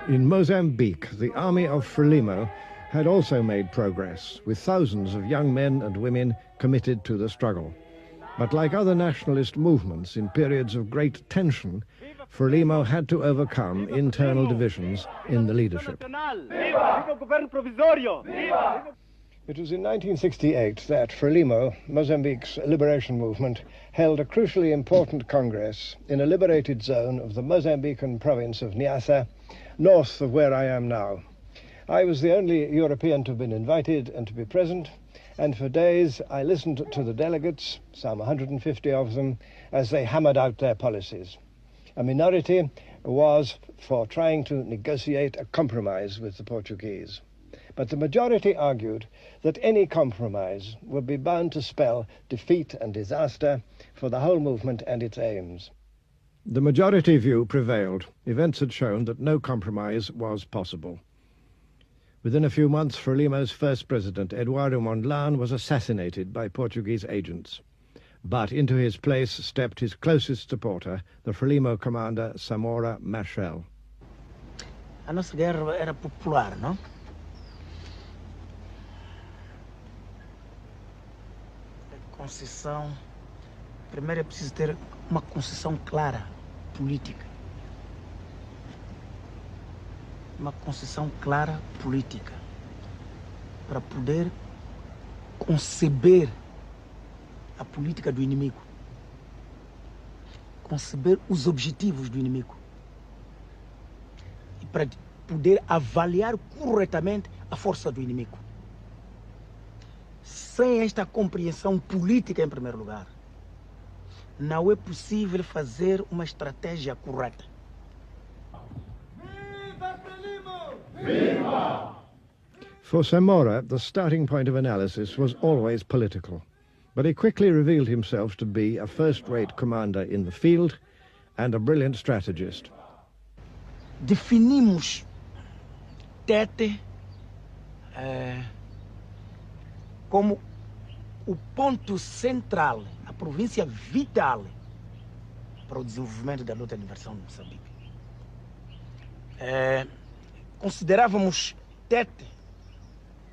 In Mozambique, the army of Frelimo had also made progress, with thousands of young men and women committed to the struggle. But like other nationalist movements in periods of great tension, Frelimo had to overcome internal divisions in the leadership. It was in 1968 that Frelimo, Mozambique's liberation movement, held a crucially important congress in a liberated zone of the Mozambican province of Niassa, north of where I am now. I was the only European to have been invited and to be present, and for days I listened to the delegates, some 150 of them, as they hammered out their policies. A minority was for trying to negotiate a compromise with the Portuguese. But the majority argued that any compromise would be bound to spell defeat and disaster for the whole movement and its aims. The majority view prevailed. Events had shown that no compromise was possible. Within a few months, Frelimo's first president, Eduardo Mondlane, was assassinated by Portuguese agents. But into his place stepped his closest supporter, the Frelimo commander, Samora Machel. A nossa guerra era popular, não? Concessão. Primeiro é preciso ter uma concessão clara, política. Uma concessão clara, política. Para poder conceber a política do inimigo. Conceber os objetivos do inimigo. E para poder avaliar corretamente a força do inimigo. Sem esta compreensão política, em primeiro lugar, não é possível fazer uma estratégia correta. Viva Frelimo! Viva! For Samora, the starting point of analysis was always political, but he quickly revealed himself to be a first-rate commander in the field and a brilliant strategist. Definimos Tete como o ponto central, a província vital para o desenvolvimento da luta de libertação de Moçambique. Considerávamos Tete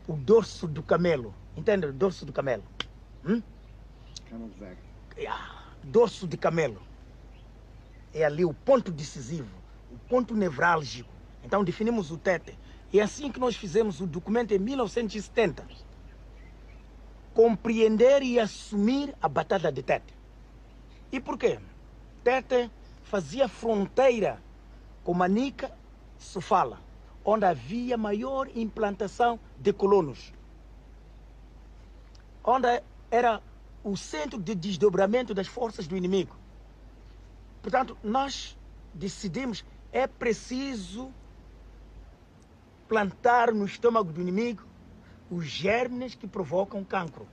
o dorso do camelo, entende? O dorso do camelo. Camel's back. Dorso de camelo. É ali o ponto decisivo, o ponto nevrálgico. Então definimos o Tete. E é assim que nós fizemos o documento em 1970. Compreender e assumir a Batalha de Tete. E por quê? Tete fazia fronteira com Manica e Sofala, onde havia maior implantação de colonos. Onde era o centro de desdobramento das forças do inimigo. Portanto, nós decidimos, é preciso plantar no estômago do inimigo os germes que provocam cancro.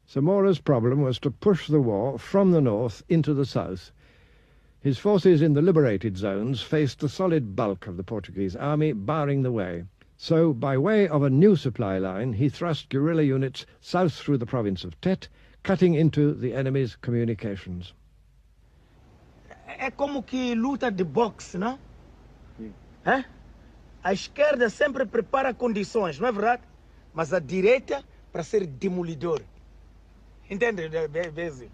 Samora's problem was to push the war from the north into the south. His forces in the liberated zones faced the solid bulk of the Portuguese army, barring the way. So, by way of a new supply line, he thrust guerrilla units south through the province of Tete, cutting into the enemy's communications. É como que luta de boxe, não? A esquerda sempre prepara condições, não é verdade? Mas a direita para ser demolidor. Entende, Bezi?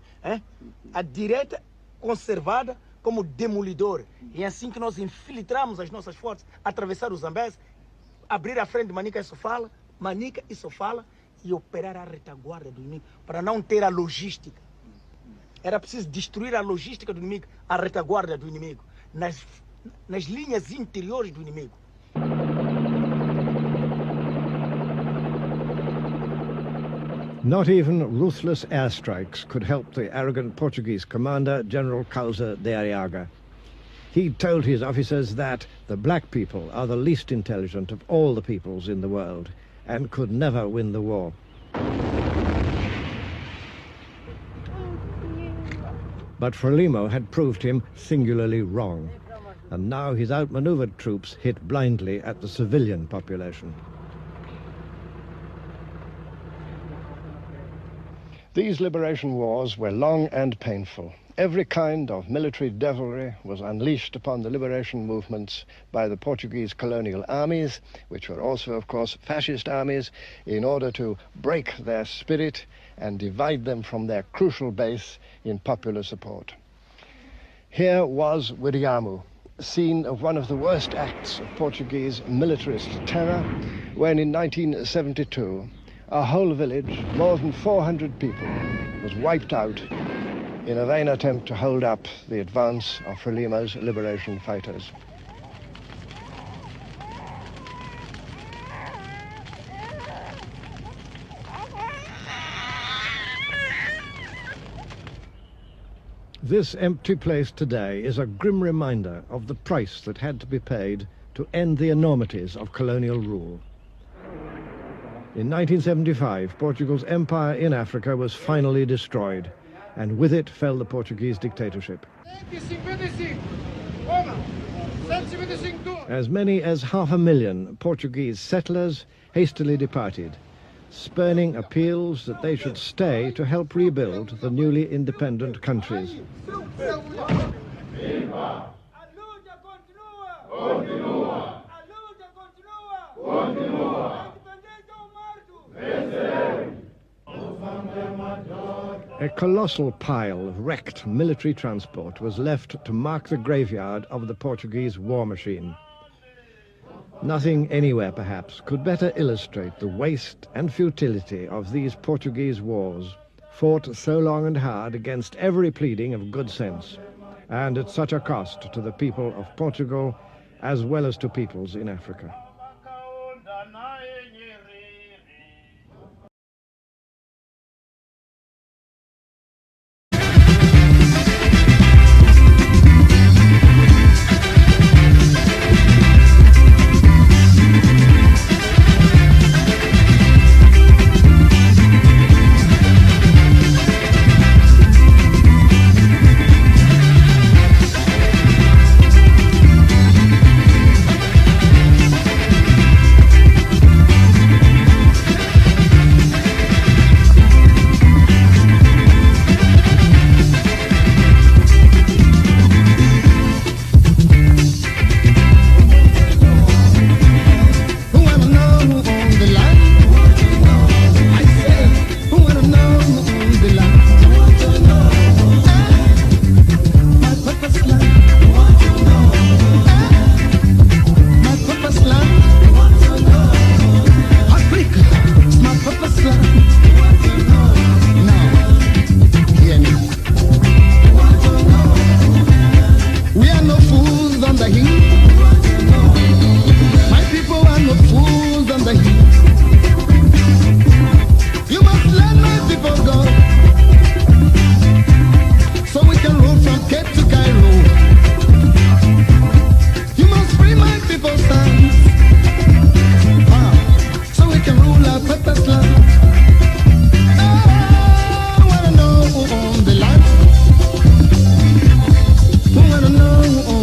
A direita conservada como demolidor. E é assim que nós infiltramos as nossas forças, atravessar o Zambeze, abrir a frente de Manica e Sofala e operar a retaguarda do inimigo, para não ter a logística. Era preciso destruir a logística do inimigo, a retaguarda do inimigo, nas linhas interiores do inimigo. Not even ruthless airstrikes could help the arrogant Portuguese commander, General Causa de Arriaga. He told his officers that the black people are the least intelligent of all the peoples in the world and could never win the war. But Frelimo had proved him singularly wrong, and now his outmaneuvered troops hit blindly at the civilian population. These liberation wars were long and painful, Every kind of military devilry was unleashed upon the liberation movements by the Portuguese colonial armies, which were also, of course, fascist armies, in order to break their spirit and divide them from their crucial base in popular support. Here was Wiriamu, scene of one of the worst acts of Portuguese militarist terror, when in 1972 a whole village, more than 400 people, was wiped out in a vain attempt to hold up the advance of Frelimo's liberation fighters. This empty place today is a grim reminder of the price that had to be paid to end the enormities of colonial rule. In 1975, Portugal's empire in Africa was finally destroyed, and with it fell the Portuguese dictatorship. As many as 500,000 Portuguese settlers hastily departed, spurning appeals that they should stay to help rebuild the newly independent countries. A colossal pile of wrecked military transport was left to mark the graveyard of the Portuguese war machine. Nothing anywhere, perhaps, could better illustrate the waste and futility of these Portuguese wars, fought so long and hard against every pleading of good sense, and at such a cost to the people of Portugal as well as to peoples in Africa. Who wanna know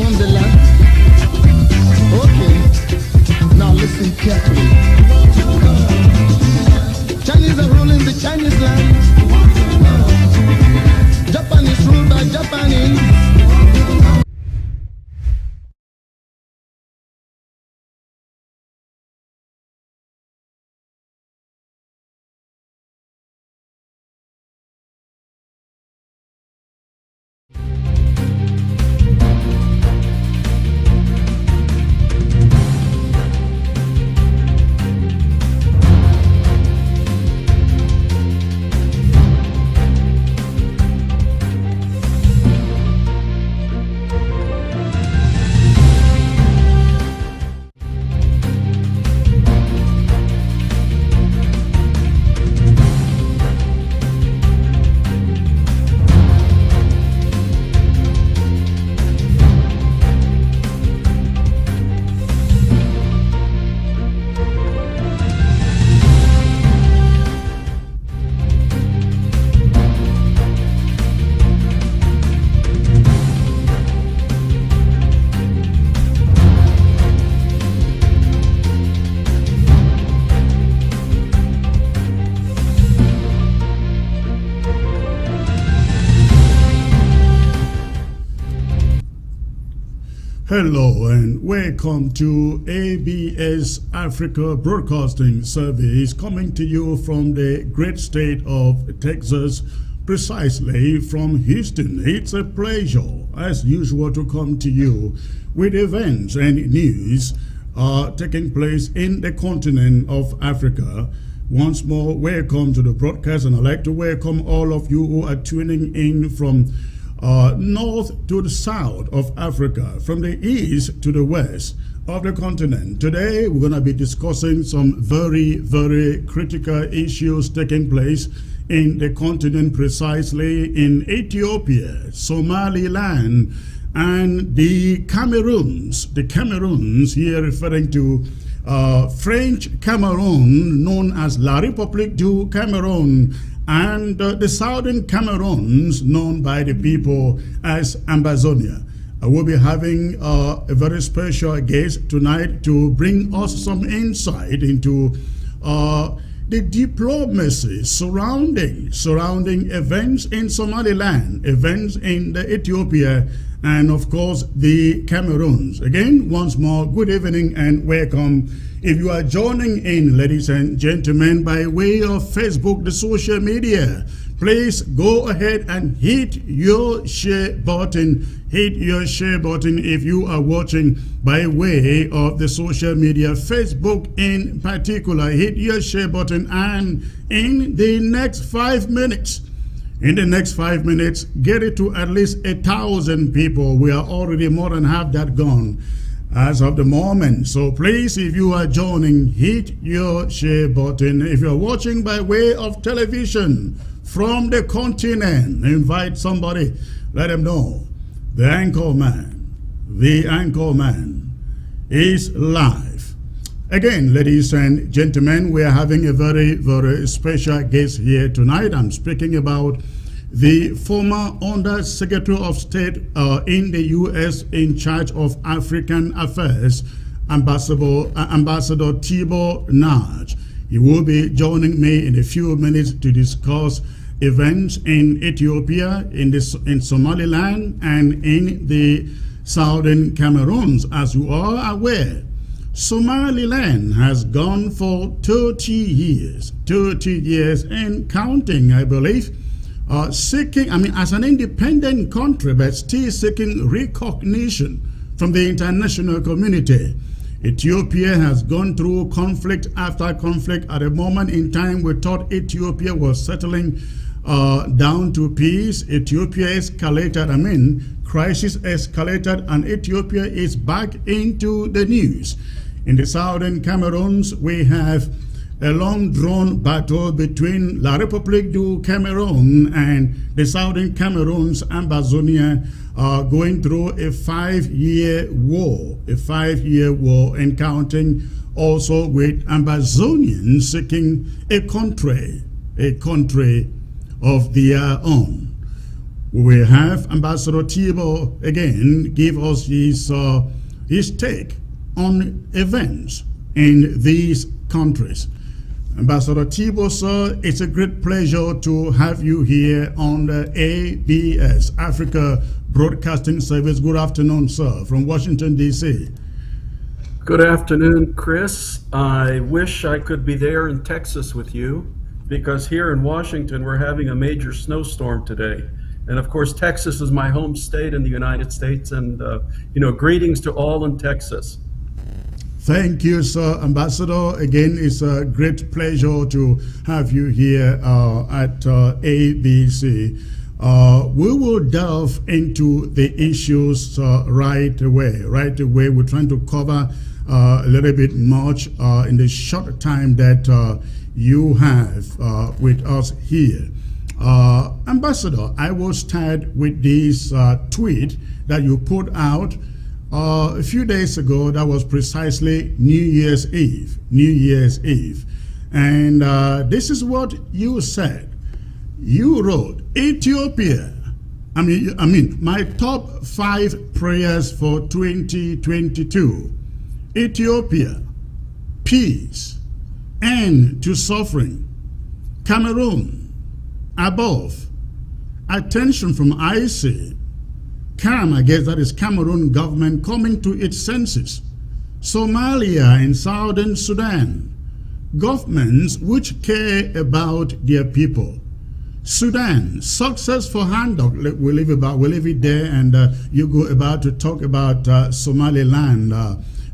Hello and welcome to ABS Africa Broadcasting Service, coming to you from the great state of Texas, precisely from Houston. It's a pleasure, as usual, to come to you with events and news taking place in the continent of Africa. Once more, welcome to the broadcast, and I'd like to welcome all of you who are tuning in from north to the south of Africa, from the east to the west of the continent. Today, we're going to be discussing some very, very critical issues taking place in the continent, precisely in Ethiopia, Somaliland, and the Cameroons. The Cameroons, here referring to French Cameroon, known as La République du Cameroon, and the southern Cameroons, known by the people as Ambazonia. I will be having a very special guest tonight to bring us some insight into the diplomacy surrounding events in Somaliland, events in Ethiopia, and of course the Cameroons. Again, once more, good evening and welcome. If you are joining in, ladies and gentlemen, by way of Facebook, the social media, please go ahead and hit your share button. Hit your share button if you are watching by way of the social media, Facebook in particular. Hit your share button, and in the next 5 minutes, get it to at least 1,000 people. We are already more than half that gone as of the moment. So please, if you are joining, hit your share button. If you're watching by way of television from the continent, invite somebody, let them know the anchor man is live. Again, ladies and gentlemen, we are having a very, very special guest here tonight. I'm speaking about the former Under Secretary of State in the U.S. in charge of African Affairs, Ambassador Tibor Nagy. He will be joining me in a few minutes to discuss events in Ethiopia, in Somaliland, and in the southern Cameroons. As you are aware, Somaliland has gone for 30 years and counting, I believe, seeking, as an independent country, but still seeking recognition from the international community. Ethiopia has gone through conflict after conflict. At a moment in time, we thought Ethiopia was settling down to peace. Ethiopia escalated, crisis escalated, and Ethiopia is back into the news. In the southern Cameroons, we have a long-drawn battle between La République du Cameroon and the southern Cameroons, Ambazonia, going through a 5-year war, and counting, also with Ambazonians seeking a country of their own. We will have Ambassador Tibor again give us his take on events in these countries. Ambassador Tibor, sir, it's a great pleasure to have you here on the ABS Africa Broadcasting Service. Good afternoon, sir, from Washington, D.C. Good afternoon, Chris. I wish I could be there in Texas with you, because here in Washington, we're having a major snowstorm today. And of course, Texas is my home state in the United States, and greetings to all in Texas. Thank you, sir. Ambassador, again, it's a great pleasure to have you here at ABC. We will delve into the issues right away. We're trying to cover a little bit much in the short time that you have with us here. Ambassador, I will start with this tweet that you put out a few days ago. That was precisely New Year's Eve. And this is what you said. You wrote, Ethiopia, my top 5 prayers for 2022. Ethiopia, peace, end to suffering. Cameroon, above, attention from IC. I guess that is Cameroon government coming to its senses. Somalia and Southern Sudan, governments which care about their people. Sudan, successful handoff. We leave it there, and you go about to talk about Somaliland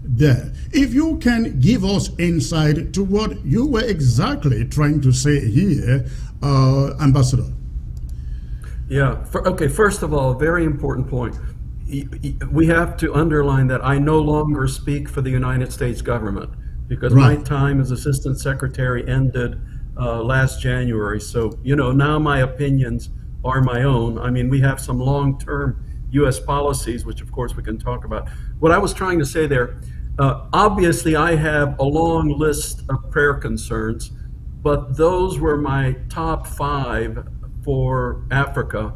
there. If you can give us insight to what you were exactly trying to say here, Ambassador. Yeah, okay, first of all, a very important point. We have to underline that I no longer speak for the United States government, because my time as Assistant Secretary ended last January. So, now my opinions are my own. I mean, we have some long-term U.S. policies, which of course we can talk about. What I was trying to say there, obviously I have a long list of prayer concerns, but those were my top 5 for Africa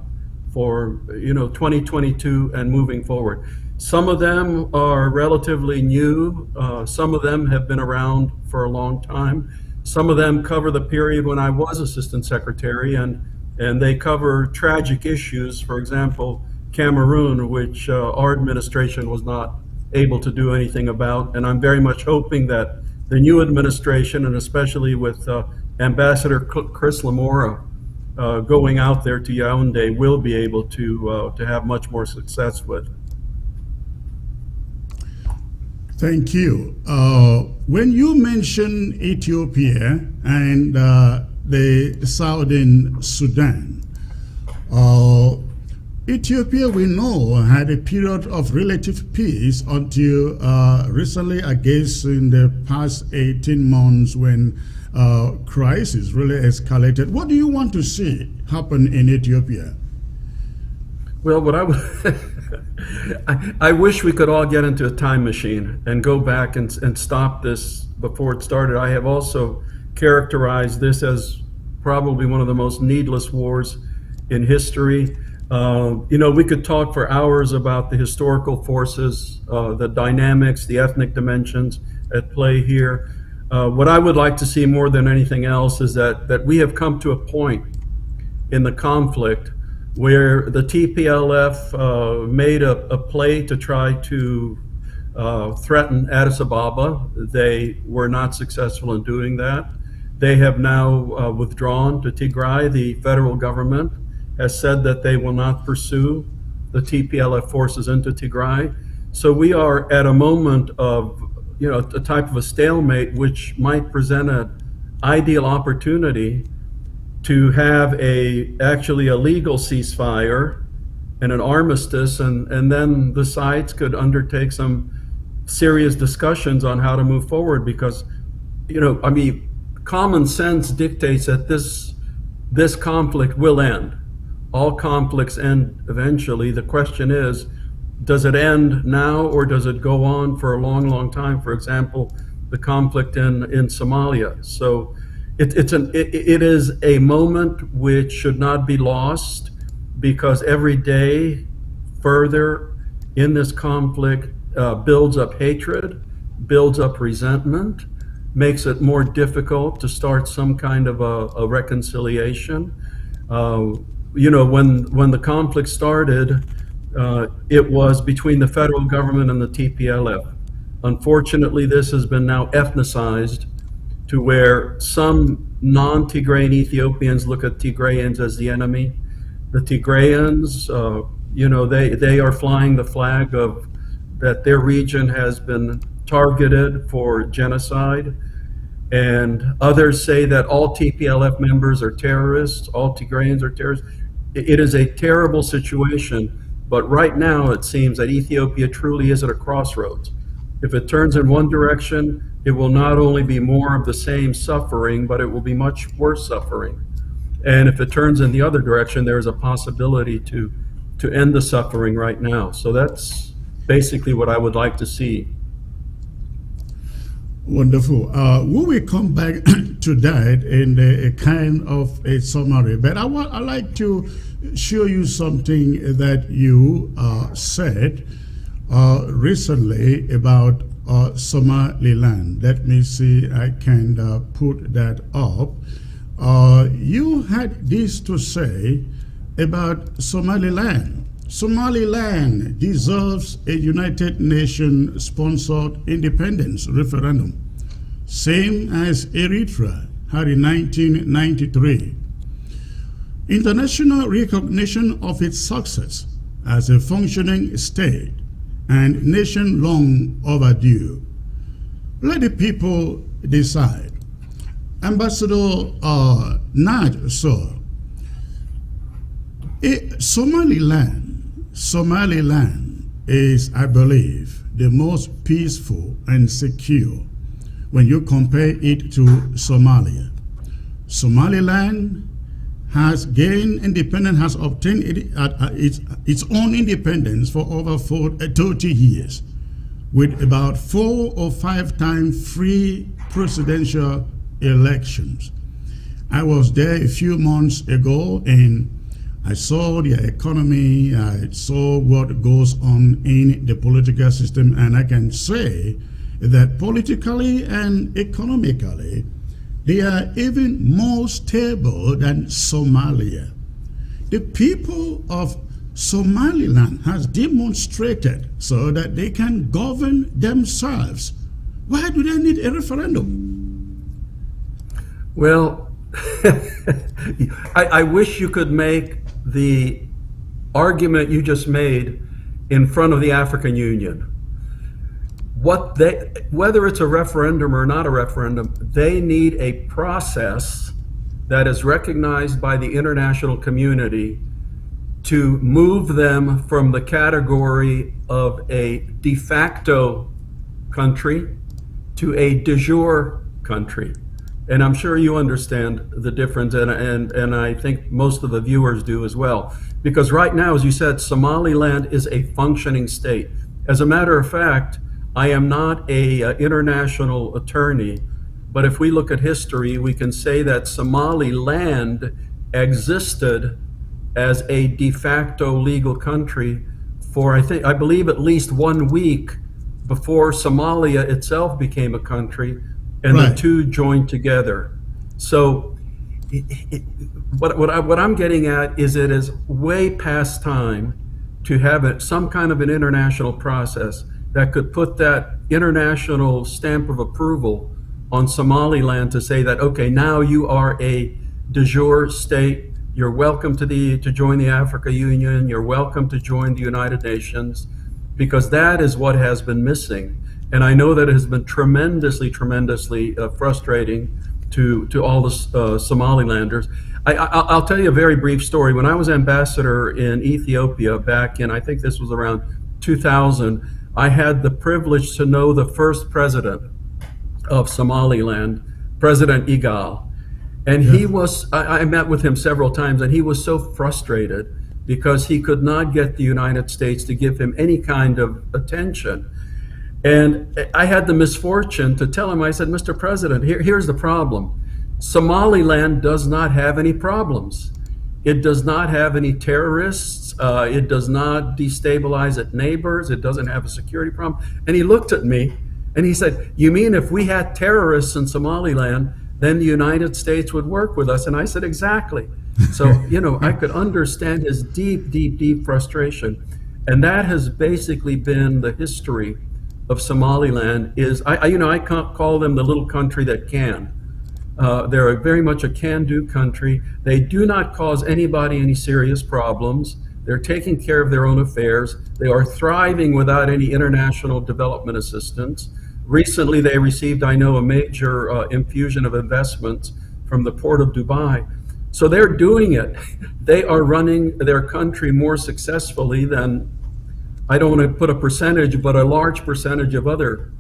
for 2022 and moving forward. Some of them are relatively new. Some of them have been around for a long time. Some of them cover the period when I was Assistant Secretary, and they cover tragic issues. For example, Cameroon, which our administration was not able to do anything about. And I'm very much hoping that the new administration, and especially with Ambassador Chris Lamora going out there to Yaoundé, will be able to have much more success with. Thank you. When you mention Ethiopia and the Southern Sudan, Ethiopia, we know, had a period of relative peace until recently, I guess in the past 18 months when crisis really escalated. What do you want to see happen in Ethiopia? Well, what I would I wish we could all get into a time machine and go back and stop this before it started. I have also characterized this as probably one of the most needless wars in history. We could talk for hours about the historical forces, the dynamics, the ethnic dimensions at play here. What I would like to see more than anything else is that we have come to a point in the conflict where the TPLF made a play to try to threaten Addis Ababa. They were not successful in doing that. They have now withdrawn to Tigray. The federal government has said that they will not pursue the TPLF forces into Tigray. So we are at a moment of, a type of a stalemate, which might present an ideal opportunity to have actually a legal ceasefire and an armistice, and then the sides could undertake some serious discussions on how to move forward, because, common sense dictates that this conflict will end. All conflicts end eventually. The question is, does it end now or does it go on for a long, long time? For example, the conflict in Somalia. So it is a moment which should not be lost, because every day further in this conflict builds up hatred, builds up resentment, makes it more difficult to start some kind of a reconciliation. When the conflict started, it was between the federal government and the TPLF. Unfortunately, this has been now ethnicized to where some non-Tigrayan Ethiopians look at Tigrayans as the enemy. The Tigrayans, they are flying the flag of that their region has been targeted for genocide. And others say that all TPLF members are terrorists, all Tigrayans are terrorists. It is a terrible situation, but right now it seems that Ethiopia truly is at a crossroads. If it turns in one direction, it will not only be more of the same suffering, but it will be much worse suffering. And if it turns in the other direction, there is a possibility to end the suffering right now. So that's basically what I would like to see. Wonderful. We will come back to that in a kind of a summary, but I'd like to show you something that you said recently about Somaliland. Let me see, I can put that up. You had this to say about Somaliland. Somaliland deserves a United Nations sponsored independence referendum, same as Eritrea had in 1993. International recognition of its success as a functioning state and nation long overdue. Let the people decide. Ambassador Nagy, sir, Somaliland is, I believe, the most peaceful and secure when you compare it to Somalia. Somaliland has gained independence, has obtained its own independence for over 30 years, with about 4 or 5 times free presidential elections. I was there a few months ago and I saw their economy, I saw what goes on in the political system, and I can say that politically and economically, they are even more stable than Somalia. The people of Somaliland has demonstrated so that they can govern themselves. Why do they need a referendum? Well, I wish you could make the argument you just made in front of the African Union. Whether it's a referendum or not a referendum, they need a process that is recognized by the international community to move them from the category of a de facto country to a de jure country. And I'm sure you understand the difference, and I think most of the viewers do as well. Because right now, as you said, Somaliland is a functioning state. As a matter of fact, I am not an international attorney, but if we look at history, we can say that Somaliland existed as a de facto legal country for, I believe, at least 1 week before Somalia itself became a country, and right. The two joined together. So what I'm getting at is it is way past time to have some kind of an international process that could put that international stamp of approval on Somaliland to say that, okay, now you are a de jure state. You're welcome to join the African Union. You're welcome to join the United Nations, because that is what has been missing. And I know that it has been tremendously frustrating to all the Somalilanders. I'll tell you a very brief story. When I was ambassador in Ethiopia back in, I think this was around 2000, I had the privilege to know the first president of Somaliland, President Igal. And he was, I met with him several times, and he was so frustrated because he could not get the United States to give him any kind of attention. And I had the misfortune to tell him, I said, Mr. President, here's the problem. Somaliland does not have any problems. It does not have any terrorists. It does not destabilize its neighbors. It doesn't have a security problem. And he looked at me and he said, you mean if we had terrorists in Somaliland, then the United States would work with us? And I said, exactly. So, I could understand his deep frustration. And that has basically been the history of Somaliland. I call them the little country that can. They're very much a can-do country. They do not cause anybody any serious problems. They're taking care of their own affairs. They are thriving without any international development assistance. Recently, they received, I know, a major infusion of investments from the port of Dubai. So they're doing it. They are running their country more successfully than, I don't want to put a percentage, but a large percentage of other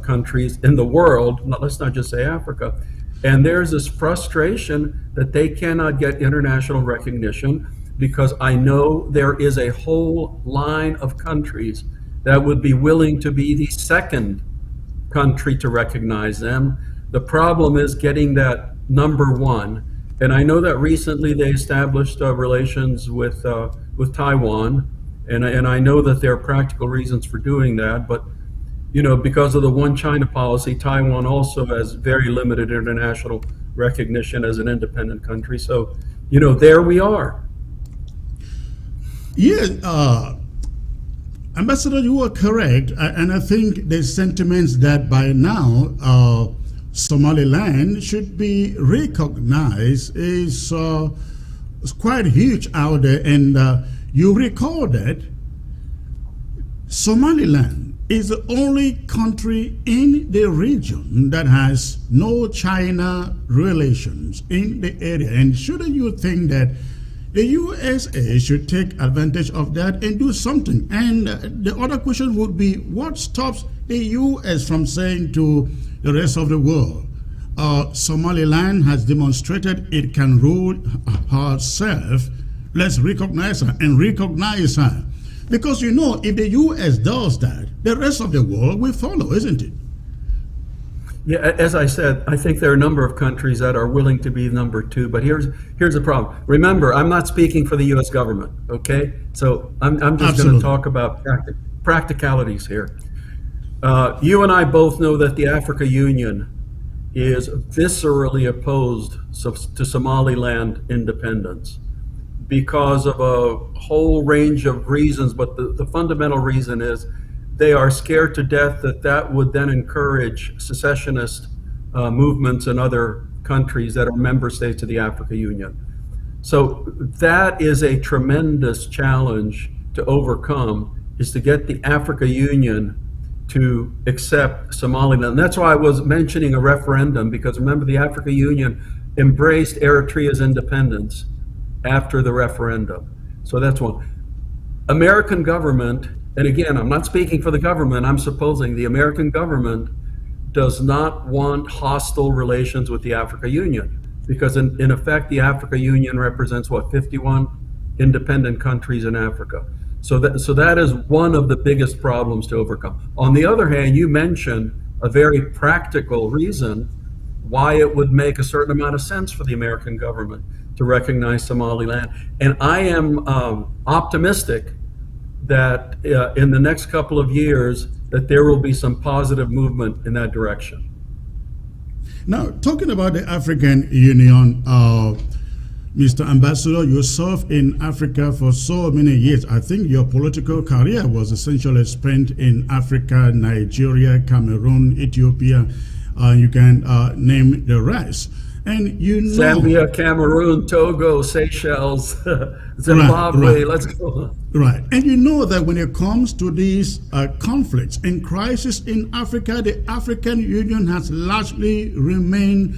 countries in the world, let's not just say Africa. And there's this frustration that they cannot get international recognition, because I know there is a whole line of countries that would be willing to be the second country to recognize them. The problem is getting that number one. And I know that recently they established relations with Taiwan, and I know that there are practical reasons for doing that, but because of the one China policy, Taiwan also has very limited international recognition as an independent country. So, there we are. Yes, Ambassador, you are correct. And I think the sentiments that by now Somaliland should be recognized is quite huge out there. And you recall that Somaliland is the only country in the region that has no China relations in the area. And shouldn't you think that the USA should take advantage of that and do something? And the other question would be, what stops the US from saying to the rest of the world, Somaliland has demonstrated it can rule herself, let's recognize her and recognize her? Because you know, if the US does that, the rest of the world will follow, isn't it? Yeah, as I said, I think there are a number of countries that are willing to be number two, but here's the problem. Remember, I'm not speaking for the U.S. government, okay? So I'm just going to talk about practicalities here. You and I both know that the African Union is viscerally opposed to Somaliland independence because of a whole range of reasons, but the fundamental reason is they are scared to death that would then encourage secessionist movements in other countries that are member states of the African Union. So that is a tremendous challenge to overcome, is to get the African Union to accept Somaliland. And that's why I was mentioning a referendum, because remember, the African Union embraced Eritrea's independence after the referendum. So that's one. American government, and again, I'm not speaking for the government, I'm supposing the American government does not want hostile relations with the African Union, because in effect, the African Union represents what, 51 independent countries in Africa. So that is one of the biggest problems to overcome. On the other hand, you mentioned a very practical reason why it would make a certain amount of sense for the American government to recognize Somaliland. And I am optimistic that in the next couple of years that there will be some positive movement in that direction. Now, talking about the African Union, Mr. Ambassador, you served in Africa for so many years. I think your political career was essentially spent in Africa, Nigeria, Cameroon, Ethiopia, you can name the rest. And you know, Zambia, Cameroon, Togo, Seychelles, Zimbabwe, right. Let's go. Right. And you know that when it comes to these conflicts and crises in Africa, the African Union has largely remained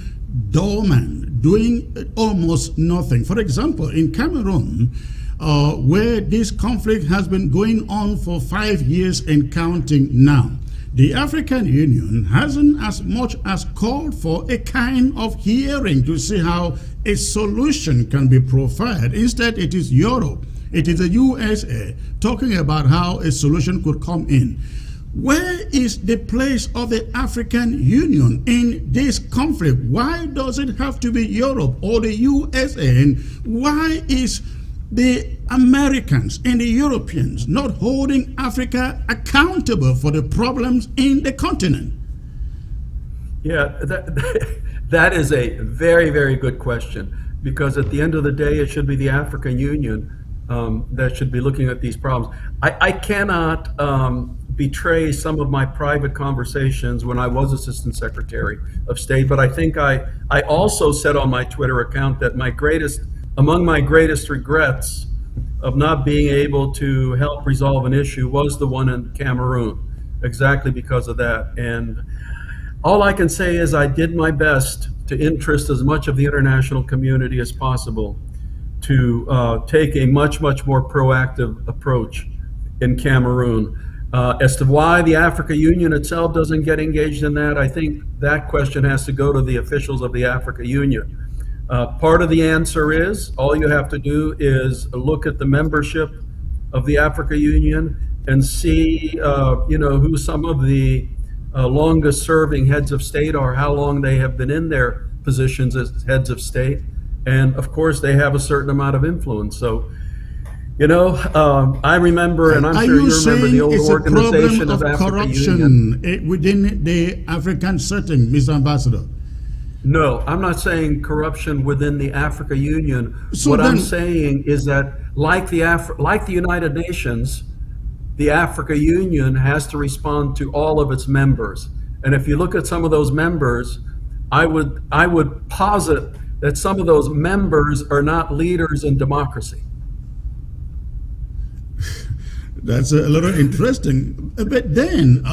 dormant, doing almost nothing. For example, in Cameroon, where this conflict has been going on for 5 years and counting now, the African Union hasn't as much as called for a kind of hearing to see how a solution can be provided. Instead, it is Europe, it is the USA talking about how a solution could come in. Where is the place of the African Union in this conflict? Why does it have to be Europe or the USA? And why is the Americans and the Europeans not holding Africa accountable for the problems in the continent? Yeah, that is a very, very good question, because at the end of the day, it should be the African Union that should be looking at these problems. I cannot betray some of my private conversations when I was Assistant Secretary of State, but I think I also said on my Twitter account that among my greatest regrets of not being able to help resolve an issue was the one in Cameroon, exactly because of that. And all I can say is I did my best to interest as much of the international community as possible to take a much, much more proactive approach in Cameroon. As to why the African Union itself doesn't get engaged in that, I think that question has to go to the officials of the African Union. Part of the answer is, all you have to do is look at the membership of the African Union and see who some of the longest serving heads of state are, how long they have been in their positions as heads of state. And of course, they have a certain amount of influence. So, I remember, and I'm sure you remember the old Organization of African Union. Corruption within the African setting, Mr. Ambassador? No, I'm not saying corruption within the Africa Union. So What I'm then- saying is that, like the United Nations, the Africa Union has to respond to all of its members. And if you look at some of those members, I would posit that some of those members are not leaders in democracy. That's a little interesting. But then,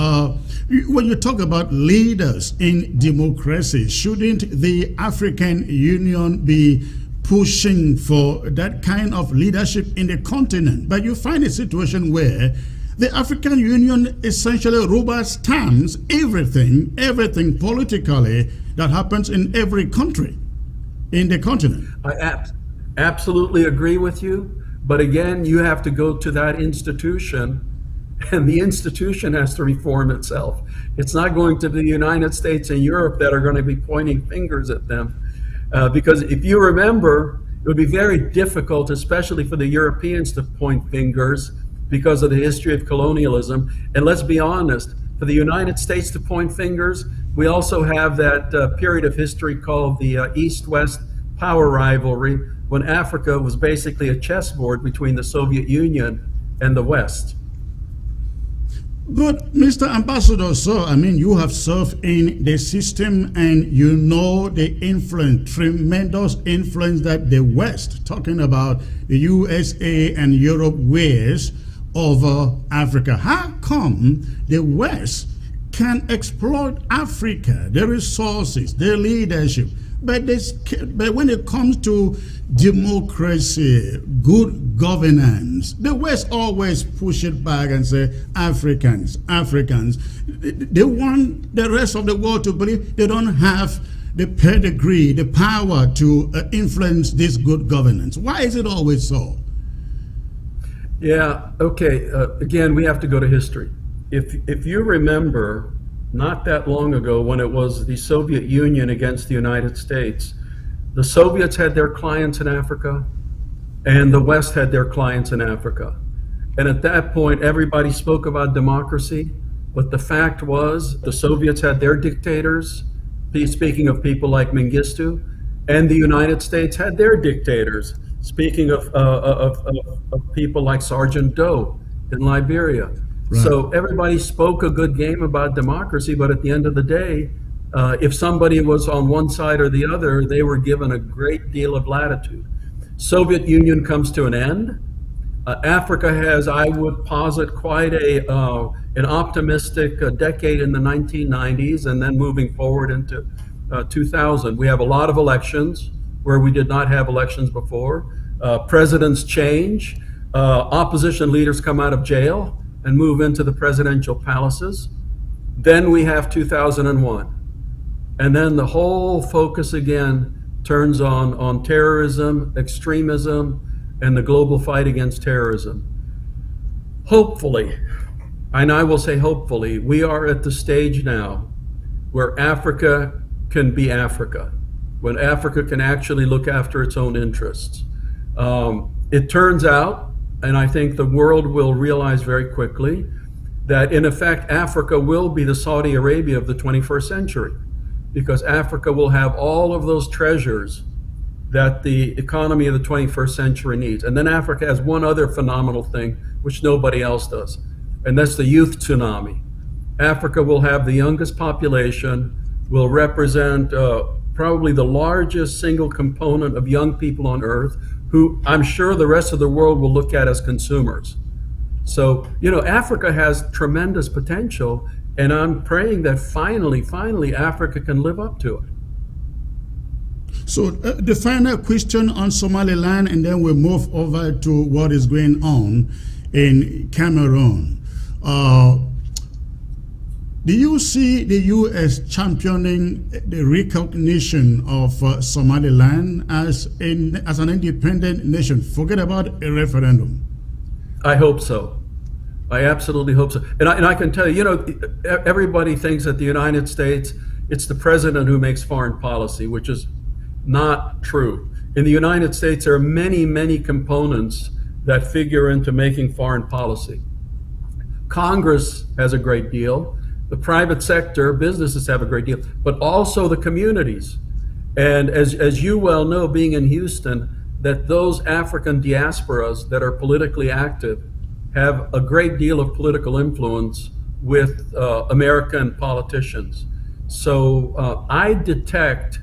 when you talk about leaders in democracy, shouldn't the African Union be pushing for that kind of leadership in the continent? But you find a situation where the African Union essentially rubber stamps everything politically that happens in every country in the continent. I absolutely agree with you. But again, you have to go to that institution, and the institution has to reform itself. It's not going to be the United States and Europe that are going to be pointing fingers at them. Because if you remember, it would be very difficult, especially for the Europeans, to point fingers because of the history of colonialism. And let's be honest, for the United States to point fingers, we also have that period of history called the East-West power rivalry, when Africa was basically a chessboard between the Soviet Union and the West. But Mr. Ambassador, sir, I mean, you have served in the system and you know the influence, tremendous influence that the West, talking about the USA and Europe, wears over Africa. How come the West can exploit Africa, their resources, their leadership, but when it comes to democracy, good governance, the West always push it back and say, Africans. They want the rest of the world to believe they don't have the pedigree, the power to influence this good governance. Why is it always so? Yeah, okay, again, we have to go to history. If you remember, not that long ago, when it was the Soviet Union against the United States, the Soviets had their clients in Africa and the West had their clients in Africa. And at that point, everybody spoke about democracy, but the fact was the Soviets had their dictators, speaking of people like Mengistu, and the United States had their dictators, speaking of people like Sergeant Doe in Liberia. Right. So everybody spoke a good game about democracy, but at the end of the day, if somebody was on one side or the other, they were given a great deal of latitude. Soviet Union comes to an end. Africa has, I would posit, quite an optimistic decade in the 1990s, and then moving forward into 2000. We have a lot of elections where we did not have elections before. Presidents change. Opposition leaders come out of jail and move into the presidential palaces. Then we have 2001. And then the whole focus again turns on terrorism, extremism, and the global fight against terrorism. Hopefully, and I will say hopefully, we are at the stage now where Africa can be Africa, when Africa can actually look after its own interests. It turns out, and I think the world will realize very quickly, that in effect, Africa will be the Saudi Arabia of the 21st century, because Africa will have all of those treasures that the economy of the 21st century needs. And then Africa has one other phenomenal thing, which nobody else does, and that's the youth tsunami. Africa will have the youngest population, will represent probably the largest single component of young people on earth, who I'm sure the rest of the world will look at as consumers. So, you know, Africa has tremendous potential, and I'm praying that finally, Africa can live up to it. So the final question on Somaliland, and then we'll move over to what is going on in Cameroon. Do you see the U.S. championing the recognition of Somaliland as an independent nation? Forget about a referendum. I hope so. I absolutely hope so. And I can tell you, you know, everybody thinks that the United States, it's the president who makes foreign policy, which is not true. In the United States, there are many components that figure into making foreign policy. Congress has a great deal. The private sector, businesses have a great deal, but also the communities. And as you well know, being in Houston, that those African diasporas that are politically active have a great deal of political influence with American politicians. So I detect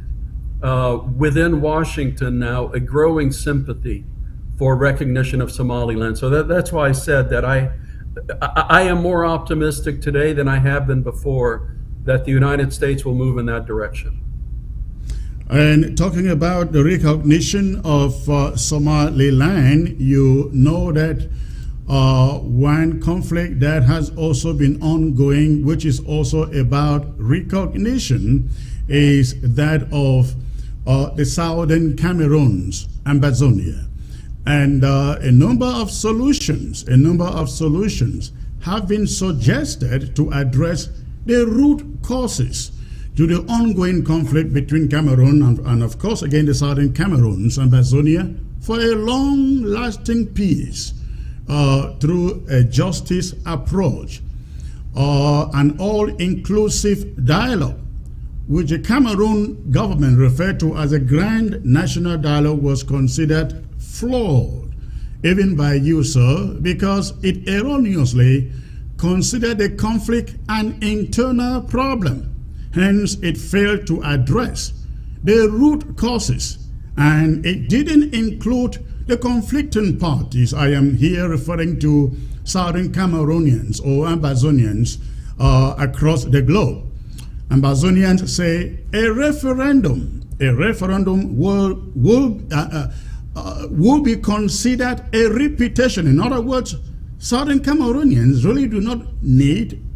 within Washington now a growing sympathy for recognition of Somaliland. So that's why I said that I am more optimistic today than I have been before that the United States will move in that direction. And talking about the recognition of Somaliland, you know that one conflict that has also been ongoing, which is also about recognition, is that of the southern Cameroon's Amazonia. And a number of solutions have been suggested to address the root causes to the ongoing conflict between Cameroon and of course, again, the southern Cameroon's Amazonia, for a long-lasting peace through a justice approach, an all-inclusive dialogue, which the Cameroon government referred to as a grand national dialogue, was considered flawed, even by you, sir, because it erroneously considered the conflict an internal problem. Hence, it failed to address the root causes, and it didn't include the conflicting parties. I am here referring to Southern Cameroonians or Amazonians across the globe. Amazonians say a referendum will be considered a repetition. In other words, Southern Cameroonians really do not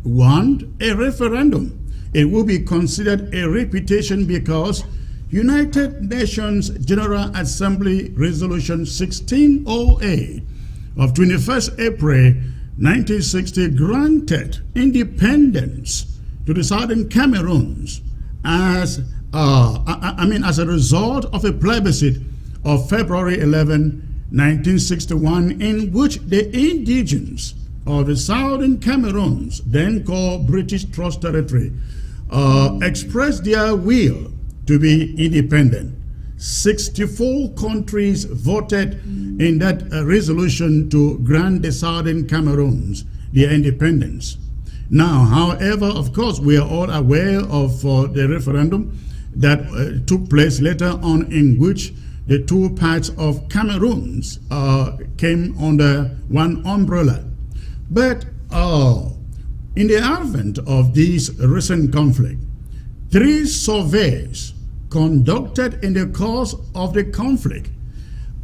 want a referendum. It will be considered a repetition because United Nations General Assembly Resolution 1608 of 21st April 1960 granted independence to the Southern Cameroons as a result of a plebiscite of February 11, 1961, in which the indigents of the Southern Cameroons, then called British Trust Territory, expressed their will to be independent. 64 countries voted in that resolution to grant the Southern Cameroons their independence. Now, however, of course, we are all aware of the referendum that took place later on, in which the two parts of Cameroons came under one umbrella. But in the advent of this recent conflict, 3 surveys conducted in the course of the conflict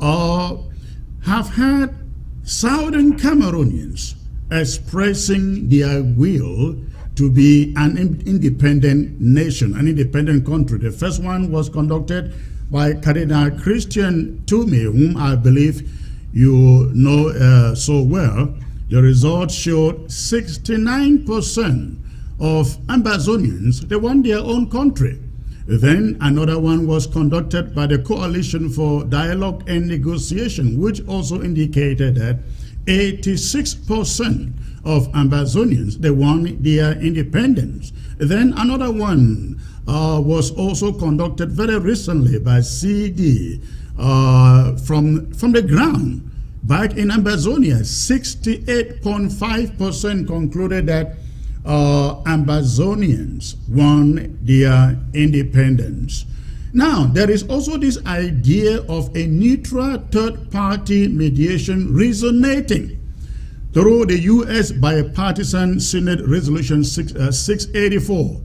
have had Southern Cameroonians expressing their will to be an independent nation, an independent country. The first one was conducted by Cardinal Christian Toomey, whom I believe you know so well. The results showed 69% of Amazonians, they want their own country. Then another one was conducted by the Coalition for Dialogue and Negotiation, which also indicated that 86% of Amazonians, they want their independence. Then another one was also conducted very recently by CD from the ground back in Amazonia. 68.5% concluded that Amazonians want their independence. Now, there is also this idea of a neutral third-party mediation resonating through the U.S. bipartisan Senate Resolution 684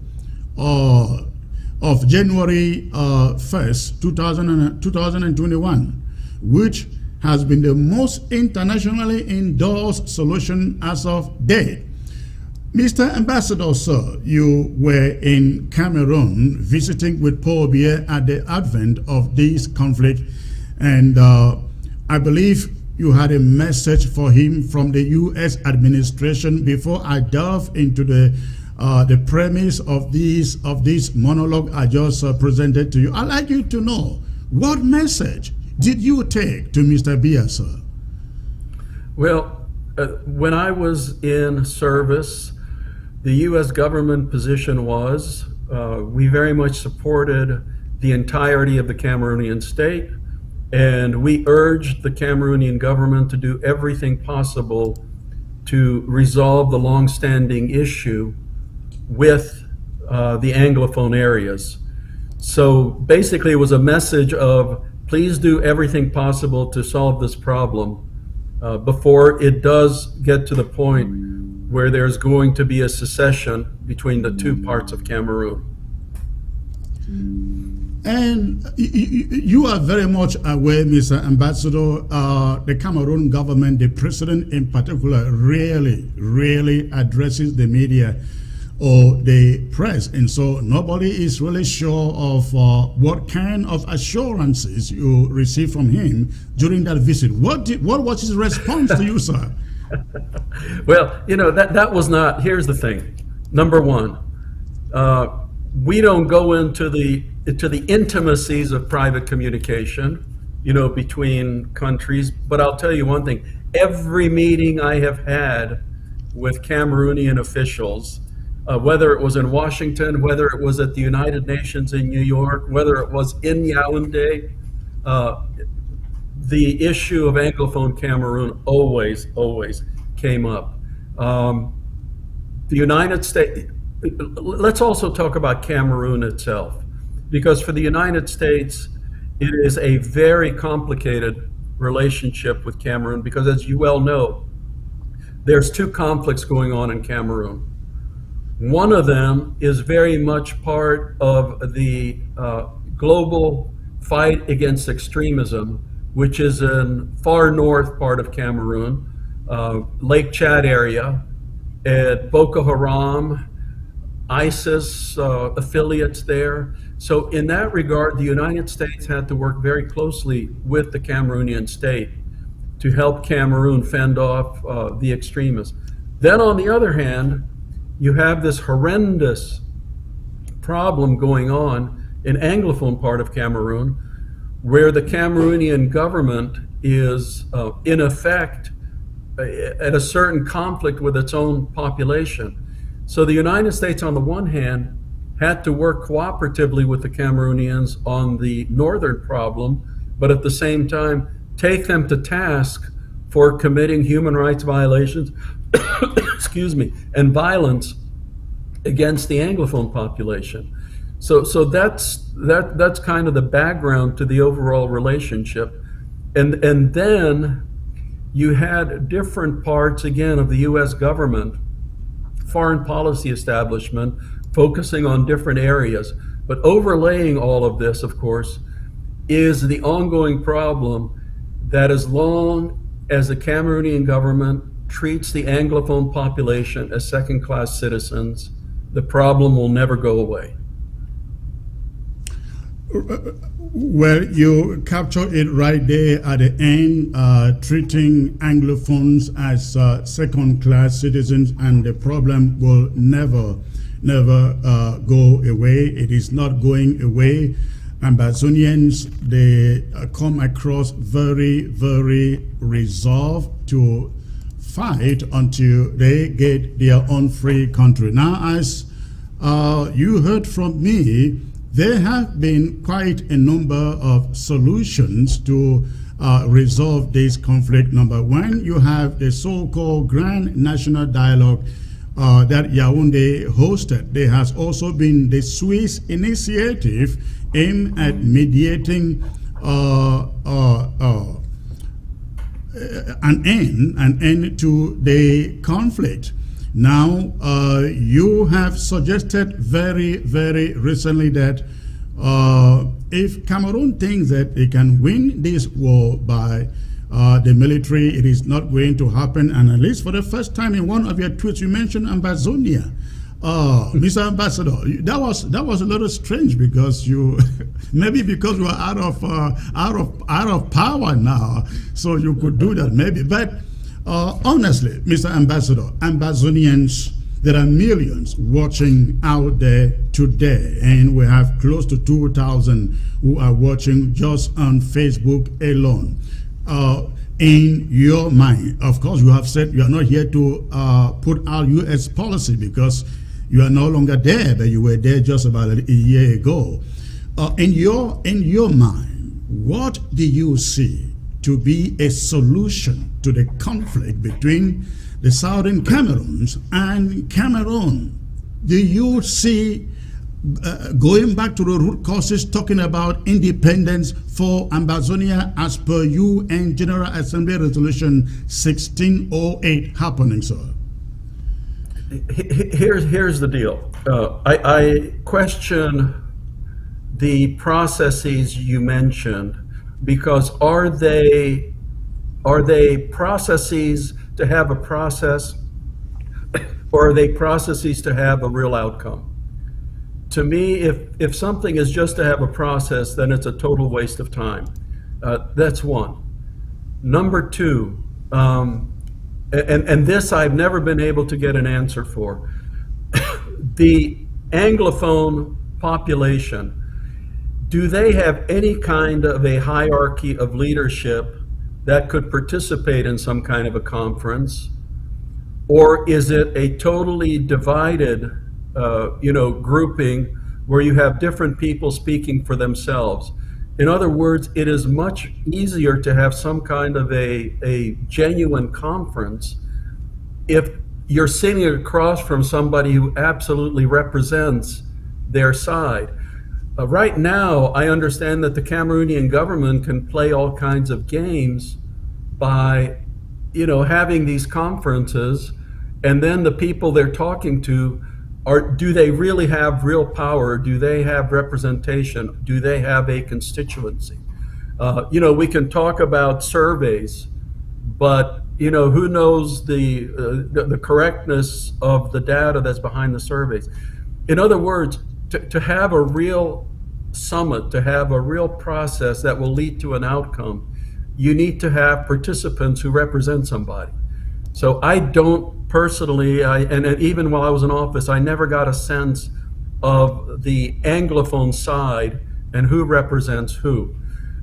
of January 1st, 2021, which has been the most internationally endorsed solution as of date. Mr. Ambassador, sir, you were in Cameroon visiting with Paul Biya at the advent of this conflict, and I believe you had a message for him from the U.S. administration. Before I delve into the premise of this monologue I just presented to you, I'd like you to know, what message did you take to Mr. Biya, sir? Well, when I was in service, the U.S. government position was we very much supported the entirety of the Cameroonian state, and we urged the Cameroonian government to do everything possible to resolve the long-standing issue with the Anglophone areas. So basically it was a message of please do everything possible to solve this problem before it does get to the point where there's going to be a secession between the two parts of Cameroon. And you are very much aware, Mr. Ambassador, the Cameroon government, the president in particular, rarely addresses the media or the press. And so nobody is really sure of what kind of assurances you received from him during that visit. What was his response to you, sir? Well, you know, that was not, here's the thing. Number one, we don't go into the intimacies of private communication, you know, between countries. But I'll tell you one thing, every meeting I have had with Cameroonian officials, whether it was in Washington, whether it was at the United Nations in New York, whether it was in Yaoundé, the issue of Anglophone Cameroon always came up. The United States, let's also talk about Cameroon itself, because for the United States, it is a very complicated relationship with Cameroon, because as you well know, there's two conflicts going on in Cameroon. One of them is very much part of the global fight against extremism, which is in far north part of Cameroon, Lake Chad area, at Boko Haram, ISIS affiliates there. So in that regard, the United States had to work very closely with the Cameroonian state to help Cameroon fend off the extremists. Then on the other hand, you have this horrendous problem going on in Anglophone part of Cameroon, where the Cameroonian government is in effect at a certain conflict with its own population. So the United States, on the one hand, had to work cooperatively with the Cameroonians on the northern problem, but at the same time, take them to task for committing human rights violations, excuse me, and violence against the Anglophone population. So that's kind of the background to the overall relationship. And then you had different parts, again, of the US government, foreign policy establishment, focusing on different areas. But overlaying all of this, of course, is the ongoing problem that as long as the Cameroonian government treats the Anglophone population as second-class citizens, the problem will never go away. Well, you capture it right there at the end, treating Anglophones as second-class citizens, and the problem will never go away. It is not going away. Ambazonians, they come across very resolved to fight until they get their own free country. Now, as you heard from me, there have been quite a number of solutions to resolve this conflict. Number one, you have the so-called Grand National Dialogue that Yaoundé hosted. There has also been the Swiss initiative aimed at mediating an end to the conflict. Now, you have suggested very recently that if Cameroon thinks that it can win this war by the military, it is not going to happen. And at least for the first time in one of your tweets, you mentioned Ambazonia. Mr. Ambassador, that was a little strange, because you maybe because you are out of power now, so you could do that maybe. But honestly, Mr. Ambassador, Ambazonians, there are millions watching out there today, and we have close to 2,000 who are watching just on Facebook alone. In your mind, of course, you have said you are not here to put out U.S. policy, because you are no longer there, but you were there just about a year ago. in your mind, what do you see to be a solution to the conflict between the Southern Cameroons and Cameroon? Do you see going back to the root causes, talking about independence for Ambazonia as per UN General Assembly Resolution 1608 happening, sir? Here's the deal. I question the processes you mentioned, because are they processes to have a process, or are they processes to have a real outcome? To me, if something is just to have a process, then it's a total waste of time. That's one. Number two, and this I've never been able to get an answer for. The Anglophone population, do they have any kind of a hierarchy of leadership that could participate in some kind of a conference? Or is it a totally divided grouping where you have different people speaking for themselves? In other words, it is much easier to have some kind of a genuine conference if you're sitting across from somebody who absolutely represents their side. Right now, I understand that the Cameroonian government can play all kinds of games by, having these conferences, and then the people they're talking to do they really have real power? Do they have representation? Do they have a constituency? We can talk about surveys, but who knows the correctness of the data that's behind the surveys? In other words, to have a real summit, to have a real process that will lead to an outcome, you need to have participants who represent somebody. So I don't personally, and even while I was in office, I never got a sense of the Anglophone side and who represents who.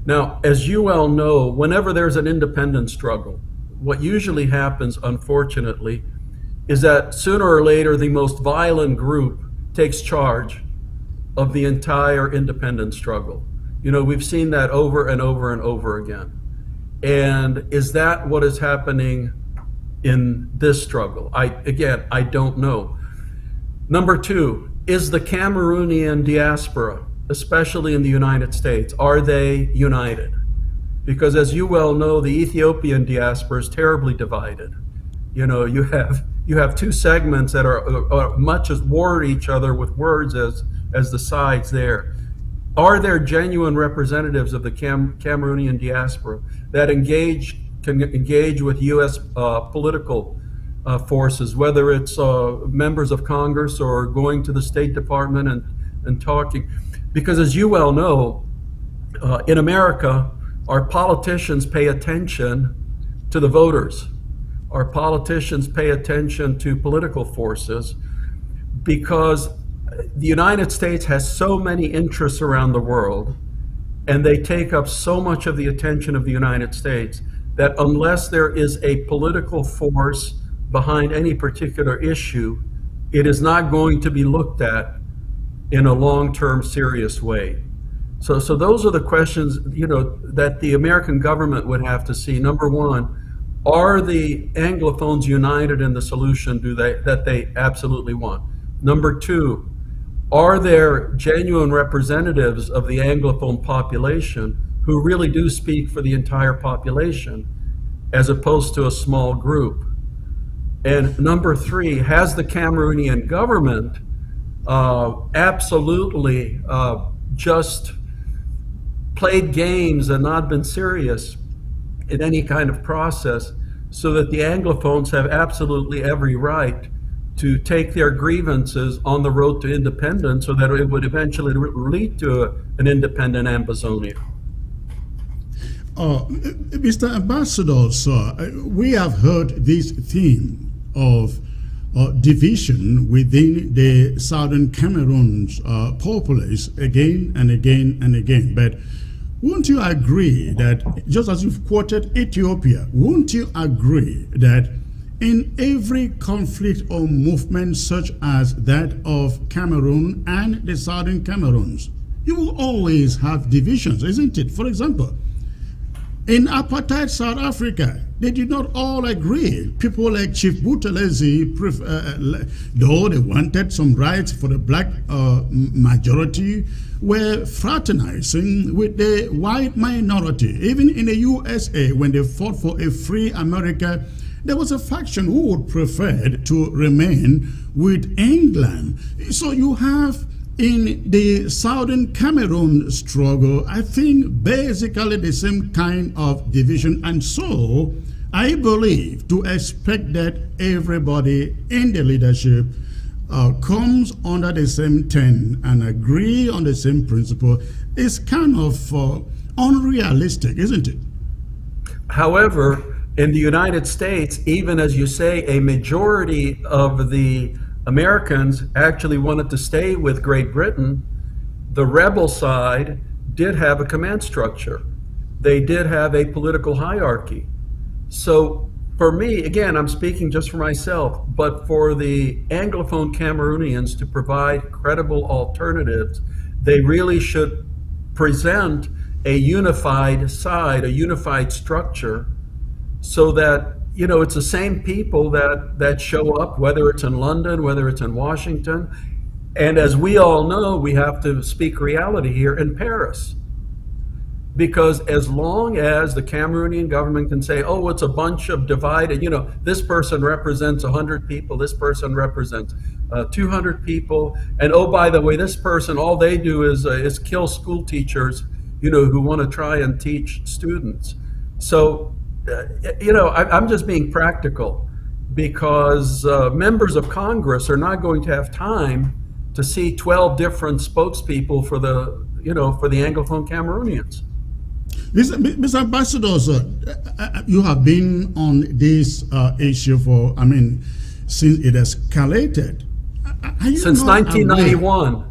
Now, as you well know, whenever there's an independence struggle, what usually happens, unfortunately, is that sooner or later the most violent group takes charge of the entire independence struggle. We've seen that over and over and over again. And is that what is happening in this struggle? I don't know. Number two, is the Cameroonian diaspora, especially in the United States, are they united? Because as you well know, the Ethiopian diaspora is terribly divided. You have two segments that are much as war at each other with words as the sides there. Are there genuine representatives of the Cameroonian diaspora that can engage with U.S. Political forces, whether it's members of Congress or going to the State Department and talking? Because as you well know, in America, our politicians pay attention to the voters. Our politicians pay attention to political forces because the United States has so many interests around the world, and they take up so much of the attention of the United States that unless there is a political force behind any particular issue, it is not going to be looked at in a long-term serious way. So those are the questions, that the American government would have to see. Number one, are the Anglophones united in the solution that they absolutely want? Number two, are there genuine representatives of the Anglophone population who really do speak for the entire population as opposed to a small group? And number three, has the Cameroonian government absolutely just played games and not been serious in any kind of process, so that the Anglophones have absolutely every right to take their grievances on the road to independence, so that it would eventually lead to an independent Ambazonia? Mr. Ambassador, sir, we have heard this theme of division within the Southern Cameroon's populace again and again and again. But won't you agree that, just as you've quoted Ethiopia, won't you agree that in every conflict or movement such as that of Cameroon and the Southern Cameroons, you will always have divisions, isn't it? For example, in apartheid South Africa, they did not all agree. People like Chief Buthelezi, though they wanted some rights for the black majority, were fraternizing with the white minority. Even in the USA, when they fought for a free America, there was a faction who would prefer to remain with England. So you have in the Southern Cameroon struggle, I think basically the same kind of division. And so I believe to expect that everybody in the leadership comes under the same tent and agree on the same principle is kind of unrealistic, isn't it? However, in the United States, even as you say, a majority of the Americans actually wanted to stay with Great Britain. The rebel side did have a command structure. They did have a political hierarchy. So for me, again, I'm speaking just for myself, but for the Anglophone Cameroonians to provide credible alternatives, they really should present a unified side, a unified structure, so that, you know, it's the same people that show up, whether it's in London, whether it's in Washington. And as we all know, we have to speak reality here in Paris. Because as long as the Cameroonian government can say, oh, it's a bunch of divided, you know, this person represents 100 people, this person represents 200 people, and oh, by the way, this person, all they do is kill school teachers, you know, who want to try and teach students. So, you know, I'm just being practical, because members of Congress are not going to have time to see 12 different spokespeople for the, you know, for the Anglophone Cameroonians. Mr. Ambassador, you have been on this issue for, I mean, since it escalated. Since 1991.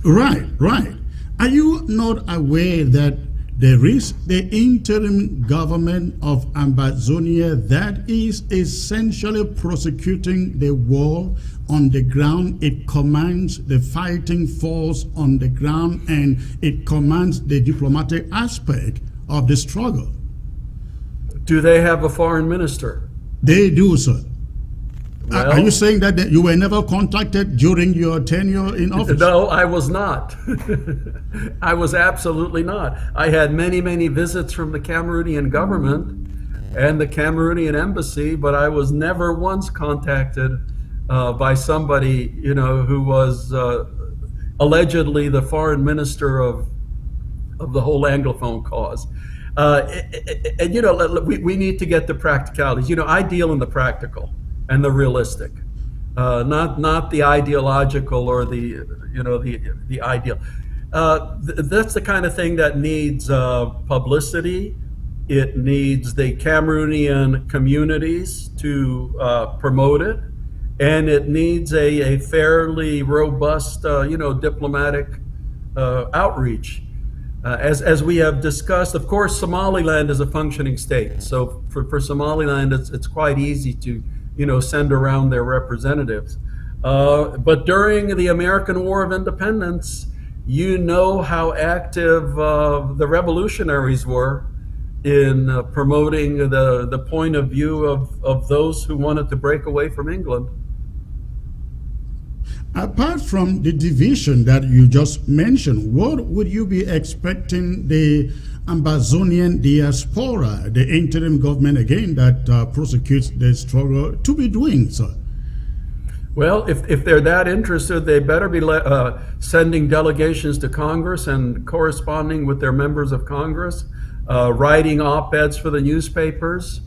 Right. Are you not aware that there is the interim government of Ambazonia that is essentially prosecuting the war on the ground? It commands the fighting force on the ground, and it commands the diplomatic aspect of the struggle. Do they have a foreign minister? They do, sir. Well, are you saying that you were never contacted during your tenure in office? No, I was not. I was absolutely not. I had many, many visits from the Cameroonian government and the Cameroonian embassy, but I was never once contacted by somebody, you know, who was allegedly the foreign minister of the whole Anglophone cause. And you know, we need to get the practicalities. You know, I deal in the practical and the realistic, not the ideological or the, you know, the ideal. That's the kind of thing that needs publicity. It needs the Cameroonian communities to promote it, and it needs a fairly robust, you know, diplomatic outreach. As we have discussed, of course, Somaliland is a functioning state. So for Somaliland, it's quite easy to, you know, send around their representatives. But during the American War of Independence, you know how active the revolutionaries were in promoting the point of view of those who wanted to break away from England. Apart from the division that you just mentioned, what would you be expecting the Ambazonian diaspora, the interim government again that prosecutes the struggle, to be doing, sir? Well, if they're that interested, they better be sending delegations to Congress and corresponding with their members of Congress, writing op-eds for the newspapers.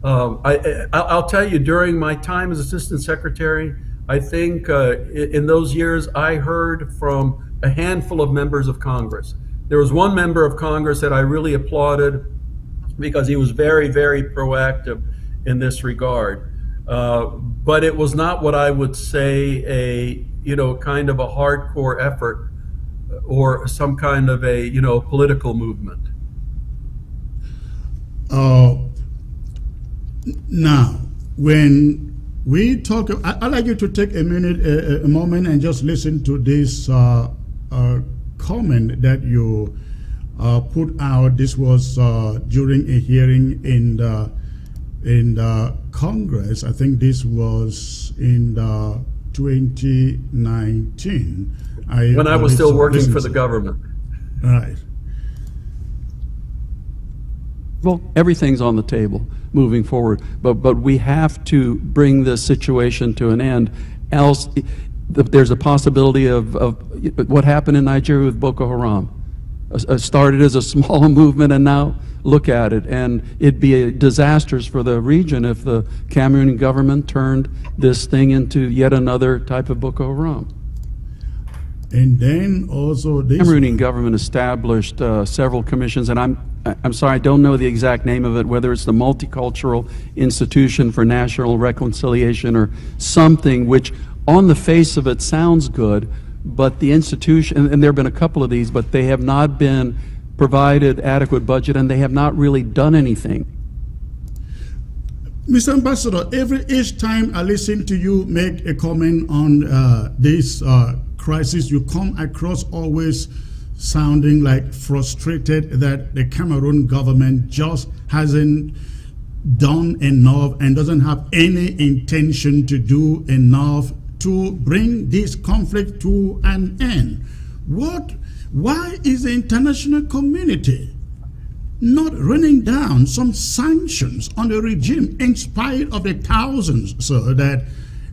I'll tell you, during my time as Assistant Secretary, I think in those years I heard from a handful of members of Congress. There was one member of Congress that I really applauded because he was very, very proactive in this regard. But it was not what I would say a, you know, kind of a hardcore effort or some kind of a, you know, political movement. Now, when we talk, I'd like you to take a minute, a moment, and just listen to this comment that you put out. This was during a hearing in the Congress. I think this was in 2019. When I was still working for the government. Right. Well, everything's on the table moving forward, but we have to bring this situation to an end. Else, there's a possibility of what happened in Nigeria with Boko Haram. Started as a small movement, and now look at it. And it'd be disastrous for the region if the Cameroon government turned this thing into yet another type of Boko Haram. And then also this Cameroonian government established several commissions, and I'm sorry, I don't know the exact name of it, whether it's the Multicultural Institution for National Reconciliation or something, which on the face of it sounds good, but the institution, and there have been a couple of these, but they have not been provided adequate budget, and they have not really done anything. Mr. Ambassador, each time I listen to you make a comment on this crisis, you come across always sounding like frustrated that the Cameroon government just hasn't done enough and doesn't have any intention to do enough to bring this conflict to an end. Why is the international community not running down some sanctions on the regime in spite of the thousands, sir, that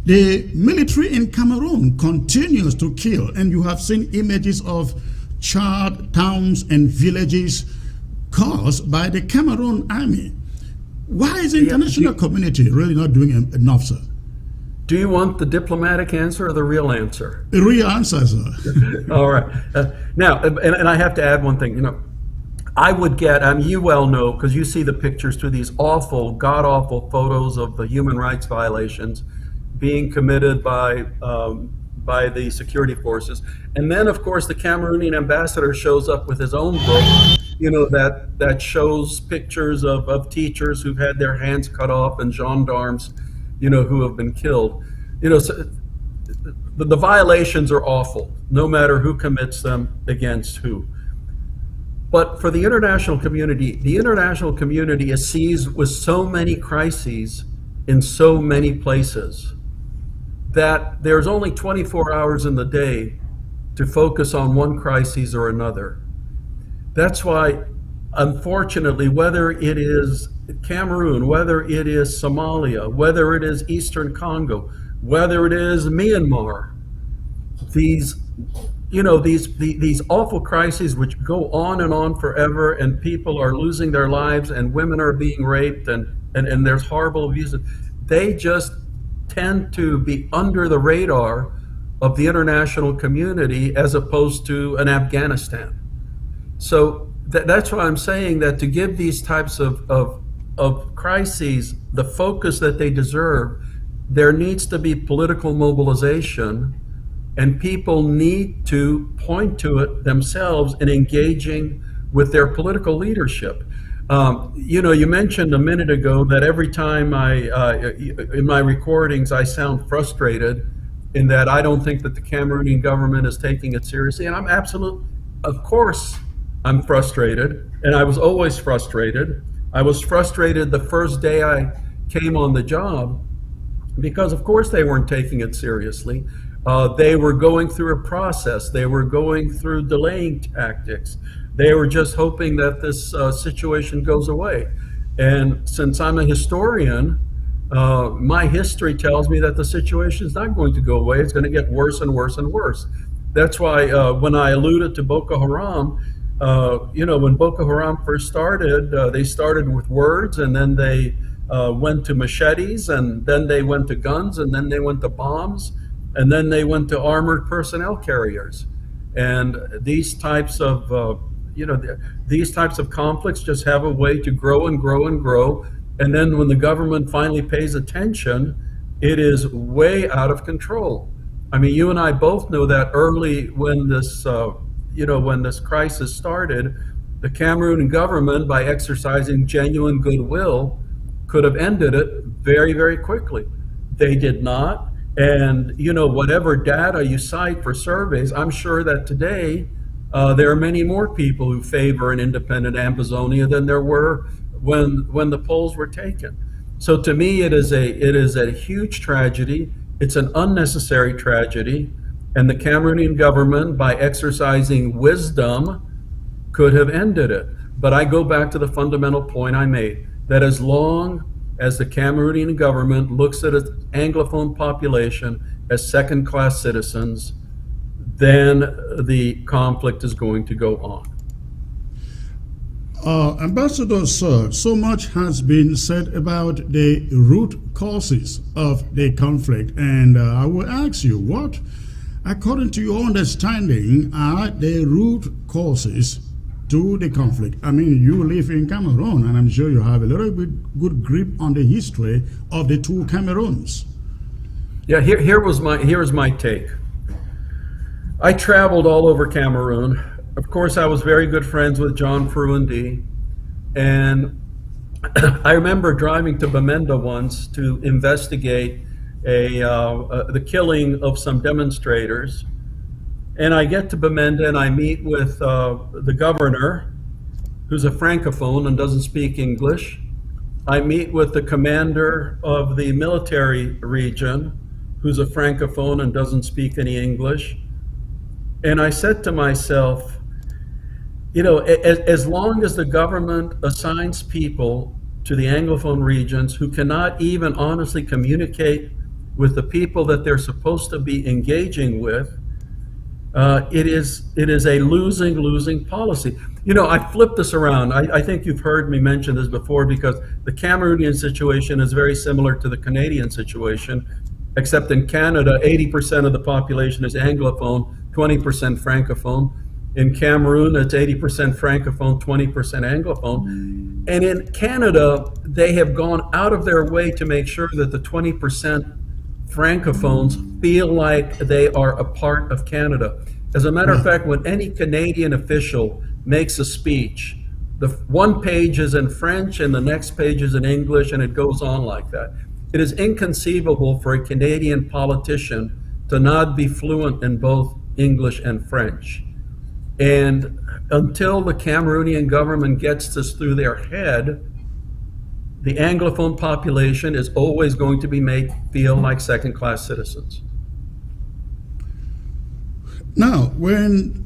the military in Cameroon continues to kill? And you have seen images of charred towns and villages caused by the Cameroon army. Why is the international community really not doing enough, sir? Do you want the diplomatic answer or the real answer? The real answer, sir. All right. Now, and I have to add one thing. You know, I would get, you well know, because you see the pictures through these awful, god-awful photos of the human rights violations being committed by the security forces. And then, of course, the Cameroonian ambassador shows up with his own book, you know, that shows pictures of teachers who've had their hands cut off and gendarmes, you know, who have been killed. You know, so the violations are awful, no matter who commits them against who. But for the international community is seized with so many crises in so many places that there's only 24 hours in the day to focus on one crisis or another. That's why, unfortunately, whether it is Cameroon, whether it is Somalia, whether it is Eastern Congo, whether it is Myanmar, these awful crises which go on and on forever, and people are losing their lives, and women are being raped, and there's horrible abuse. They just tend to be under the radar of the international community as opposed to an Afghanistan. So that's why I'm saying that to give these types of crises the focus that they deserve, there needs to be political mobilization, and people need to point to it themselves in engaging with their political leadership. You know, you mentioned a minute ago that every time in my recordings, I sound frustrated in that I don't think that the Cameroonian government is taking it seriously. And of course, I'm frustrated, and I was always frustrated. I was frustrated the first day I came on the job because, of course, they weren't taking it seriously. They were going through a process. They were going through delaying tactics. They were just hoping that this situation goes away. And since I'm a historian, my history tells me that the situation is not going to go away. It's going to get worse and worse and worse. That's why when I alluded to Boko Haram, you know, when Boko Haram first started, they started with words, and then they went to machetes, and then they went to guns, and then they went to bombs, and then they went to armored personnel carriers. And these types of these types of conflicts just have a way to grow and grow and grow. And then when the government finally pays attention, it is way out of control. I mean, you and I both know that early when this, when this crisis started, the Cameroon government, by exercising genuine goodwill, could have ended it very, very quickly. They did not. And, you know, whatever data you cite for surveys, I'm sure that today there are many more people who favor an independent Amazonia than there were when the polls were taken. So to me, it is a huge tragedy. It's an unnecessary tragedy, and the Cameroonian government, by exercising wisdom, could have ended it. But I go back to the fundamental point I made, that as long as the Cameroonian government looks at its Anglophone population as second-class citizens, then the conflict is going to go on. Ambassador, sir, so much has been said about the root causes of the conflict, and I will ask you, what, according to your understanding, are the root causes to the conflict? I mean, you live in Cameroon, and I'm sure you have a little bit good grip on the history of the two Cameroons. Yeah, here's my take. I traveled all over Cameroon. Of course, I was very good friends with John Fruindi, and I remember driving to Bamenda once to investigate the killing of some demonstrators. And I get to Bamenda and I meet with the governor, who's a Francophone and doesn't speak English. I meet with the commander of the military region, who's a Francophone and doesn't speak any English. And I said to myself, you know, as long as the government assigns people to the Anglophone regions who cannot even honestly communicate with the people that they're supposed to be engaging with, it is a losing policy. You know, I flipped this around. I think you've heard me mention this before, because the Cameroonian situation is very similar to the Canadian situation, except in Canada, 80% of the population is Anglophone, 20% Francophone. In Cameroon, it's 80% Francophone, 20% Anglophone. And in Canada, they have gone out of their way to make sure that the 20% Francophones feel like they are a part of Canada. As a matter of fact, when any Canadian official makes a speech, the one page is in French and the next page is in English, and it goes on like that. It is inconceivable for a Canadian politician to not be fluent in both English and French. And until the Cameroonian government gets this through their head, the Anglophone population is always going to be made feel like second-class citizens. Now, when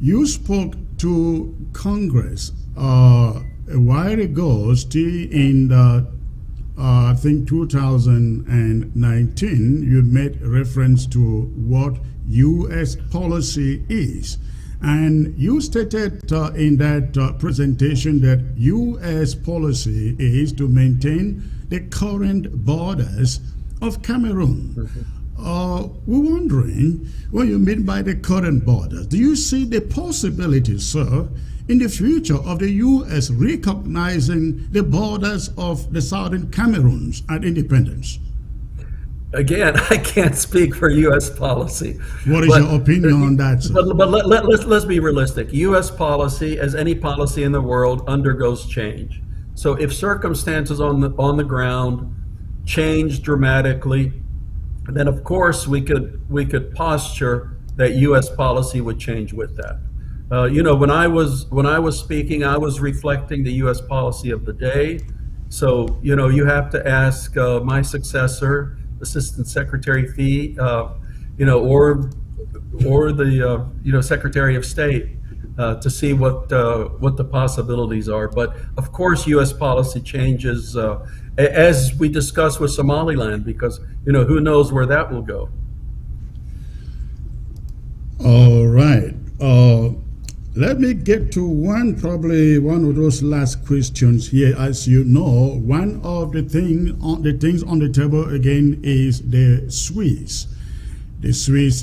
you spoke to Congress a while ago, still in I think 2019, you made reference to what U.S. policy is. And you stated in that presentation that U.S. policy is to maintain the current borders of Cameroon. We're wondering what you mean by the current borders. Do you see the possibility, sir, in the future of the U.S. recognizing the borders of the southern Cameroons at independence? Again, I can't speak for U.S. policy. What is your opinion on that, sir? But let's be realistic. U.S. policy, as any policy in the world, undergoes change. So if circumstances on the ground change dramatically, then of course we could posture that U.S. policy would change with that. You know, when I was speaking, I was reflecting the U.S. policy of the day. So you know, you have to ask my successor, Assistant Secretary Fee, you know, or the you know, Secretary of State, to see what the possibilities are. But of course, U.S. policy changes as we discussed with Somaliland, because you know, who knows where that will go. All right. Let me get to probably one of those last questions here. As you know, one of the things on the table again is the Swiss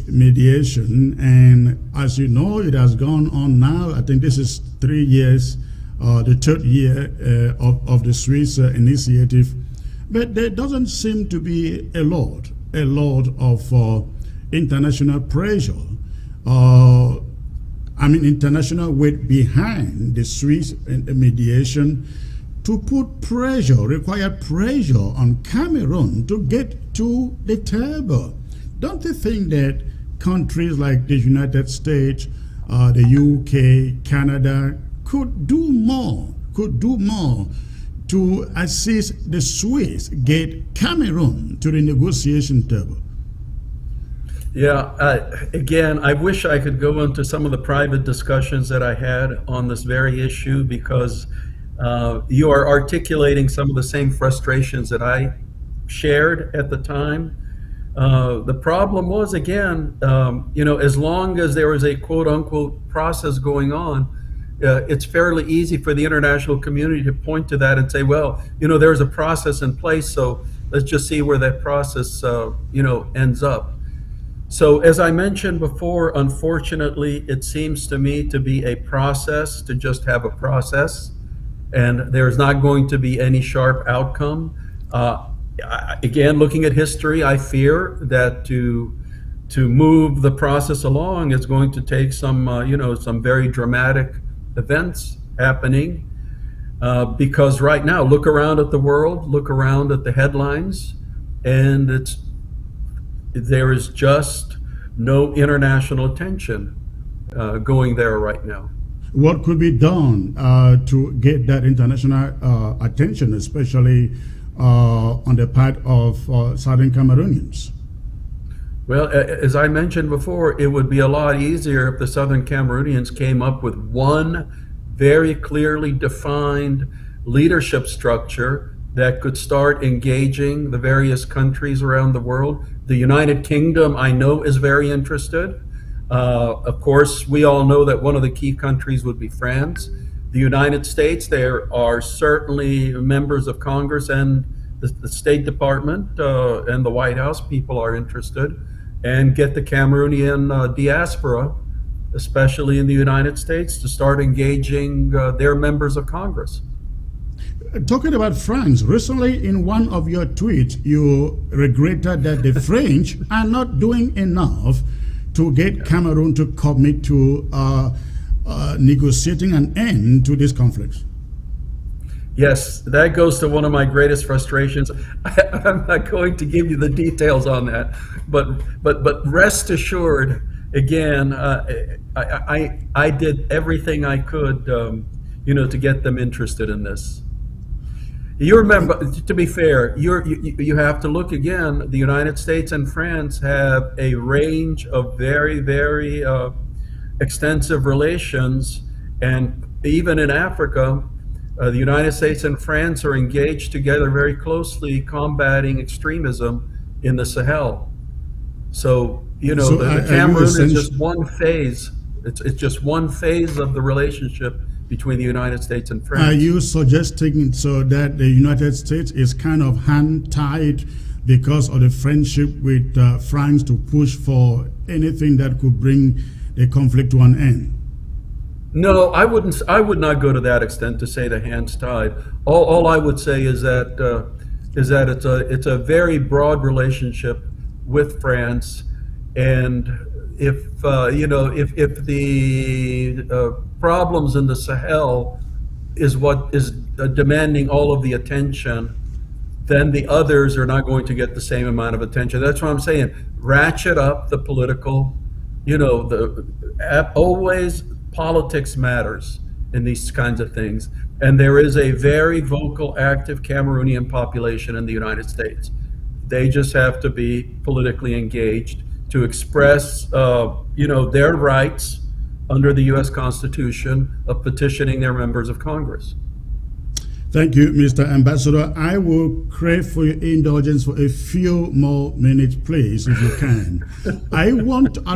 mediation. And as you know, it has gone on now. I think this is 3 years, the third year of the Swiss initiative. But there doesn't seem to be a lot of international pressure. International weight behind the Swiss mediation to put require pressure on Cameroon to get to the table. Don't you think that countries like the United States, the UK, Canada could do more to assist the Swiss get Cameroon to the negotiation table? Yeah, again, I wish I could go into some of the private discussions that I had on this very issue, because you are articulating some of the same frustrations that I shared at the time. The problem was, again, as long as there was a quote unquote process going on, it's fairly easy for the international community to point to that and say, well, there's a process in place, so let's just see where that process, ends up. So as I mentioned before, unfortunately, it seems to me to be a process, to just have a process, and there's not going to be any sharp outcome. Again, looking at history, I fear that to move the process along is going to take some, some very dramatic events happening, because right now, look around at the world, look around at the headlines, and there is just no international attention going there right now. What could be done to get that international attention, especially on the part of Southern Cameroonians? Well, as I mentioned before, it would be a lot easier if the Southern Cameroonians came up with one very clearly defined leadership structure that could start engaging the various countries around the world. The United Kingdom, I know, is very interested. Of course, we all know that one of the key countries would be France. The United States, there are certainly members of Congress and the State Department and the White House people are interested, and get the Cameroonian diaspora, especially in the United States, to start engaging their members of Congress. Talking about France, recently in one of your tweets, you regretted that the French are not doing enough to get Cameroon to commit to negotiating an end to this conflict. Yes, that goes to one of my greatest frustrations. I'm not going to give you the details on that, but rest assured, again, I did everything I could, to get them interested in this. You remember, to be fair, you have to look again. The United States and France have a range of very, very extensive relations, and even in Africa, the United States and France are engaged together very closely, combating extremism in the Sahel. So, the Cameroon is just one phase. It's just one phase of the relationship between the United States and France. Are you suggesting so that the United States is kind of hand-tied because of the friendship with France to push for anything that could bring the conflict to an end? No, I wouldn't. I would not go to that extent to say the hands tied. All I would say is that it's a very broad relationship with France, and if the problems in the Sahel is what is demanding all of the attention, then the others are not going to get the same amount of attention. That's what I'm saying. Ratchet up the political, always politics matters in these kinds of things. And there is a very vocal, active Cameroonian population in the United States. They just have to be politically engaged to express, their rights under the U.S. Constitution of petitioning their members of Congress. Thank you, Mr. Ambassador. I will crave for your indulgence for a few more minutes, please, if you can. I'd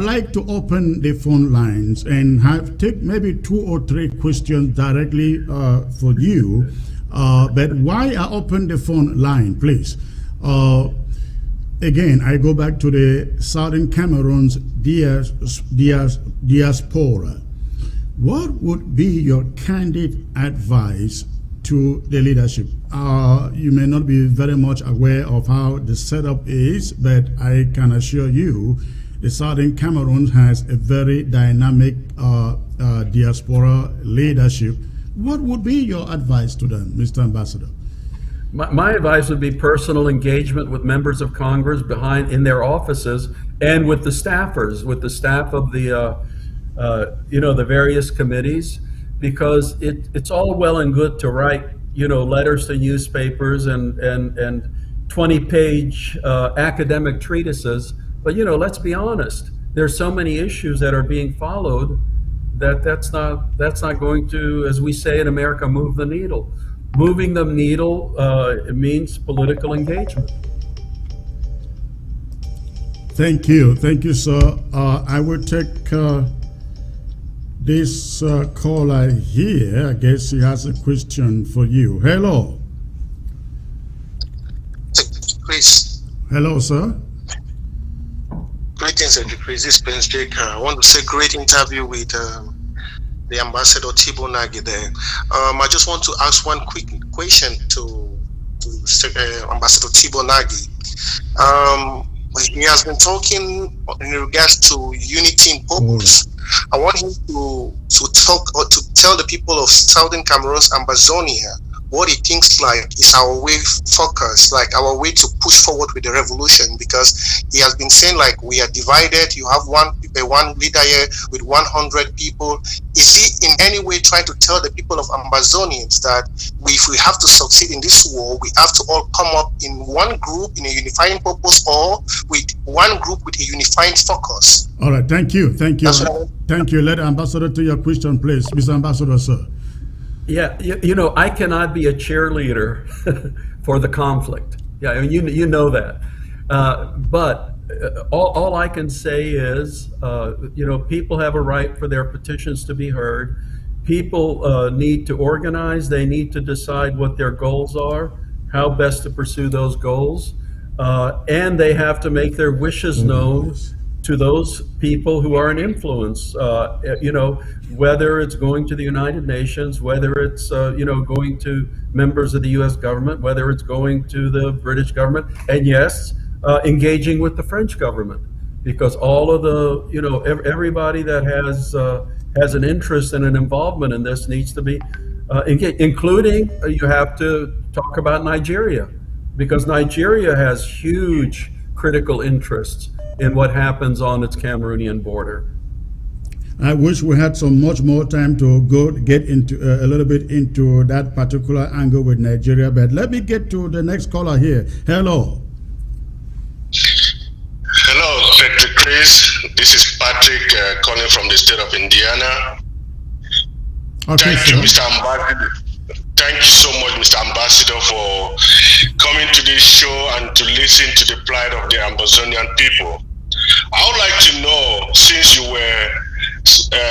like to open the phone lines and take maybe 2 or 3 questions directly for you. But why I open the phone line, please? Again, I go back to the Southern Cameroon's diaspora. What would be your candid advice to the leadership? You may not be very much aware of how the setup is, but I can assure you the Southern Cameroon has a very dynamic diaspora leadership. What would be your advice to them, Mr. Ambassador? My advice would be personal engagement with members of Congress in their offices, and with the staffers, with the staff of the the various committees, because it's all well and good to write letters to newspapers and 20-page academic treatises, but let's be honest. There's so many issues that are being followed that's not going to, as we say in America, move the needle. Moving the needle it means political engagement. Thank you, sir. I will take this caller here. I guess he has a question for you. Hello. Chris. Hello, sir. Greetings, Chris. This is Ben Jaker. I want to say great interview with the Ambassador Tibor Nagy there. I just want to ask one quick question to Ambassador Tibor Nagy. He has been talking in regards to unity in purpose. I want him to talk or to tell the people of Southern Cameroon's Ambazonia what he thinks like is our way focus, like our way to push forward with the revolution, because he has been saying like we are divided. You have one leader here with 100 people. Is he in any way trying to tell the people of Ambazonians that if we have to succeed in this war, we have to all come up in one group in a unifying purpose, or with one group with a unifying focus? All right, thank you. Thank you. Let Ambassador to your question, please. Mr. Ambassador, sir. Yeah, I cannot be a cheerleader for the conflict. Yeah, you know that. But all I can say is, people have a right for their petitions to be heard. People need to organize. They need to decide what their goals are, how best to pursue those goals, and they have to make their wishes known to those people who are in influence, whether it's going to the United Nations, whether it's, going to members of the U.S. government, whether it's going to the British government, and yes, engaging with the French government, because all of the, everybody that has an interest and an involvement in this needs to be engaged, including you have to talk about Nigeria, because Nigeria has huge critical interests in what happens on its Cameroonian border. I wish we had so much more time to get into a little bit into that particular angle with Nigeria, but let me get to the next caller here. Hello. Hello, Secretary Chris. This is Patrick calling from the state of Indiana. Okay, Thank you, Mr. Ambassador. Thank you so much, Mr. Ambassador, for coming to this show and to listen to the plight of the Ambazonian people. I would like to know, since you were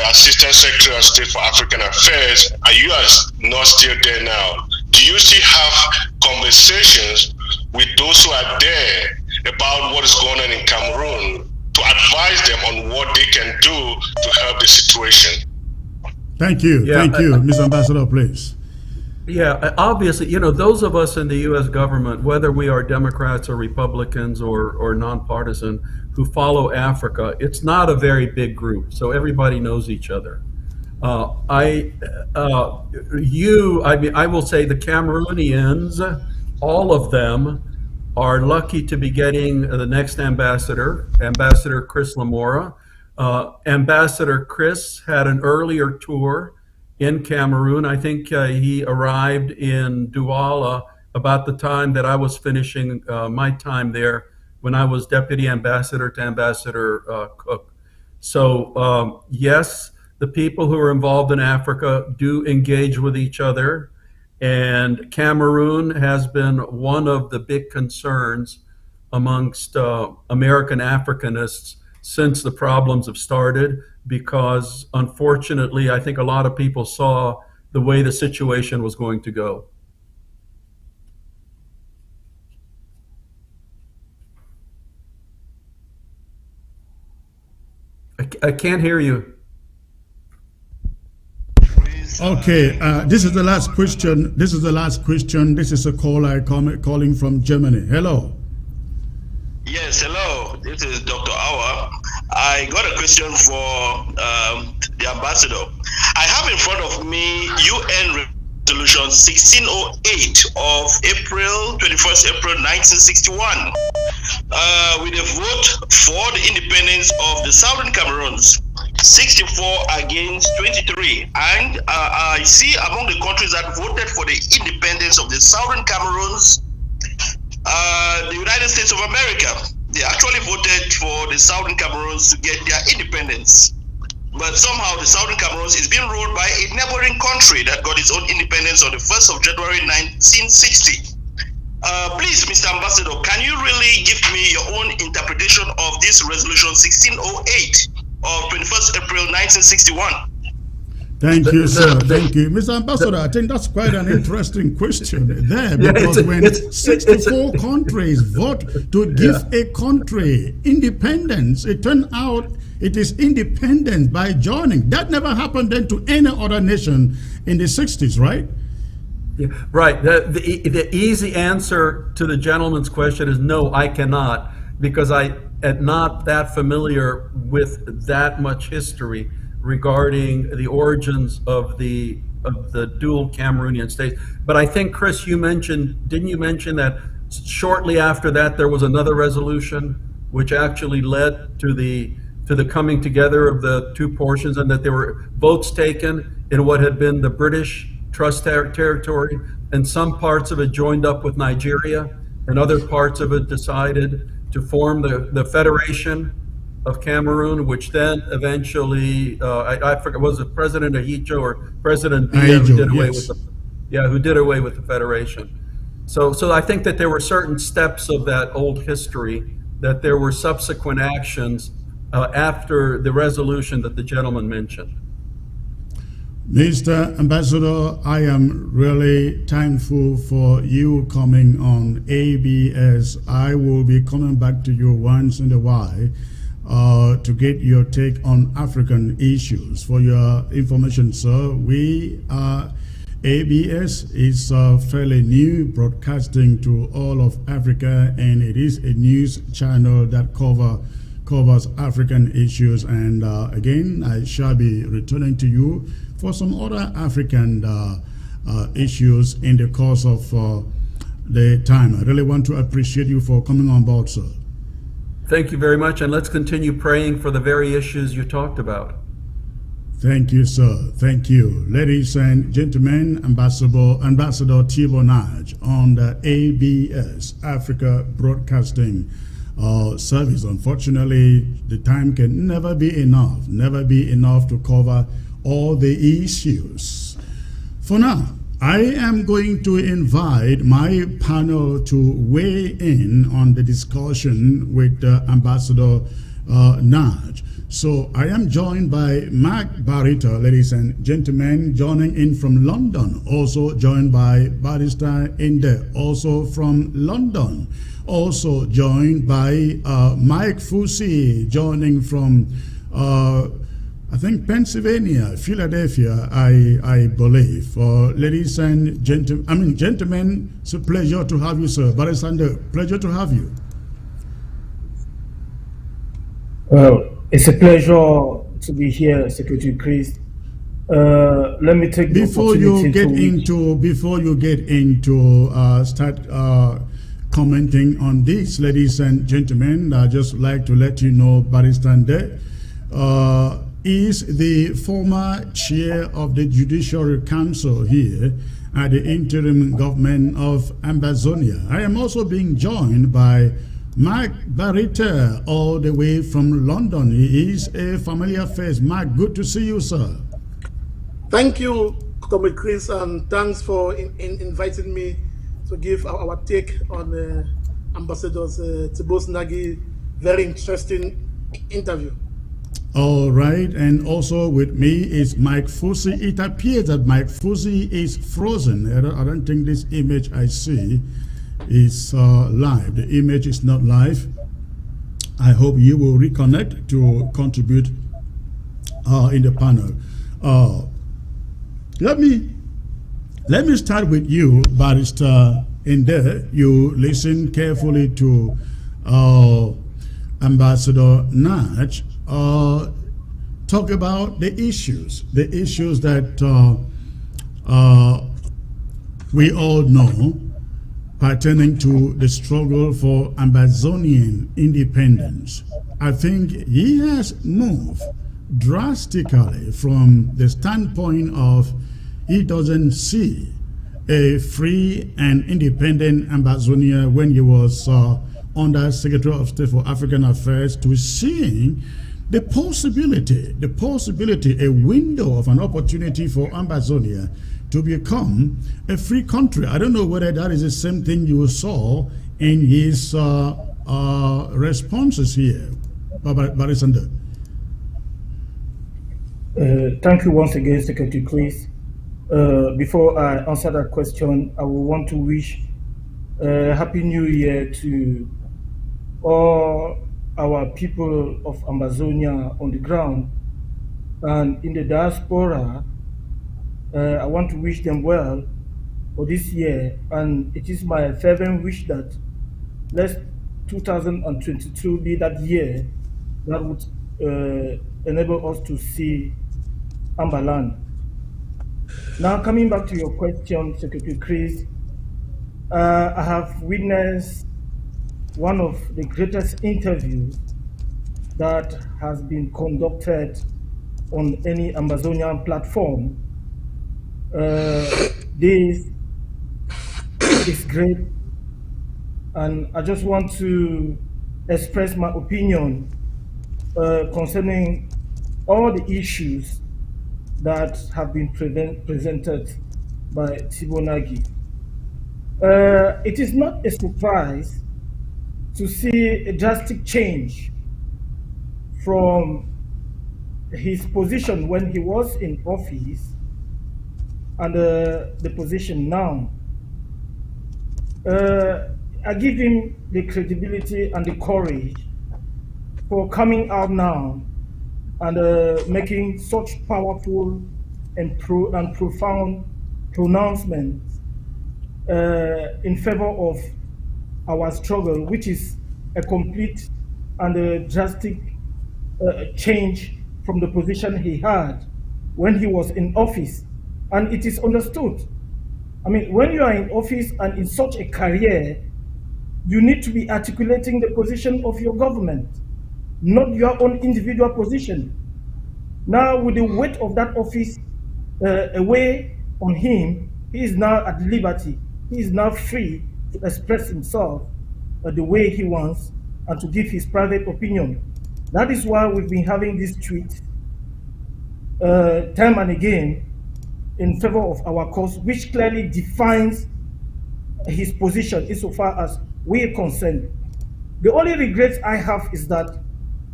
Assistant Secretary of State for African Affairs, and you are not still there now, do you still have conversations with those who are there about what is going on in Cameroon to advise them on what they can do to help the situation? Thank you. Yeah, Thank you. Ms. Ambassador, please. Yeah, obviously, those of us in the U.S. government, whether we are Democrats or Republicans or nonpartisan, who follow Africa, it's not a very big group, so everybody knows each other. I will say the Cameroonians, all of them, are lucky to be getting the next ambassador, Ambassador Chris Lamora. Ambassador Chris had an earlier tour in Cameroon. I think he arrived in Douala about the time that I was finishing my time there, when I was Deputy Ambassador to Ambassador Cook. So yes, the people who are involved in Africa do engage with each other, and Cameroon has been one of the big concerns amongst American Africanists since the problems have started, because unfortunately, I think a lot of people saw the way the situation was going to go. I can't hear you. Okay, this is the last question. This is a caller calling from Germany. Hello. Yes, hello. This is Dr. Awa. I got a question for the ambassador. I have in front of me UN Resolution 1608 of April 21st, April 1961, with a vote for the independence of the Southern Cameroons, 64 against 23. And I see among the countries that voted for the independence of the Southern Cameroons, the United States of America. They actually voted for the Southern Cameroons to get their independence. But somehow the Southern Cameroons is being ruled by a neighboring country that got its own independence on the 1st of January 1960. Please, Mr. Ambassador, can you really give me your own interpretation of this resolution 1608 of 21st April 1961? Thank you, sir. Thank you. Mr. Ambassador, I think that's quite an interesting question there, because when 64 countries vote to give a country independence, it turned out it is independence by joining. That never happened then to any other nation in the 60s, right? Yeah, right. The easy answer to the gentleman's question is no, I cannot, because I am not that familiar with that much history regarding the origins of the dual Cameroonian states. But I think, Chris, didn't you mention that shortly after that there was another resolution which actually led to the coming together of the two portions, and that there were votes taken in what had been the British Trust territory, and some parts of it joined up with Nigeria, and other parts of it decided to form the Federation of Cameroon, which then eventually, I forget, was it President Ahijo or President Biya who did away with who did away with the Federation. So I think that there were certain steps of that old history, that there were subsequent actions after the resolution that the gentleman mentioned. Mr. Ambassador, I am really thankful for you coming on ABS. I will be coming back to you once in a while to get your take on African issues. For your information, sir, ABS is fairly new, broadcasting to all of Africa, and it is a news channel that covers African issues. And again, I shall be returning to you for some other African issues in the course of the time. I really want to appreciate you for coming on board, sir. Thank you very much, and let's continue praying for the very issues you talked about. Thank you, sir. Thank you. Ladies and gentlemen, Ambassador Tibor Nagy on the ABS, Africa Broadcasting Service. Unfortunately, the time can never be enough to cover all the issues. For now, I am going to invite my panel to weigh in on the discussion with Ambassador Nagy. So I am joined by Mark Barita, ladies and gentlemen, joining in from London. Also joined by Barrister Inde, also from London. Also joined by Mike Fusi, joining from I think Pennsylvania, Philadelphia, I believe. Ladies and gentlemen, it's a pleasure to have you, sir. Barrister Inde, pleasure to have you. Well, it's a pleasure to be here, Secretary Chris. Let me take the before you get into start commenting on this, ladies and gentlemen, I just like to let you know Barrister Inde is the former chair of the Judiciary Council here at the interim government of Ambazonia. I am also being joined by Mark Barita, all the way from London. He is a familiar face. Mark, good to see you, sir. Thank you, Comrade Chris, and thanks for inviting me to give our take on Ambassador Tibor Nagy very interesting interview. All right, and also with me is Mike Fusi. It appears that Mike Fusi is frozen. I don't think this image I see is live. The image is not live. I hope you will reconnect to contribute in the panel. Let me start with you, Barrister Inde. You listen carefully to Ambassador Nagy talk about the issues that we all know, pertaining to the struggle for Ambazonian independence. I think he has moved drastically from the standpoint of he doesn't see a free and independent Ambazonia when he was under Secretary of State for African Affairs to seeing the possibility, a window of an opportunity for Ambazonia to become a free country. I don't know whether that is the same thing you saw in his responses here, Barisanda. Thank you once again, Secretary Chris. Before I answer that question, I would want to wish a Happy New Year to all our people of Amazonia on the ground and in the diaspora. I want to wish them well for this year, and it is my fervent wish that let 2022 be that year that would enable us to see Ambaland. Now, coming back to your question, Secretary Chris, I have witnessed one of the greatest interviews that has been conducted on any Amazonian platform. This is great, and I just want to express my opinion concerning all the issues that have been presented by Tibor Nagy. It is not a surprise to see a drastic change from his position when he was in office and the position now. I give him the credibility and the courage for coming out now and making such powerful and profound pronouncements in favor of our struggle, which is a complete and a drastic change from the position he had when he was in office. And it is understood. I mean, when you are in office and in such a career, you need to be articulating the position of your government, not your own individual position. Now, with the weight of that office away on him, he is now at liberty. He is now free to express himself the way he wants and to give his private opinion. That is why we've been having this tweet time and again in favor of our cause, which clearly defines his position insofar as we are concerned. The only regret I have is that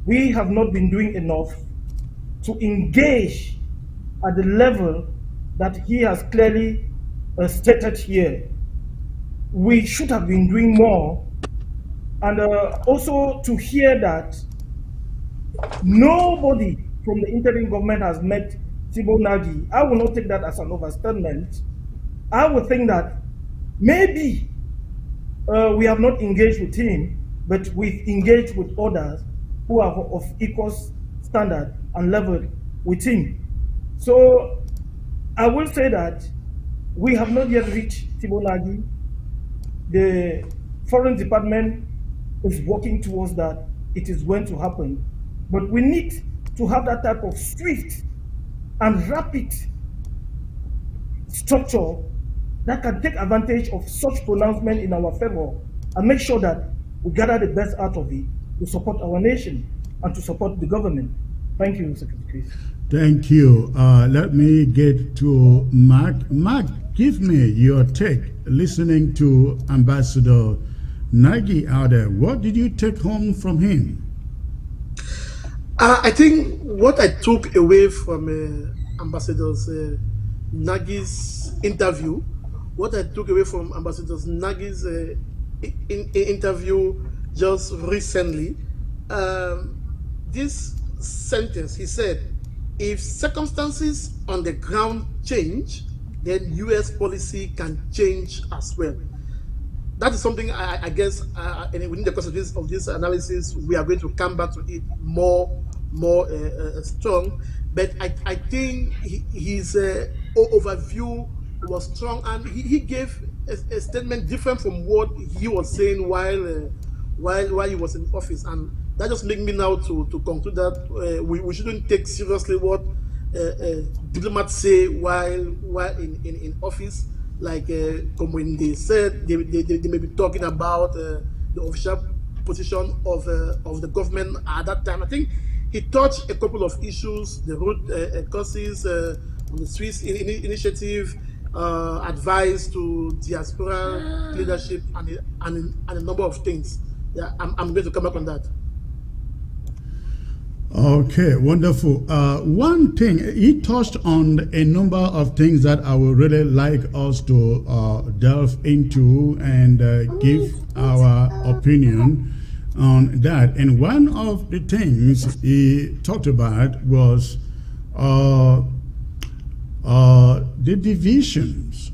we have not been doing enough to engage at the level that he has clearly stated here. We should have been doing more, and also to hear that nobody from the interim government has met Tibor Nagy. I will not take that as an overstatement. I would think that maybe we have not engaged with him, but we've engaged with others who are of equal standard and level with him. So I will say that we have not yet reached Tibor Nagy. The Foreign Department is working towards that. It is going to happen. But we need to have that type of swift and rapid structure that can take advantage of such pronouncement in our favor and make sure that we gather the best out of it to support our nation and to support the government. Thank you, Secretary Chris. Thank you. Let me get to Mark. Mark, give me your take listening to Ambassador Nagy out there. What did you take home from him? I think what I took away from Ambassador Nagy's interview, what I took away from Ambassador Nagy's interview just recently, this sentence, he said, if circumstances on the ground change, then U.S. policy can change as well. That is something I guess within the course of this analysis, we are going to come back to it more strong. But I think his overview was strong, and he gave a statement different from what he was saying while he was in office, and that just makes me now to conclude that we shouldn't take seriously what diplomats say while in office. Like when they said they may be talking about the official position of the government at that time. I think he touched a couple of issues: the root causes, on the Swiss initiative, advice to diaspora leadership, and a number of things. Yeah, I'm going to come back on that. Okay, wonderful. One thing, he touched on a number of things that I would really like us to delve into and give our opinion on that. And one of the things he talked about was the divisions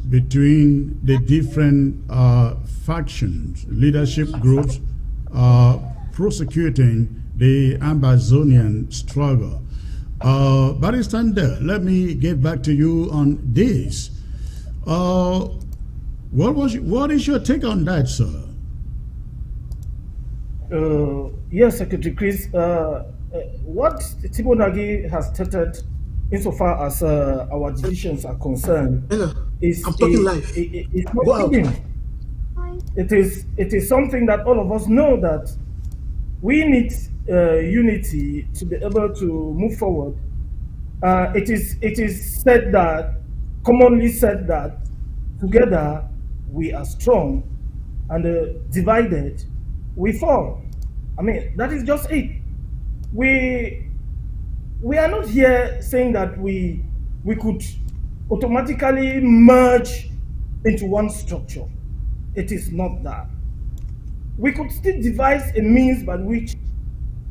between the different factions, leadership groups prosecuting the Amazonian struggle. Barrister, let me get back to you on this. What is your take on that, sir? Yes, Secretary Chris. What Tibor Nagy has stated, insofar as our divisions are concerned, is I'm talking live. It's not hidden. It is something that all of us know, that we need unity to be able to move forward. It is said that, commonly said that, together we are strong, and divided we fall. I mean, that is just it. We are not here saying that we could automatically merge into one structure. It is not that. We could still devise a means by which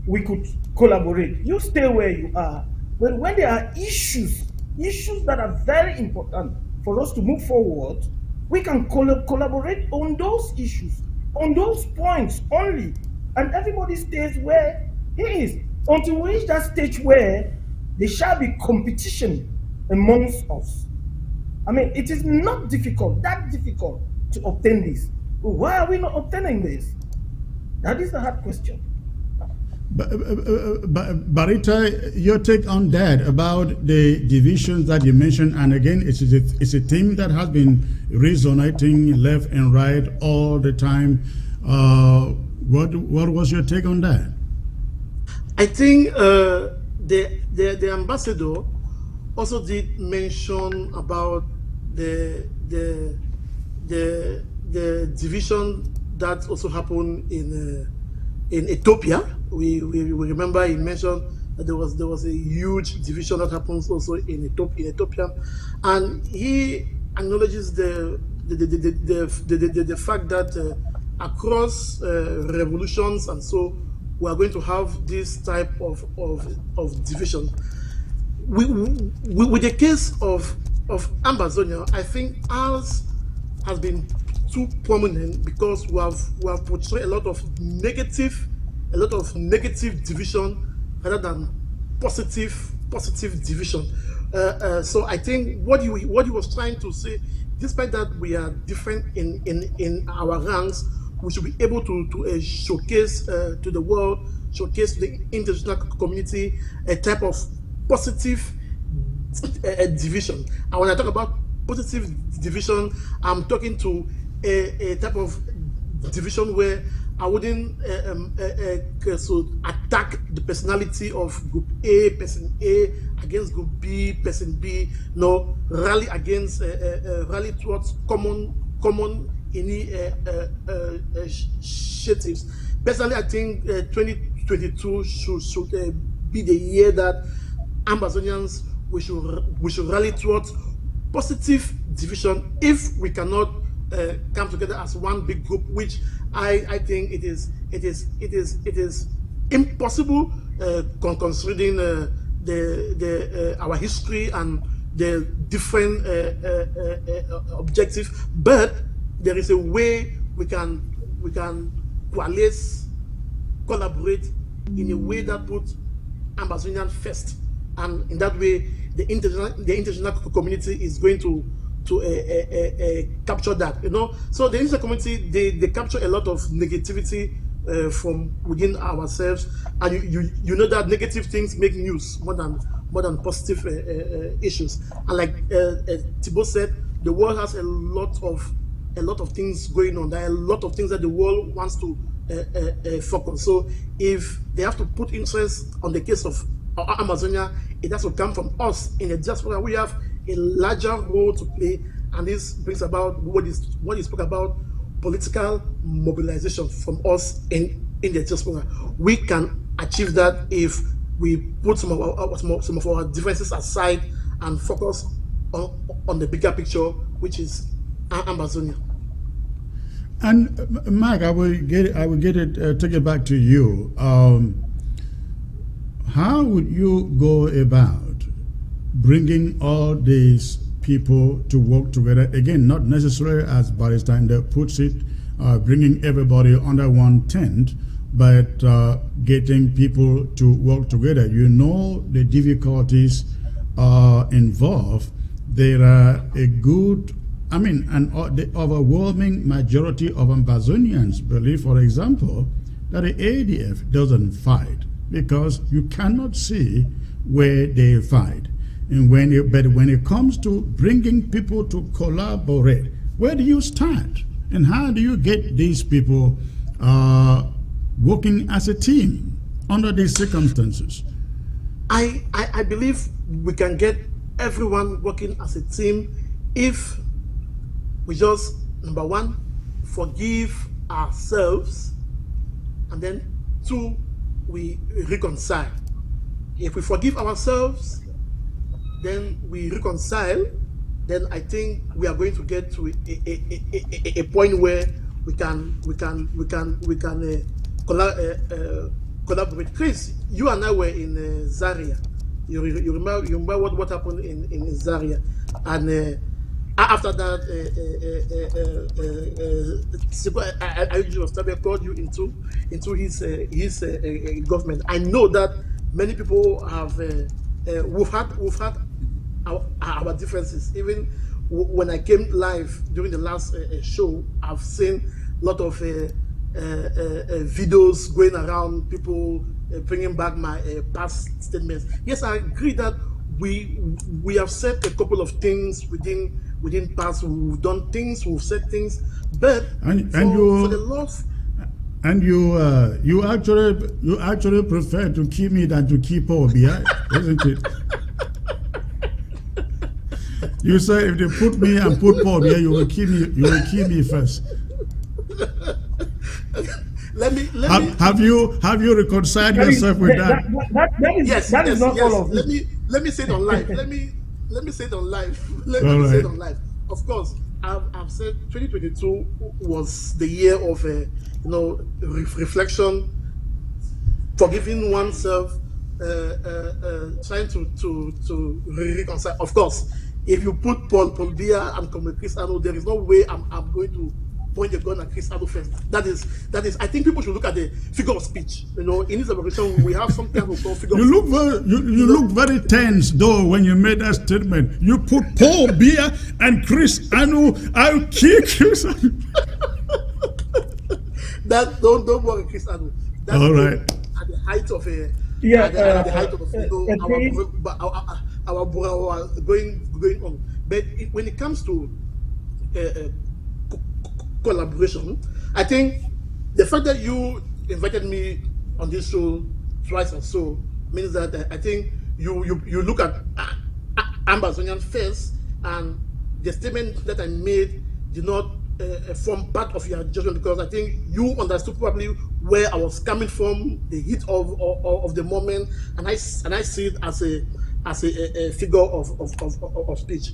we could collaborate. You stay where you are. But when there are issues that are very important for us to move forward, we can collaborate on those issues, on those points only. And everybody stays where he is, until we reach that stage where there shall be competition amongst us. I mean, it is not that difficult to obtain this. Why are we not obtaining this? That is the hard question. Barita, your take on that, about the divisions that you mentioned, and again, it's a theme that has been resonating left and right all the time. What was your take on that? I think the ambassador also did mention about the division that also happened in Ethiopia. We remember he mentioned that there was a huge division that happens also in Ethiopia, and he acknowledges the fact that across revolutions and so we are going to have this type of division. With the case of Amazonia, I think ours has been too prominent because we have portrayed a lot of negative division rather than positive division. So I think what he was trying to say, despite that we are different in our ranks, we should be able to showcase to the world, showcase to the international community a type of positive division. And when I talk about positive division, I'm talking to a type of division where I wouldn't so attack the personality of group A, person A against group B, person B. No, rally against, rally towards common initiatives. Personally, I think 2022 should be the year that Amazonians we should rally towards positive division. If we cannot come together as one big group, which I think it is impossible considering our history and the different objectives. But there is a way we can coalesce, collaborate in a way that puts Amazonian first. and in that way, the international community is going to capture that. So the international community they capture a lot of negativity from within ourselves, and you know that negative things make news more than positive issues. And like Tibor said, the world has a lot of things going on. There are a lot of things that the world wants to focus. So if they have to put interest on the case of Amazonia, it has to come from us in the diaspora. We have a larger role to play, and this brings about what you spoke about, political mobilization from us in the diaspora. We can achieve that if we put some of our differences aside and focus on the bigger picture, which is Amazonia. And Mike, I will take it back to you. How would you go about bringing all these people to work together? Again, not necessarily as Barrister puts it, bringing everybody under one tent, but getting people to work together. You know the difficulties involved. There are the overwhelming majority of Ambazonians believe, for example, that the ADF doesn't fight because you cannot see where they fight. And when it comes to bringing people to collaborate, where do you start? And how do you get these people working as a team under these circumstances? I believe we can get everyone working as a team if we just, number one, forgive ourselves, and then two, we reconcile. If we forgive ourselves, then we reconcile, then I think we are going to get to a point where we can collaborate. Chris, you and I were in Zaria. You remember what happened in Zaria, and after that, Tibor called you into his government. I know that many people have we've had our differences. Even when I came live during the last show, I've seen a lot of videos going around, people bringing back my past statements. Yes, I agree that we have said a couple of things within past. We've done things, we've said things, but for the love. And you actually prefer to keep me than to keep Obia, isn't it? You say if they put me and put Paul here, you will kill me first. Have you reconciled yourself with that? That is not all of it. Let me say it on live. Let me say it on live. Say it on live. Of course, I've said 2022 was the year of reflection, forgiving oneself, trying to reconcile. Of course, if you put Paul Biya and Comrade Chris Ano, there is no way I'm going to point the gun at Chris Ano first. That is. I think people should look at the figure of speech. In this operation, we have some kind of figure. You look very tense though when you made that statement. You put Paul Biya and Chris Ano. I'll kick you. Don't worry, Chris Ano. That's all right. At the height of at the height of our going on. But when it comes to collaboration, I think the fact that you invited me on this show twice or so means that I think you look at Ambazonian first, and the statement that I made did not form part of your judgment, because I think you understood probably where I was coming from, the heat of the moment, and I see it as a figure of speech.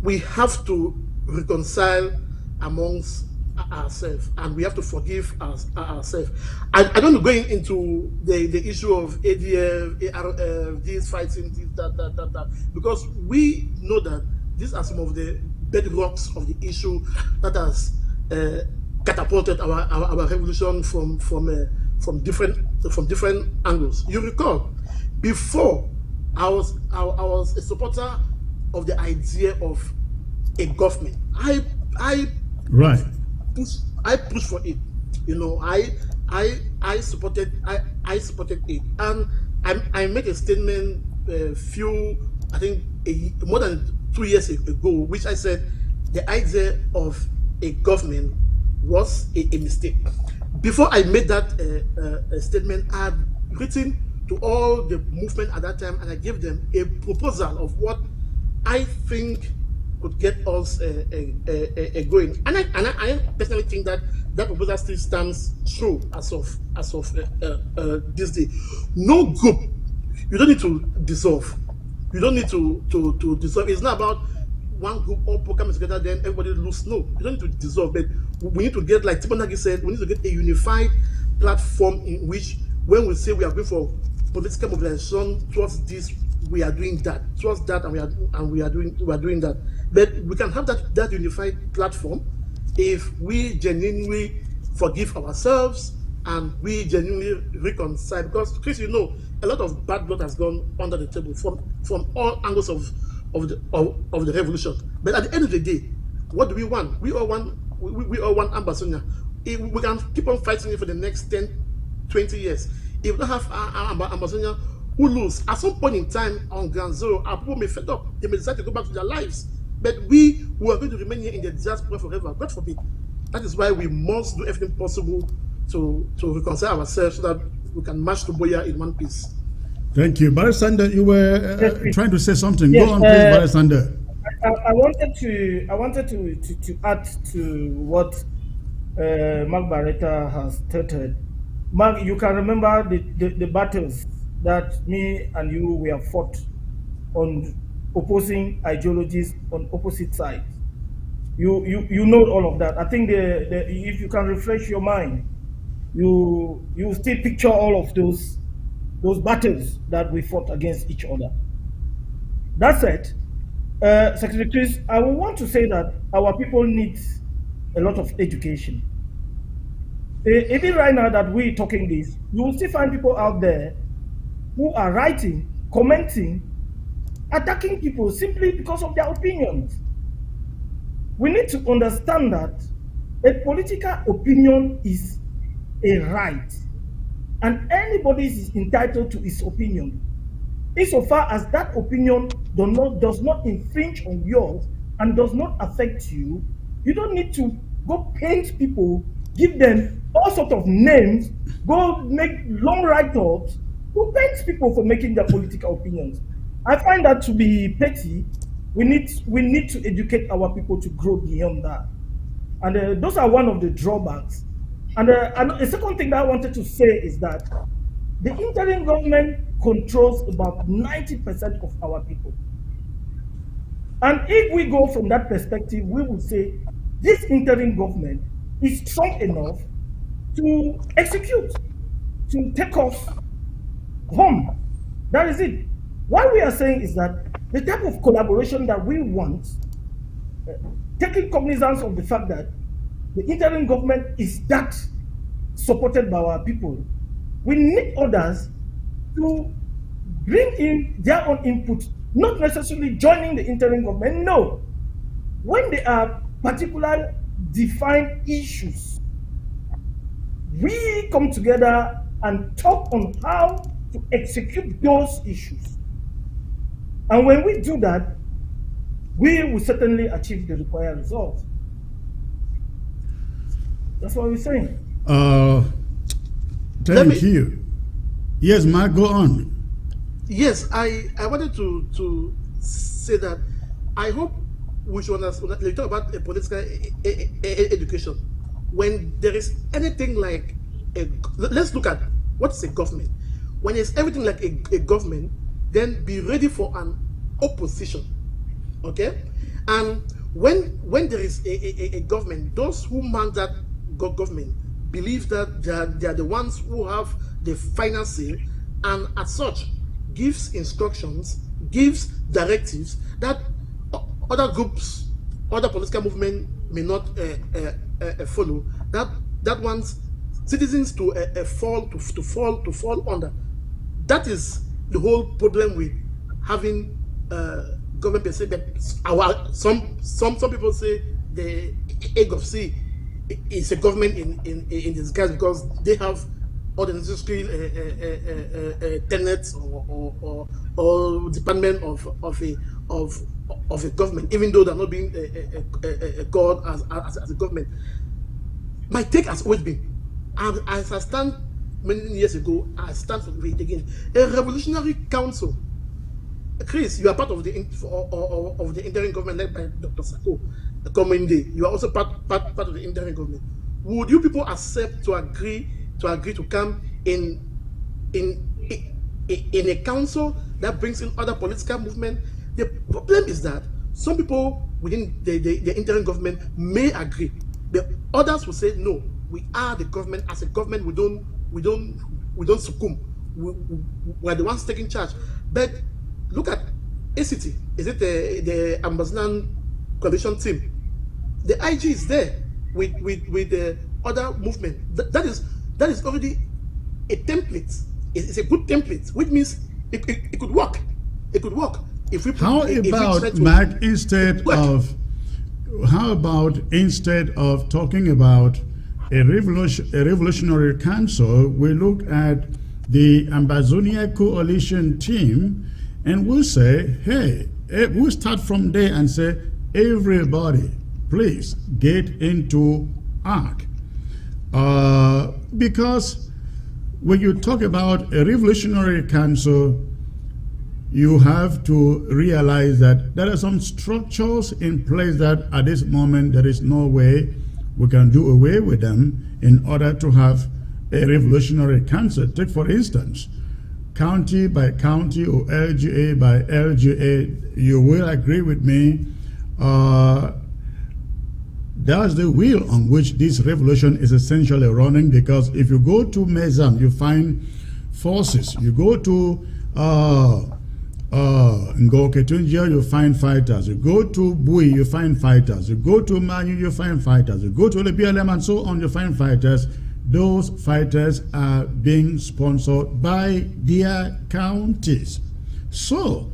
We have to reconcile amongst ourselves, and we have to forgive ourselves. I don't go into the issue of ADF, ARF, this fighting, this, that, because we know that these are some of the bedrocks of the issue that has catapulted our revolution from different angles. You recall, before I was a supporter of the idea of a government. I pushed for it. You know, I supported it, and I made a statement more than 2 years ago, which I said the idea of a government was a mistake. Before I made that statement, I had written to all the movement at that time, and I gave them a proposal of what I think could get us going. And I personally think that proposal still stands true as of this day. No group, you don't need to dissolve. You don't need to dissolve. It's not about one group all coming together, then everybody lose. No, you don't need to dissolve, but we need to get, like Tibor said, we need to get a unified platform in which, when we say we are going for political mobilization towards this, we are doing that, towards that, and we are doing that. But we can have that unified platform if we genuinely forgive ourselves and we genuinely reconcile. Because, Chris, you know, a lot of bad blood has gone under the table from all angles of the revolution. But at the end of the day, what do we want? We all want ambassador. If we can keep on fighting it for the next 10, 20 years. If we don't have ambassador who lose, at some point in time on ground zero, our people may fed up. They may decide to go back to their lives. But we are going to remain here in the diaspora forever. God forbid. That is why we must do everything possible to reconcile ourselves so that we can march to Boya in one piece. Thank you. Barasander, you were trying to say something. Yes, go on, please, Barasander. I wanted to add to what Mark Barretta has stated. Mark, you can remember the battles that me and you we have fought on opposing ideologies on opposite sides. You know all of that. I think if you can refresh your mind, you still picture all of those battles that we fought against each other. That said, Secretary Chris, I would want to say that our people need a lot of education. Even right now that we're talking this, you will still find people out there who are writing, commenting, attacking people simply because of their opinions. We need to understand that a political opinion is a right, and anybody is entitled to his opinion. Insofar as that opinion does not infringe on yours and does not affect you, you don't need to go paint people, give them all sorts of names, go make long write-ups, who paints people for making their political opinions. I find that to be petty. We need to educate our people to grow beyond that. And those are one of the drawbacks. And the second thing that I wanted to say is that the interim government controls about 90% of our people. And if we go from that perspective, we will say this interim government is strong enough to execute, to take off home. That is it. What we are saying is that the type of collaboration that we want, taking cognizance of the fact that the interim government is that supported by our people, we need others to bring in their own input, not necessarily joining the interim government. No. When there are particular defined issues, we come together and talk on how to execute those issues. And when we do that, we will certainly achieve the required results. That's what we're saying. Thank you. Yes, Mark, go on. Yes, I wanted to say that I hope we should understand, when we talk about a political education, when there is anything like let's look at what is a government. When there's everything like a government, then be ready for an opposition, okay? And when there is a government, those who man that government believe that they are the ones who have the final say, and as such gives instructions, gives directives that other groups, other political movement may not follow. That wants citizens to fall under. That is the whole problem with having government per se, but some people say the AGOC is a government in disguise because they have all the necessary tenets or department of a government, even though they're not being called as a government. My take has always been, as I stand many years ago, I stand for it again. A revolutionary council. Chris, you are part of the interim government led by Dr. Sako Komende. You are also part of the interim government. Would you people accept to agree to come in a council that brings in other political movement? The problem is that some people within the interim government may agree, but others will say no. We are the government. As a government, we don't succumb. We're the ones taking charge. But look at ACT. Is it the Ambassador coalition team? The IG is there with the other movement. That is already a template. It's a good template, which means it could work. It could work if we. How about instead of talking about a revolutionary council, we look at the Ambazonia coalition team, and we'll say, hey, we'll start from there and say, everybody, please get into ARC. Because when you talk about a revolutionary council, you have to realize that there are some structures in place that at this moment there is no way we can do away with them in order to have a revolutionary council. Take for instance, county by county or LGA by LGA, you will agree with me, that's the wheel on which this revolution is essentially running, because if you go to Mezam, you find forces. You go to Ngoketunjia, you find fighters. You go to Bui, you find fighters. You go to Manu, you find fighters. You go to the BLM and so on, you find fighters. Those fighters are being sponsored by their counties. So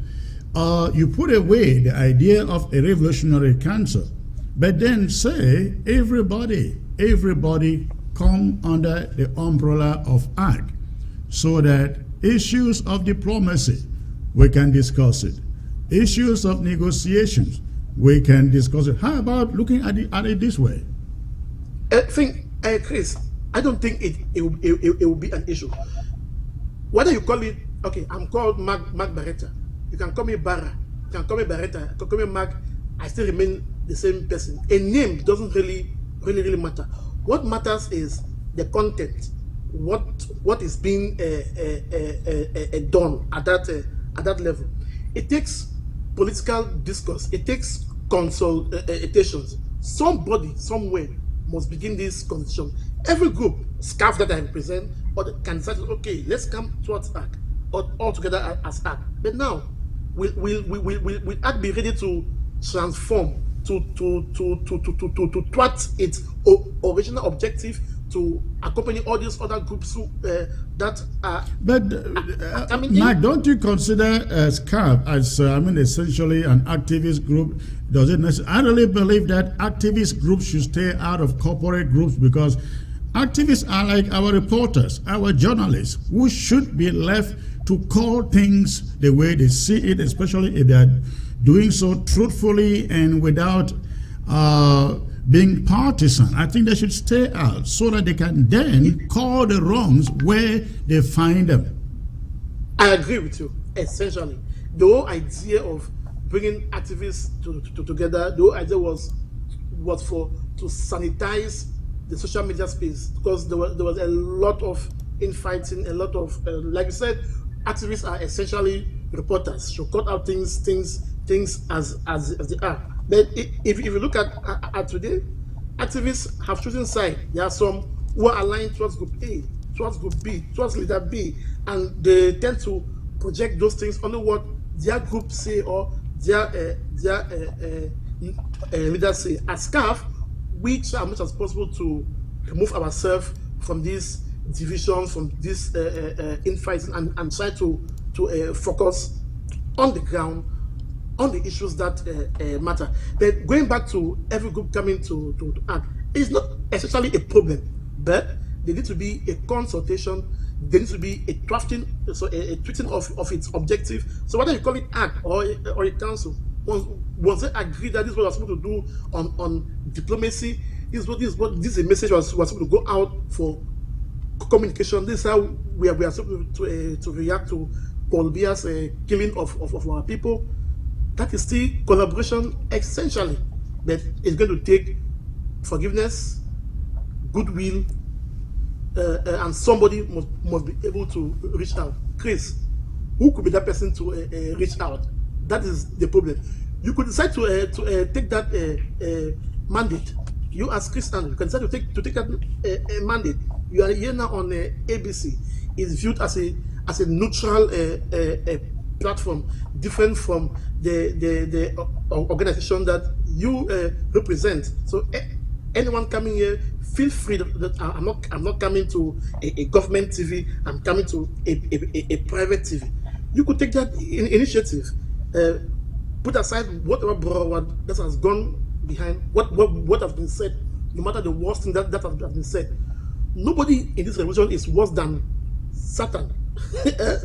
you put away the idea of a revolutionary council, but then say everybody come under the umbrella of ARC, so that issues of diplomacy, we can discuss it. Issues of negotiations, we can discuss it. How about looking at it this way? Chris, I don't think it will be an issue. Whether you call it, okay, I'm called Mark Barretta. You can call me Barra. You can call me Barretta. You can call me Mark. I still remain the same person. A name doesn't really matter. What matters is the content. What is being done at that level. It takes political discourse. It takes consultations. Somebody somewhere must begin this conversation. Every group, SCAF that I represent, can decide, okay, let's come towards ARC, or all together as ARC. But now, will ARC be ready to transform to thwart its original objective, to accompany all these other groups that are. But Mike, don't you consider SCAF as essentially an activist group? Does it necessarily? I really believe that activist groups should stay out of corporate groups, because activists are like our reporters, our journalists, who should be left to call things the way they see it, especially if they are doing so truthfully and without being partisan. I think they should stay out so that they can then call the wrongs where they find them. I agree with you, essentially. The whole idea of bringing activists together, the whole idea was to sanitize the social media space, because there was a lot of infighting, a lot of, like you said, activists are essentially reporters, should cut out things as they are. But if you look at today, activists have chosen side. There are some who are aligned towards group A, towards group B, towards leader B, and they tend to project those things only what their group say or their leaders say. As SCAF, we try as much as possible to remove ourselves from this division, from this infighting, and try to focus on the ground, on the issues that matter. But going back to every group coming to act, it's not essentially a problem, but there needs to be a consultation, there needs to be a drafting, so a treating of its objective. So whether you call it act or a council, once they agree that this is what we're supposed to do on diplomacy, this is a message we're supposed to go out for communication. This is how we are supposed to react to Paul Biya's killing of our people. That is still collaboration essentially, but it's going to take forgiveness, goodwill, and somebody must be able to reach out. Chris, who could be that person to reach out? That is the problem. You could decide to take that mandate. You as Christian, you can decide to take that mandate. You are here now on ABC. It's viewed as a neutral platform, different from the organization that you represent. So anyone coming here, feel free. I'm not coming to a government TV. I'm coming to a private TV. You could take that initiative. Put aside whatever that has gone behind what has been said. No matter the worst thing that has been said, nobody in this revolution is worse than Satan.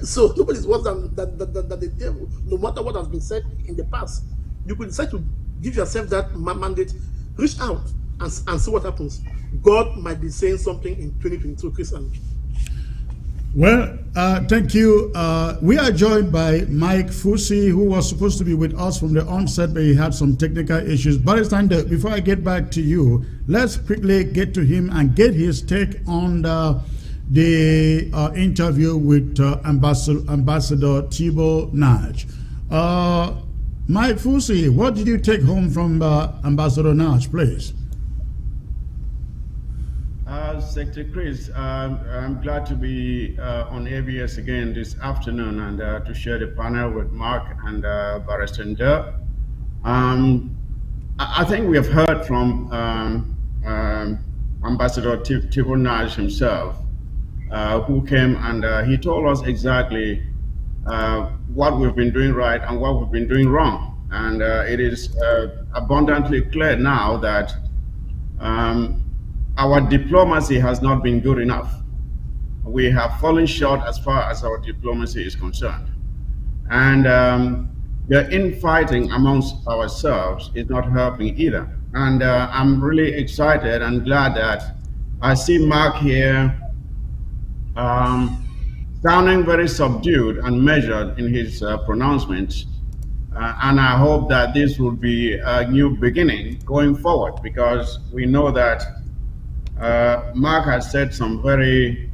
So nobody is worse than the devil, no matter what has been said in the past. You could decide to give yourself that mandate, reach out and see what happens. God might be saying something in 2022, Christian. Well, thank you. We are joined by Mike Fusi, who was supposed to be with us from the onset, but he had some technical issues. Barrister, before I get back to you, let's quickly get to him and get his take on the interview with Ambassador Tibor Nagy. Mike Fusi, what did you take home from Ambassador Nagy, please? Secretary Chris, I'm glad to be on ABS again this afternoon and to share the panel with Mark and Barrister Ndur. I think we have heard from Ambassador Tibor Nagy himself, who came and he told us exactly what we've been doing right and what we've been doing wrong. And it is abundantly clear now that our diplomacy has not been good enough. We have fallen short as far as our diplomacy is concerned. And the infighting amongst ourselves is not helping either. And I'm really excited and glad that I see Mark here sounding very subdued and measured in his pronouncements. And I hope that this will be a new beginning going forward, because we know that Mark has said some very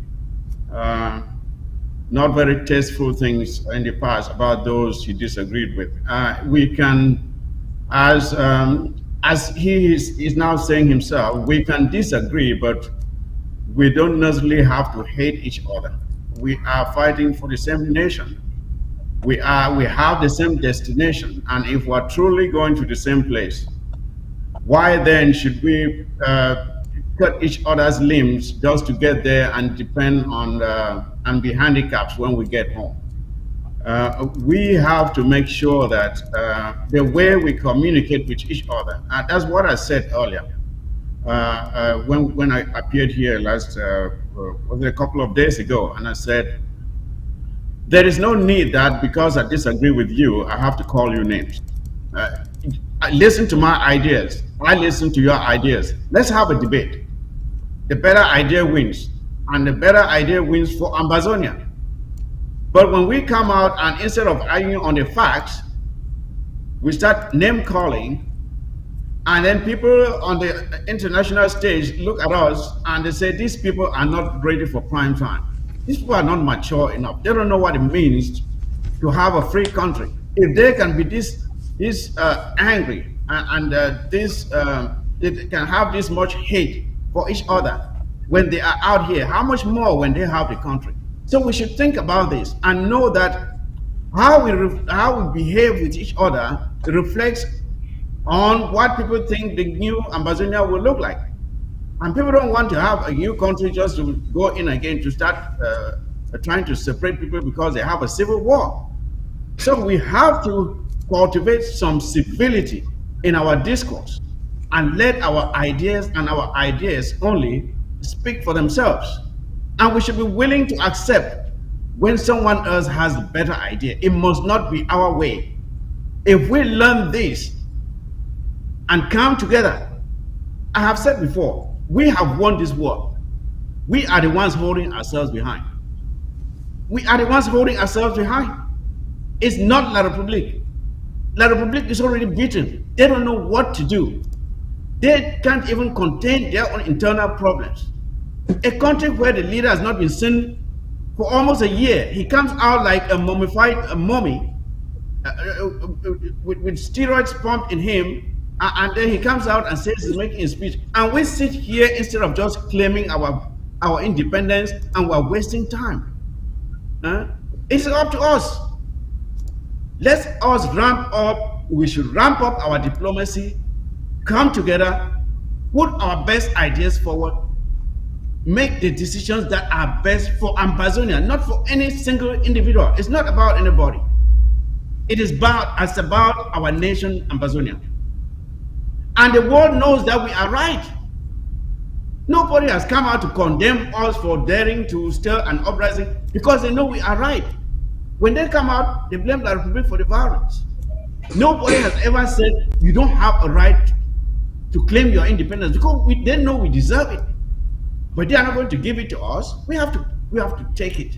not very tasteful things in the past about those he disagreed with. We can, as he is now saying himself, we can disagree, but we don't necessarily have to hate each other. We are fighting for the same nation. We have the same destination, and if we're truly going to the same place, why then should we cut each other's limbs just to get there and depend on and be handicapped when we get home? We have to make sure that the way we communicate with each other, and that's what I said earlier when I appeared here last a couple of days ago, and I said there is no need that because I disagree with you I have to call you names. Listen to my ideas, I listen to your ideas. Let's have a debate. The better idea wins, and the better idea wins for Ambazonia. But when we come out and instead of arguing on the facts, we start name calling, and then people on the international stage look at us and they say these people are not ready for prime time. These people are not mature enough. They don't know what it means to have a free country. If they can be this angry and they can have this much hate for each other when they are out here, how much more when they have the country? So we should think about this and know that how we behave with each other reflects on what people think the new Ambazonia will look like. And people don't want to have a new country just to go in again to start trying to separate people because they have a civil war. So we have to cultivate some civility in our discourse and let our ideas and our ideas only speak for themselves. And we should be willing to accept when someone else has a better idea. It must not be our way. If we learn this and come together, I have said before, we have won this war. We are the ones holding ourselves behind. We are the ones holding ourselves behind. It's not La Republique. La Republique is already beaten. They don't know what to do. They can't even contain their own internal problems. A country where the leader has not been seen for almost a year, he comes out like a mummified mummy with steroids pumped in him, and then he comes out and says he's making a speech. And we sit here instead of just claiming our independence, and we're wasting time. It's up to us. Let us ramp up. We should ramp up our diplomacy, come together, put our best ideas forward, make the decisions that are best for Ambazonia, not for any single individual. It's not about anybody. It is about our nation, Ambazonia. And the world knows that we are right. Nobody has come out to condemn us for daring to stir an uprising because they know we are right. When they come out, they blame the Republic for the violence. Nobody has ever said you don't have a right to claim your independence because they know we deserve it. But they are not going to give it to us. We have to take it.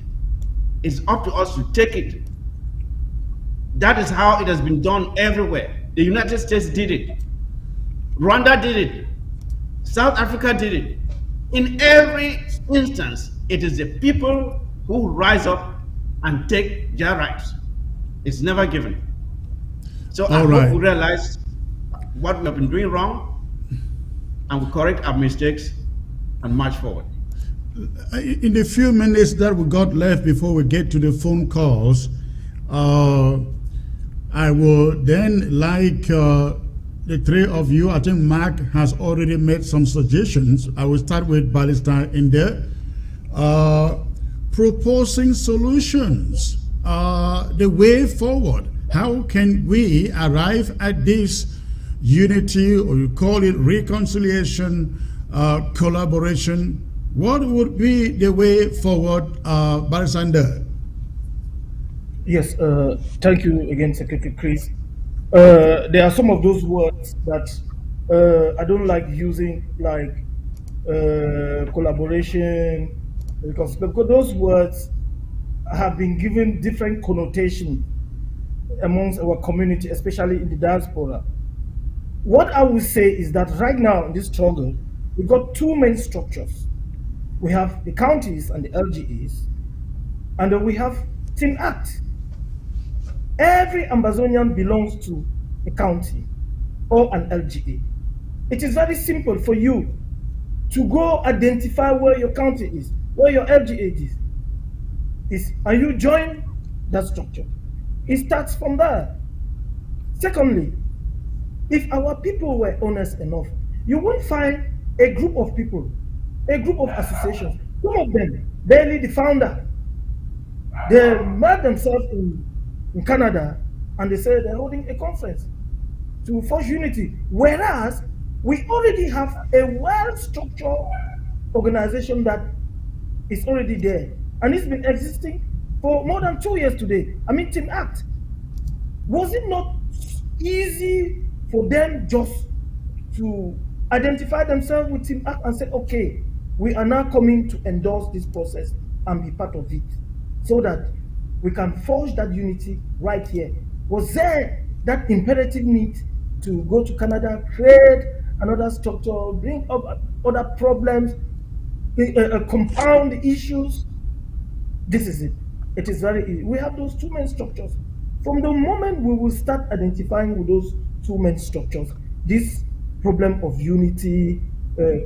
It's up to us to take it. That is how it has been done everywhere. The United States did it. Rwanda did it. South Africa did it. In every instance, it is the people who rise up and take their rights. It's never given. So I hope we realize what we have been doing wrong and we correct our mistakes and march forward. In the few minutes that we got left before we get to the phone calls, I would then like the three of you, I think Mark has already made some suggestions. I will start with Barrister in there. Proposing solutions, the way forward. How can we arrive at this unity, or you call it reconciliation, collaboration? What would be the way forward, Barrister? Yes, thank you again, Secretary Chris. There are some of those words that I don't like using, like collaboration, because those words have been given different connotations amongst our community, especially in the diaspora. What I would say is that right now in this struggle, we've got two main structures. We have the counties and the LGAs, and then we have Team Act. Every Ambazonian belongs to a county or an LGA. It is very simple for you to go identify where your county is, where your LGA is, and you join that structure. It starts from there. Secondly, if our people were honest enough, you won't find a group of people, a group of associations. Some of them, barely the founder, they met themselves in Canada, and they say they're holding a conference to forge unity, whereas we already have a well-structured organization that is already there, and it's been existing for more than 2 years today. I mean, Team Act. Was it not easy for them just to identify themselves with Team Act and say, okay, we are now coming to endorse this process and be part of it, so that we can forge that unity right here? Was there that imperative need to go to Canada, create another structure, bring up other problems, compound issues? This is it. It is very easy. We have those two main structures. From the moment we will start identifying with those two main structures, this problem of unity,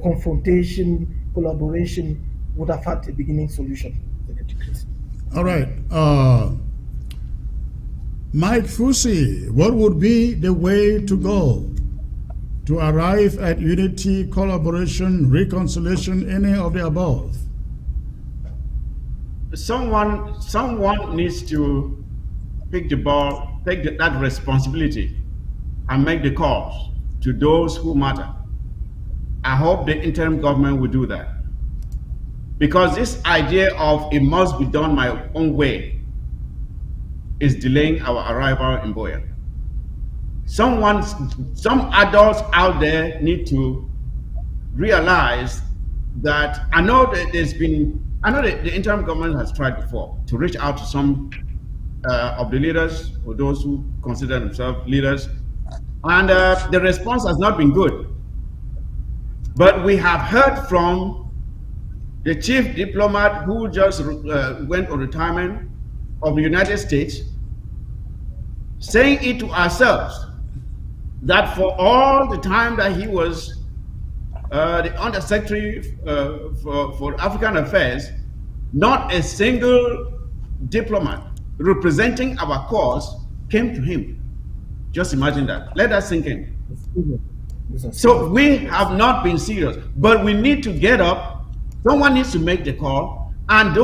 confrontation, collaboration would have had a beginning solution. All right. Mike Fusi, what would be the way to go to arrive at unity, collaboration, reconciliation, any of the above? Someone needs to pick the ball, take that responsibility, and make the calls to those who matter. I hope the interim government will do that. Because this idea of it must be done my own way is delaying our arrival in Boya. Some adults out there need to realize that I know that the interim government has tried before to reach out to some of the leaders, or those who consider themselves leaders, and the response has not been good. But we have heard from the chief diplomat who just went on retirement of the United States, saying it to ourselves that for all the time that he was the Undersecretary for African Affairs, not a single diplomat representing our cause came to him. Just imagine that. Let that sink in. So we have not been serious, but we need to get up. Someone needs to make the call, and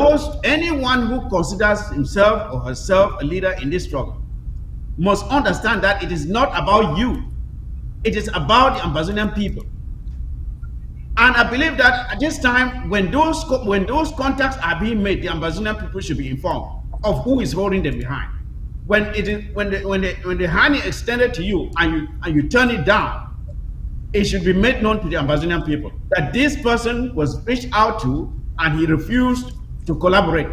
anyone who considers himself or herself a leader in this struggle must understand that it is not about you. It is about the Ambazonian people. And I believe that at this time, when those contacts are being made, the Ambazonian people should be informed of who is holding them behind. When the hand is extended to you and you turn it down, it should be made known to the Ambazonian people that this person was reached out to and he refused to collaborate.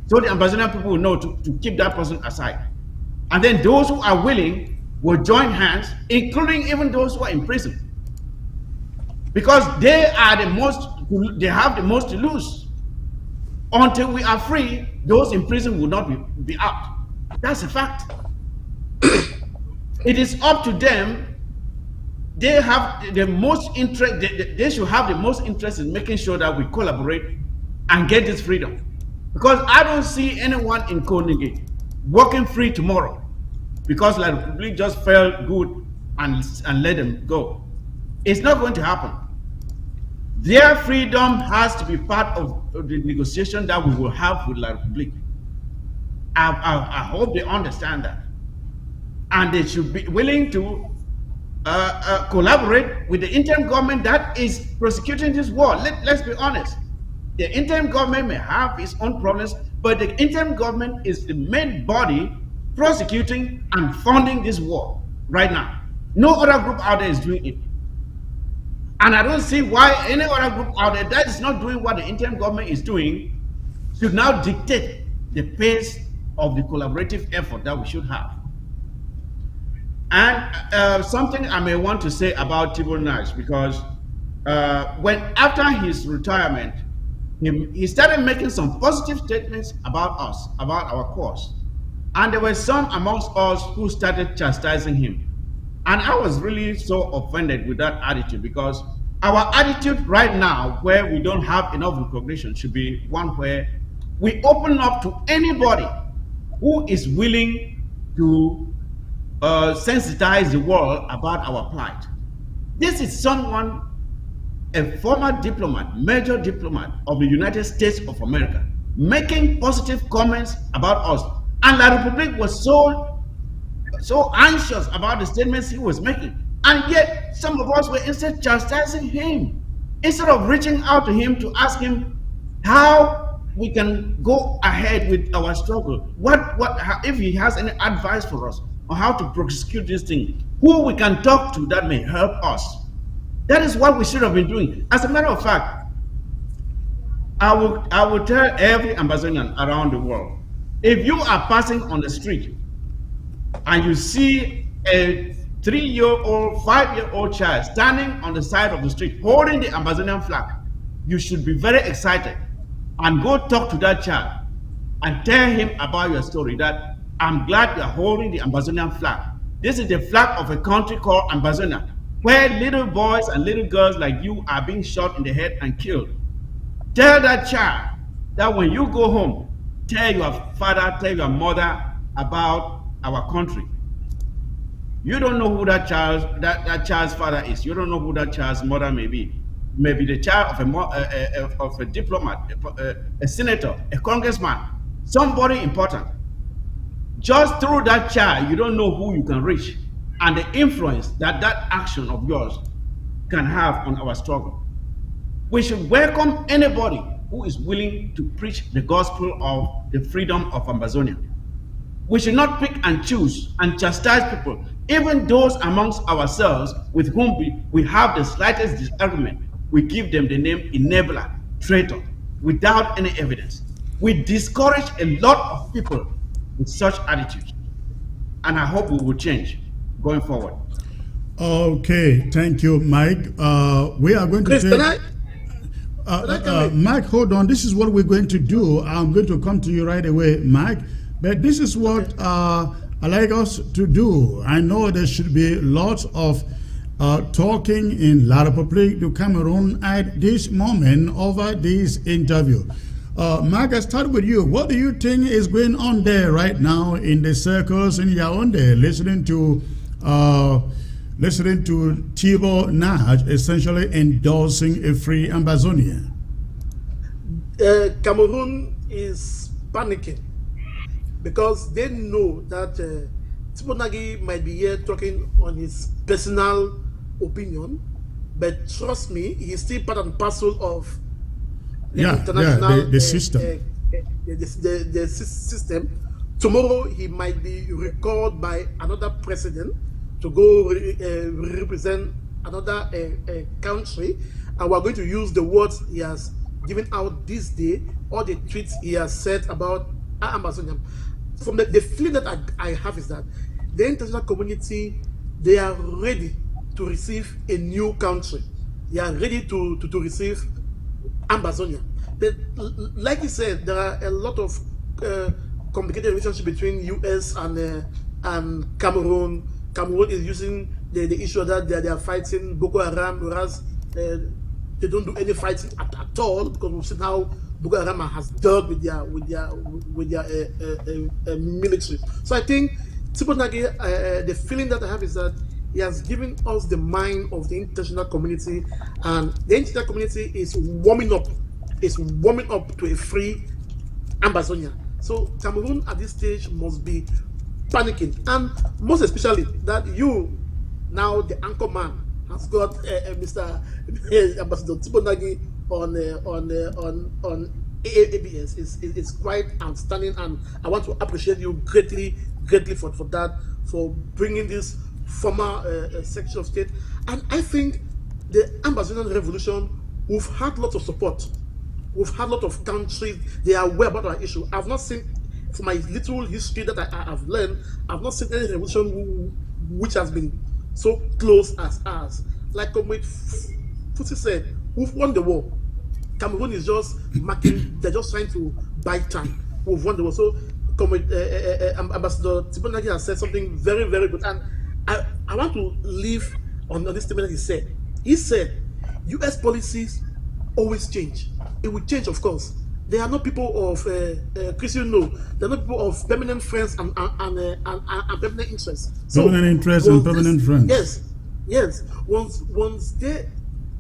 So the Ambazonian people will know to keep that person aside. And then those who are willing will join hands, including even those who are in prison. Because they have the most to lose. Until we are free, those in prison will not be out. That's a fact. It is up to them. They have the most interest, they should have the most interest in making sure that we collaborate and get this freedom. Because I don't see anyone in Konigi walking free tomorrow because La Republic just felt good and let them go. It's not going to happen. Their freedom has to be part of the negotiation that we will have with La Republic. I hope they understand that. And they should be willing to collaborate with the interim government that is prosecuting this war. Let's be honest. The interim government may have its own problems, but the interim government is the main body prosecuting and funding this war right now. No other group out there is doing it. And I don't see why any other group out there that is not doing what the interim government is doing should now dictate the pace of the collaborative effort that we should have. And something I may want to say about Tibor Nagy, because after his retirement, he started making some positive statements about us, about our cause. And there were some amongst us who started chastising him. And I was really so offended with that attitude, because our attitude right now, where we don't have enough recognition, should be one where we open up to anybody who is willing to sensitize the world about our plight. This is someone, a former diplomat, major diplomat of the United States of America, making positive comments about us. And La Republic was so anxious about the statements he was making. And yet, some of us were instead chastising him, instead of reaching out to him to ask him how we can go ahead with our struggle. If he has any advice for us on how to prosecute this thing, who we can talk to that may help us. That is what we should have been doing. As a matter of fact, I will tell every Ambazonian around the world, if you are passing on the street and you see a 3-year-old, 5-year-old child standing on the side of the street holding the Ambazonian flag, you should be very excited and go talk to that child and tell him about your story, that I'm glad you are holding the Ambazonian flag. This is the flag of a country called Ambazonia, where little boys and little girls like you are being shot in the head and killed. Tell that child that when you go home, tell your father, tell your mother about our country. You don't know who that child's father is. You don't know who that child's mother may be. Maybe the child of a diplomat, a senator, a congressman, somebody important. Just through that child, you don't know who you can reach and the influence that that action of yours can have on our struggle. We should welcome anybody who is willing to preach the gospel of the freedom of Ambazonia. We should not pick and choose and chastise people, even those amongst ourselves with whom we have the slightest disagreement. We give them the name enabler, traitor, without any evidence. We discourage a lot of people with such attitudes, and I hope we will change going forward. Okay, thank you, Mike. We are going to take... Mike, hold on. This is what we're going to do. I'm going to come to you right away, Mike. But this is what I like us to do. I know there should be lots of talking in La République du Cameroon at this moment over this interview. Mike, I start with you. What do you think is going on there right now in the circles in Yaoundé, listening to Tibor Nagy essentially endorsing a free Ambazonia? Cameroon is panicking because they know that Tibor Nagy might be here talking on his personal opinion, but trust me, he's still part and parcel of the international the system. The system. Tomorrow he might be recalled by another president to go represent another country, and we're going to use the words he has given out this day, or the tweets he has said about Ambazonia. From the feeling that I have is that the international community, they are ready to receive a new country. They are ready to receive Ambazonia. But like you said, there are a lot of complicated relationship between US and Cameroon. Cameroon is using the issue that they are fighting Boko Haram, whereas they don't do any fighting at all, because we've seen how Boko Haram has dealt with their military. So I think Tibor Nagy, the feeling that I have is that he has given us the mind of the international community, and the international community is warming up to a free Ambazonia. So Cameroon at this stage must be panicking, and most especially that you, now the anchor man, has got Mr. Ambassador Tibor Nagy on ABS is quite outstanding, and I want to appreciate you greatly for that, for bringing this former Secretary of State. And I think the Ambazonian revolution, we've had lots of support. We've had a lot of countries, they are aware about our issue. I've not seen, from my little history that I have learned, I've not seen any revolution which has been so close as ours. Like Comrade Fusi said, we've won the war. Cameroon is just marking, they're just trying to buy time. We've won the war. So Comrade Ambassador Tibor Nagy has said something very, very good. And I want to leave on this statement that he said. He said, US policies always change. It will change, of course. They are not people of Christian, no. They're not people of permanent friends and permanent interests. So permanent interests and permanent friends. Yes. Once the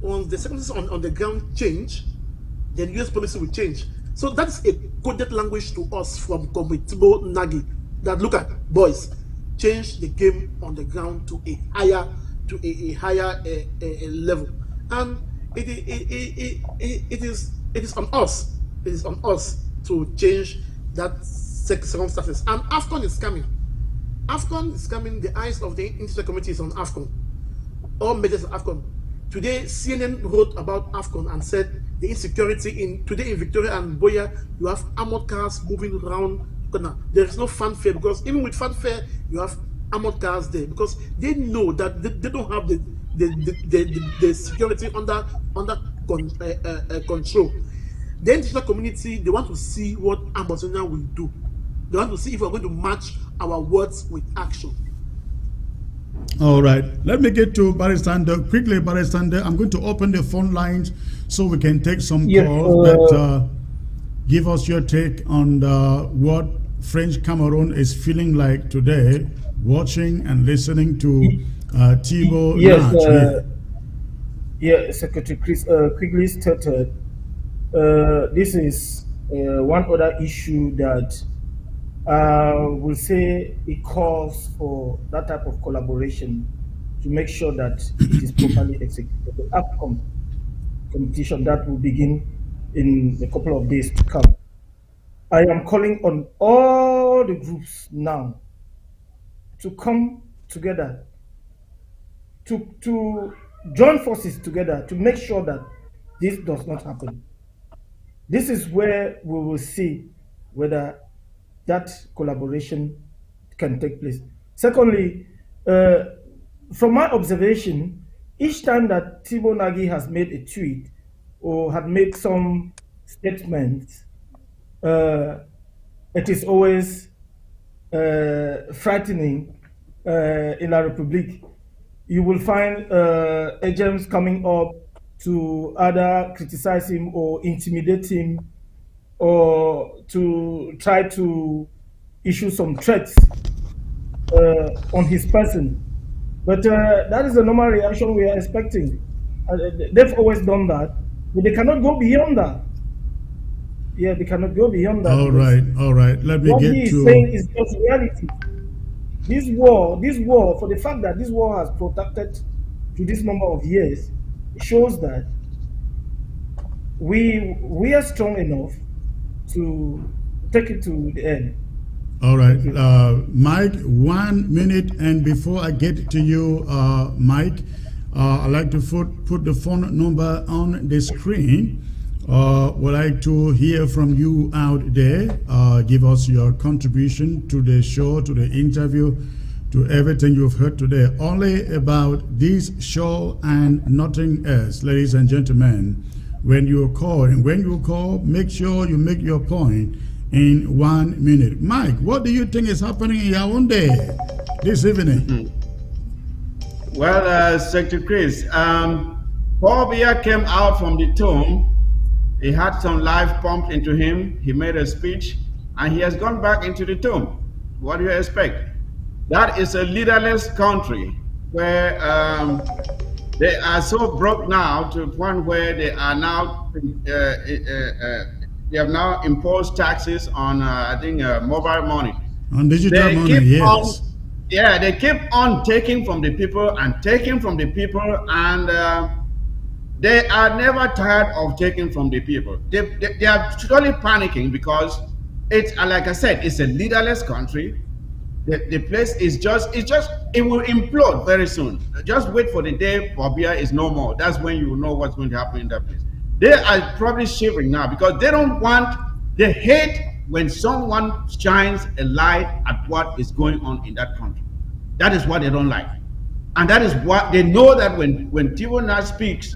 circumstances on the ground change, then US policy will change. So that's a coded language to us from Comrade Tibor Nagy. That look at, boys, change the game on the ground to a higher level, and it is on us. It is on us to change that circumstances. And AFCON is coming. AFCON is coming. The eyes of the international community is on AFCON. All measures of AFCON. Today, CNN wrote about AFCON and said the insecurity today in Victoria and Boya, you have armored cars moving around. There is no fanfare, because even with fanfare, you have armored cars there, because they know that they don't have the security under control. The international community, they want to see what Ambazonia will do. They want to see if we're going to match our words with action. All right, let me get to Barrister quickly. Barrister, I'm going to open the phone lines so we can take some calls. But give us your take on what French Cameroon is feeling like today, watching and listening to Tibor. Yes, Secretary Chris quickly stated. This is one other issue that will say it calls for that type of collaboration to make sure that it is properly executed. The outcome competition that will begin in a couple of days to come. I am calling on all the groups now to come together, to join forces together to make sure that this does not happen. This is where we will see whether that collaboration can take place. Secondly, from my observation, each time that Tibor Nagy has made a tweet or had made some statement, it is always frightening in our republic. You will find agents coming up to either criticize him or intimidate him or to try to issue some threats on his person. But that is the normal reaction we are expecting. They've always done that, but they cannot go beyond that. Yeah, they cannot go beyond that. All right. Let me what get he is to. saying is just reality. This war, for the fact that this war has protracted to this number of years, shows that we are strong enough to take it to the end. All right, Mike, 1 minute, and before I get to you, Mike, I'd like to put the phone number on the screen. Would like to hear from you out there. Give us your contribution to the show, to the interview, to everything you've heard today. Only about this show and nothing else, ladies and gentlemen. When you call, make sure you make your point in 1 minute. Mike, what do you think is happening in Yaoundé this evening? Well, Secretary Chris, Paul Biya came out from the tomb. He had some life pumped into him. He made a speech, and he has gone back into the tomb. What do you expect? That is a leaderless country where they are so broke now to the point where they are now they have now imposed taxes on I think mobile money. On digital money, yes. They keep on taking from the people and taking from the people, and they are never tired of taking from the people. They are totally panicking because it's like I said, it's a leaderless country. The place is it will implode very soon. Just wait for the day Bobia is no more. That's when you will know what's going to happen in that place. They are probably shivering now because they hate when someone shines a light at what is going on in that country. That is what they don't like. And that is what they know, that when Tibor Nagy speaks,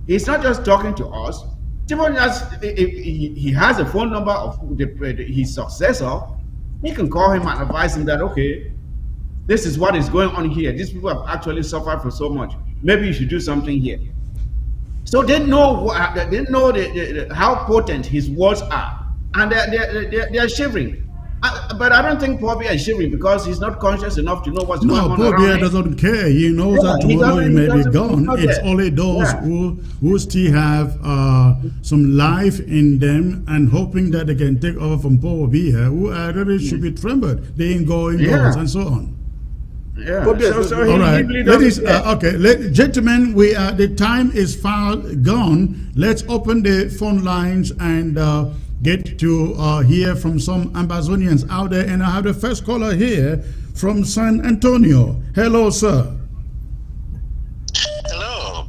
he's not just talking to us. Tibor Nagy, he has a phone number of his successor. He can call him and advise him that, okay, this is what is going on here. These people have actually suffered for so much. Maybe you should do something here. So they know how potent his words are, and they are shivering. But I don't think Paul Biya is shivering because he's not conscious enough to know what's going on. No, Paul Biya doesn't care. He knows that tomorrow he may be gone. It's only those who still have some life in them and hoping that they can take over from Paul Biya, who really should be trembled. They ain't going goals and so on. Yeah. All right, ladies. Gentlemen, the time is far gone. Let's open the phone lines and get to hear from some Ambazonians out there. And I have the first caller here from San Antonio. Hello, sir. Hello.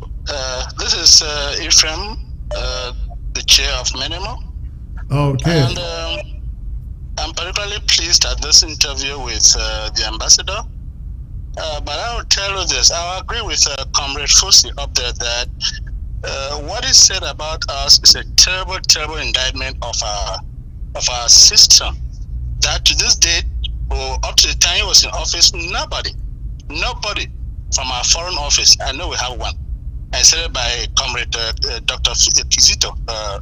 This is Ephraim, the chair of Minimo. Okay. And I'm particularly pleased at this interview with the ambassador. But I will tell you this. I agree with Comrade Fosi up there that what is said about us is a terrible, terrible indictment of our system. That to this date, or up to the time he was in office, nobody from our foreign office, I know we have one, and said by Comrade Dr. Kizito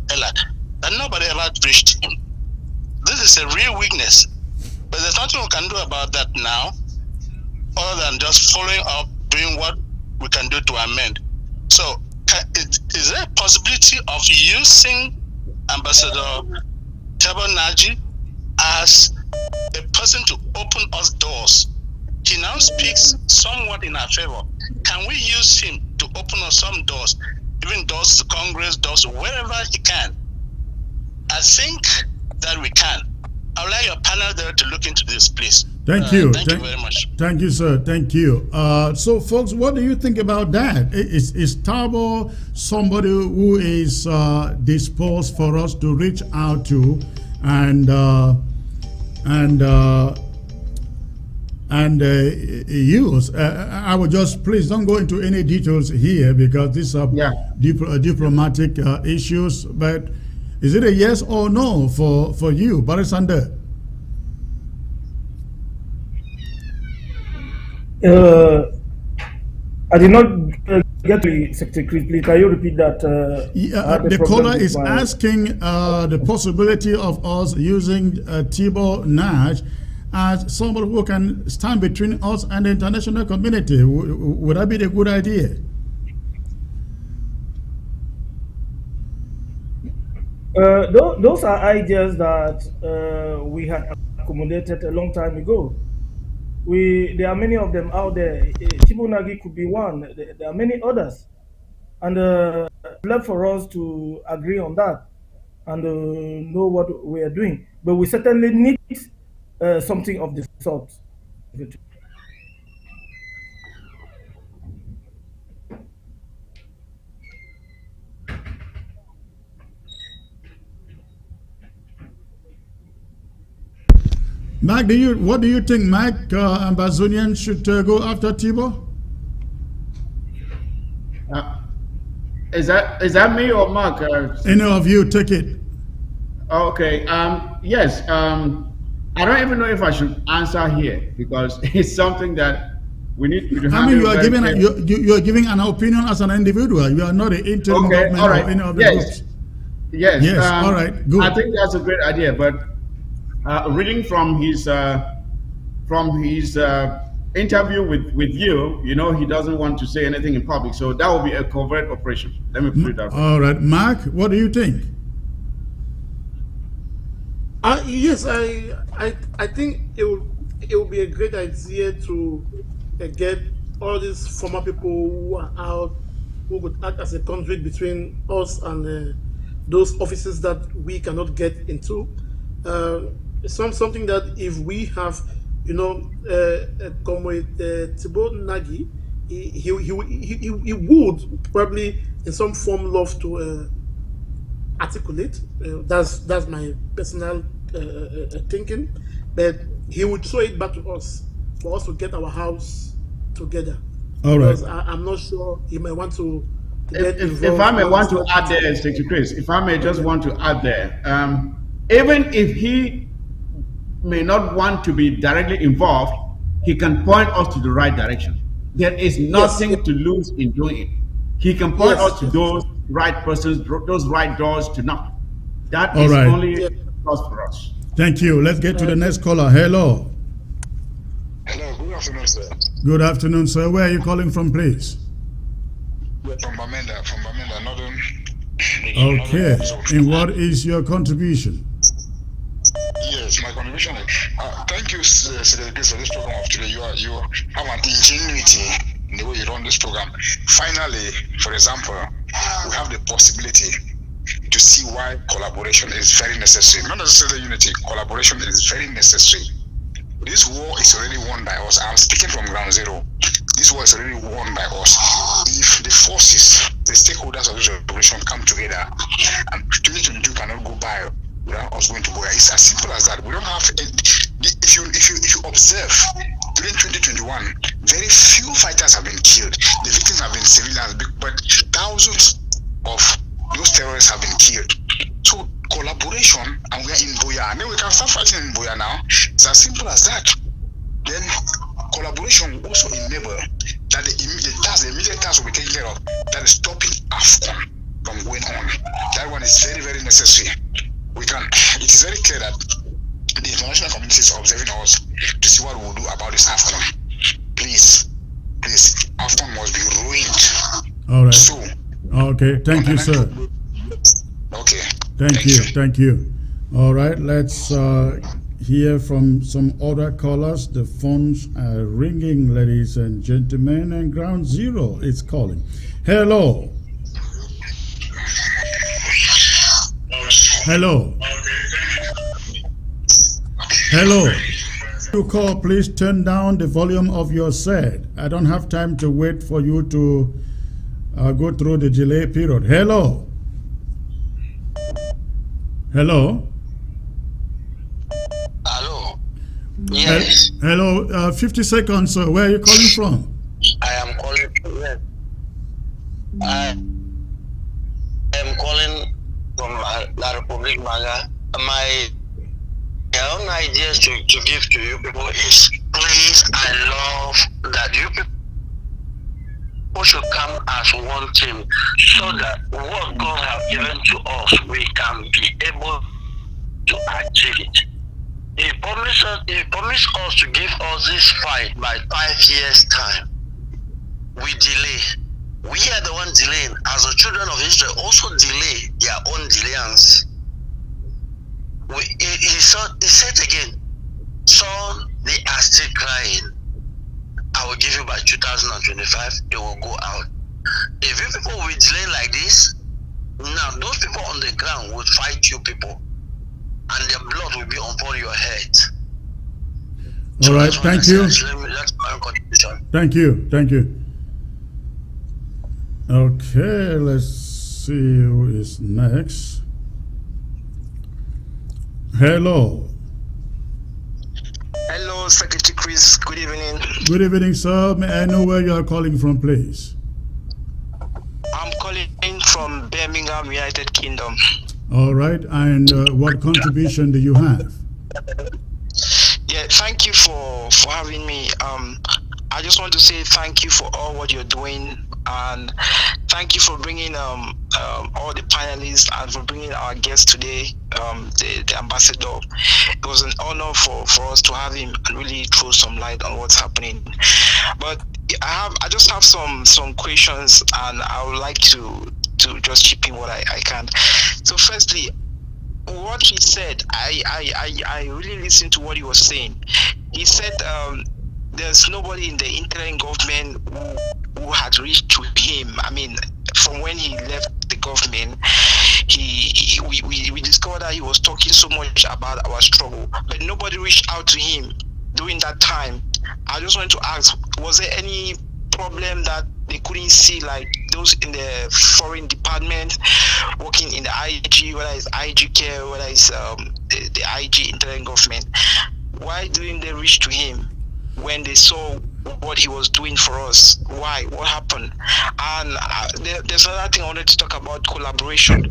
Elad, that nobody ever breached him. This is a real weakness, but there's nothing we can do about that now, other than just following up, doing what we can do to amend. So, is there a possibility of using Ambassador Tibor Nagy as a person to open us doors. He now speaks somewhat in our favor. Can we use him to open us some doors, even doors to Congress, doors to wherever he can? I think that we can. I would like your panel there to look into this, please. Thank you. Thank you very much. Thank you, sir. Thank you. So, folks, what do you think about that? Is Tibor somebody who is disposed for us to reach out to and use? I would just, please don't go into any details here because these are diplomatic issues. But is it a yes or no for you, Barisander? I did not get to Secretary. Please, can you repeat that? The caller is asking the possibility of us using Tibor Nagy as someone who can stand between us and the international community. Would that be a good idea? Those are ideas that we had accommodated a long time ago. There are many of them out there. Tibor Nagy could be one. There are many others, and left for us to agree on that and know what we are doing. But we certainly need something of the sort. Mike, what do you think, Mike? Ambazonian should go after Tibor? Is that me or Mark? Any of you, take it. Okay. Yes. I don't even know if I should answer here because it's something that we need to handle. I mean, you are giving an opinion as an individual. You are not an interim government or any of the groups. Yes. Yes. All right. Good. I think that's a great idea, but. Reading from his interview with you, you know, he doesn't want to say anything in public, so that will be a covert operation. Let me put it that way. All right, Mark, what do you think? Yes, I think it will be a great idea to get all these former people who are out, who would act as a conduit between us and those offices that we cannot get into. Something that if we have, you know, come with Tibor Nagy, he would probably in some form love to articulate. That's my personal thinking, but he would throw it back to us for us to get our house together. All right. Because I'm not sure he may want to get involved. If I may want to add there, Secretary Chris, if I may just want to add there, even if he may not want to be directly involved, he can point us to the right direction. There is nothing to lose in doing it. He can point us to those right persons, those right doors to knock. That is only a plus for us. Thank you. Let's get to the next caller. Hello. Hello, good afternoon, sir. Good afternoon, sir. Where are you calling from, please? From Bamenda, Northern. Okay. And what is your contribution? Yes, my contribution is thank you, Secretary, for this program of today. You have an ingenuity in the way you run this program. Finally, for example, we have the possibility to see why collaboration is very necessary. Not necessarily unity, collaboration is very necessary. This war is already won by us. I'm speaking from ground zero. This war is already won by us. If the forces, the stakeholders of this revolution come together, and 2022 cannot go by without us going to war. It's as simple as that. We don't have. If you observe during 2021, very few fighters have been killed. The victims have been civilians, but thousands of those terrorists have been killed. So collaboration, and we are in Boya, and then we can start fighting in Boya now. It's as simple as that. Then collaboration will also enable that the immediate task will be taken care of. That is stopping AFCON from going on. That one is very, very necessary. It is very clear that the international community is observing us to see what we will do about this AFCON. Please, AFCON must be ruined. All right. So, okay, thank you, sir. Okay. Thank you. All right, let's hear from some other callers. The phones are ringing, ladies and gentlemen, and Ground Zero is calling. Hello. Hello. Hello. You call, please turn down the volume of your set. I don't have time to wait for you to go through the delay period. Hello. Hello. Hello. Yes. Hello. 50 seconds, sir. Where are you calling from? I am calling. Yes. I am calling from La Republic Manga. My own ideas to give to you people is, please, I love that you people should come as one team so that what God has given to us, we can be able to achieve it. He promised us to give us this fight by 5 years' time. We delay. We are the one delaying. As the children of Israel also delay their own delayance. He said again, son, they are still crying. I will give you by 2025, they will go out. If you people will delay like this, now those people on the ground will fight you people, and their blood will be upon your head. All right, thank you. Thank you, thank you. Okay, let's see who is next. Hello. Hello, Secretary Chris. Good evening. Good evening, sir. May I know where you are calling from, please? I'm calling from Birmingham, United Kingdom. All right. And what contribution do you have? Yeah, thank you for having me. I just want to say thank you for all what you're doing, and thank you for bringing all the panelists and for bringing our guest today, the ambassador. It was an honor for us to have him and really throw some light on what's happening. But I just have some questions, and I would like to just chip in what I can. So firstly, what he said, I really listened to what he was saying. He said there's nobody in the interim government who had reached to him. I mean, from when he left the government, we discovered that he was talking so much about our struggle, but nobody reached out to him during that time. I just wanted to ask, was there any problem that they couldn't see, like those in the foreign department working in the IG, whether it's IG care, whether it's the IG interim government? Why didn't they reach to him when they saw what he was doing for us? Why? What happened? And there's another thing I wanted to talk about: collaboration.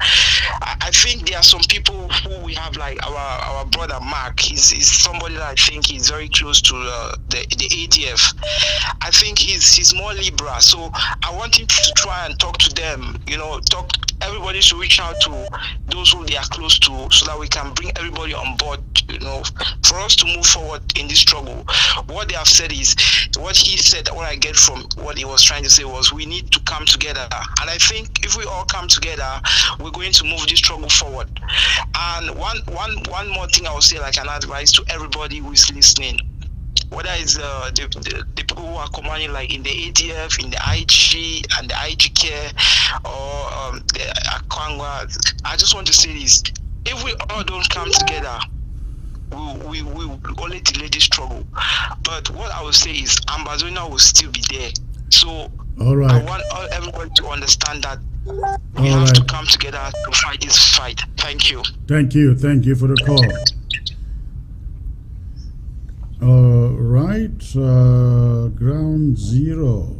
I think there are some people who we have, like our brother Mark. He's somebody that I think he's very close to the ADF. I think he's more liberal, so I want him to try and talk to them. Everybody should reach out to those who they are close to, so that we can bring everybody on board, for us to move forward in this struggle. What they have said is, what he said, what I get from what he was trying to say was, we need to come together. And I think if we all come together, we're going to move this struggle forward. And one more thing I will say, like an advice to everybody who is listening, whether it's the people who are commanding, like in the ADF, in the IG and the IG care, or the Akwangwa, I just want to say this: if we all don't come together, we will only delay this struggle. But what I will say is, Ambazona will still be there. So all right. I want everybody to understand that we have to come together to fight this fight. Thank you. Thank you for the call. All right, Ground Zero.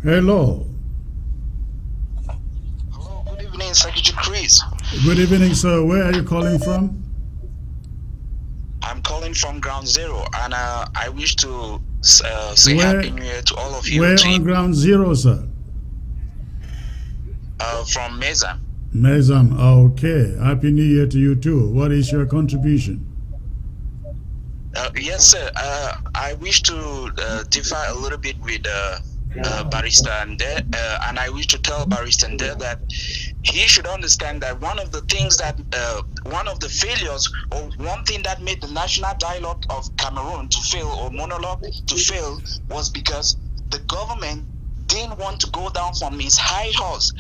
Hello. Hello, good evening, Secretary Chris. Good evening, sir. Where are you calling from? I'm calling from Ground Zero, and I wish to say Happy New Year to all of you. Where on Ground Zero, sir? From Mezam. Mezam, okay. Happy New Year to you too. What is your contribution? Yes, sir. I wish to differ a little bit with Barrister and I wish to tell Barrister that he should understand that one of the things that, one of the failures, or one thing that made the national dialogue of Cameroon to fail, or monologue to fail, was because the government didn't want to go down from his high horse.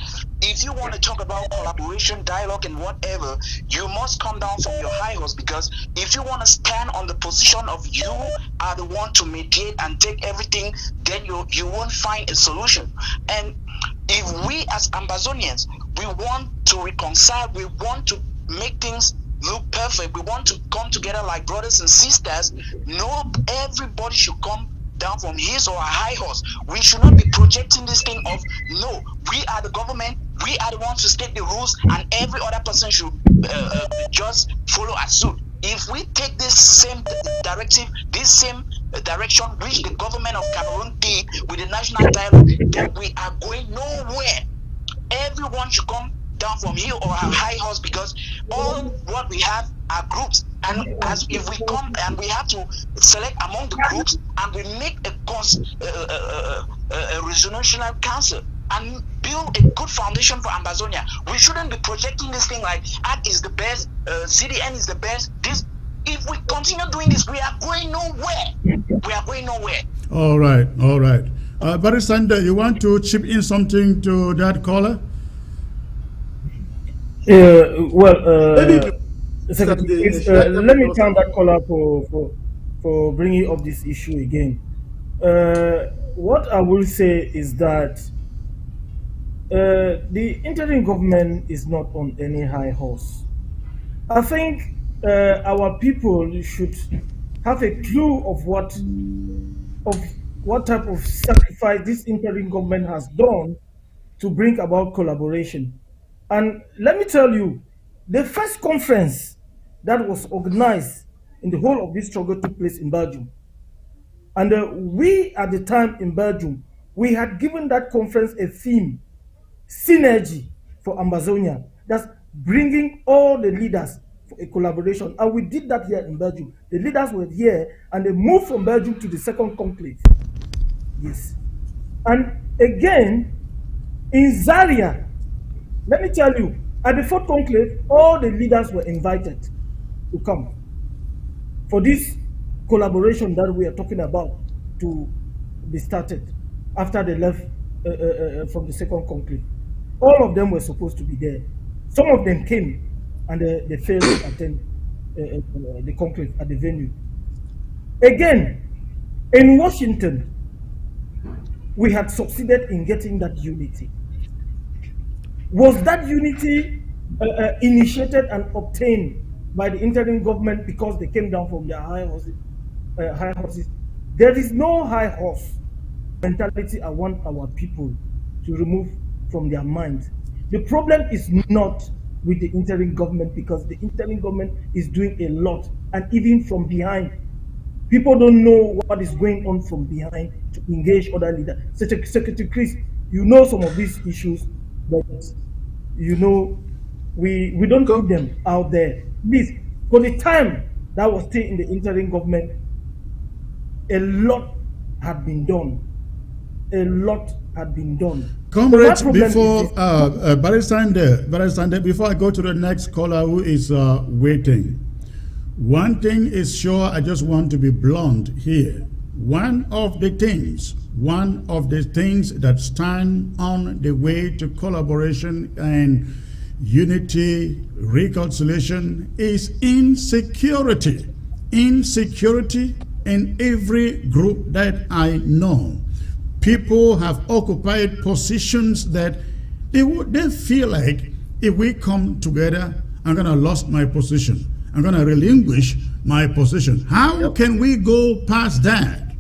If you want to talk about collaboration, dialogue, and whatever, you must come down from your high horse, because if you want to stand on the position of you are the one to mediate and take everything, then you won't find a solution. And if we as Ambazonians, we want to reconcile, we want to make things look perfect, we want to come together like brothers and sisters, no, everybody should come down from his or her high horse. We should not be projecting this thing of, no, we are the government, we are the ones to state the rules, and every other person should just follow our suit. If we take this same directive, this same direction which the government of Cameroon did with the national dialogue, then we are going nowhere. Everyone should come down from here or her high horse, because all what we have are groups, and as if we come and we have to select among the groups and we make a resolutional council and build a good foundation for Ambazonia. We shouldn't be projecting this thing like ACT is the best, CDN is the best. This, if we continue doing this, we are going nowhere. We are going nowhere. All right, all right. Barry Sander, you want to chip in something to that caller? Let me thank that caller for bringing up this issue again. What I will say is that the interim government is not on any high horse. I think our people should have a clue of what type of sacrifice this interim government has done to bring about collaboration. And let me tell you, the first conference that was organized in the whole of this struggle took place in Belgium. And we, at the time in Belgium, we had given that conference a theme, synergy for Ambazonia. That's bringing all the leaders for a collaboration. And we did that here in Belgium. The leaders were here and they moved from Belgium to the second conclave. Yes. And again, in Zaria, let me tell you, at the fourth conclave, all the leaders were invited to come for this collaboration that we are talking about to be started after they left from the second conclave. All of them were supposed to be there. Some of them came and they failed to attend the conclave at the venue. Again, in Washington, we had succeeded in getting that unity. Was that unity initiated and obtained by the interim government because they came down from their high horses? There is no high horse mentality I want our people to remove from their minds. The problem is not with the interim government, because the interim government is doing a lot, and even from behind. People don't know what is going on from behind to engage other leaders. Secretary Chris, you know some of these issues, but you know, we don't put them out there. Please, for the time that was still in the interim government, a lot had been done. A lot had been done. Comrades, before Barry Sander, before I go to the next caller who is waiting, one thing is sure, I just want to be blunt here. One of the things that stand on the way to collaboration and unity, reconciliation is insecurity. Insecurity in every group that I know. People have occupied positions that they feel like, if we come together, I'm going to lose my position. I'm going to relinquish my position. How can we go past that?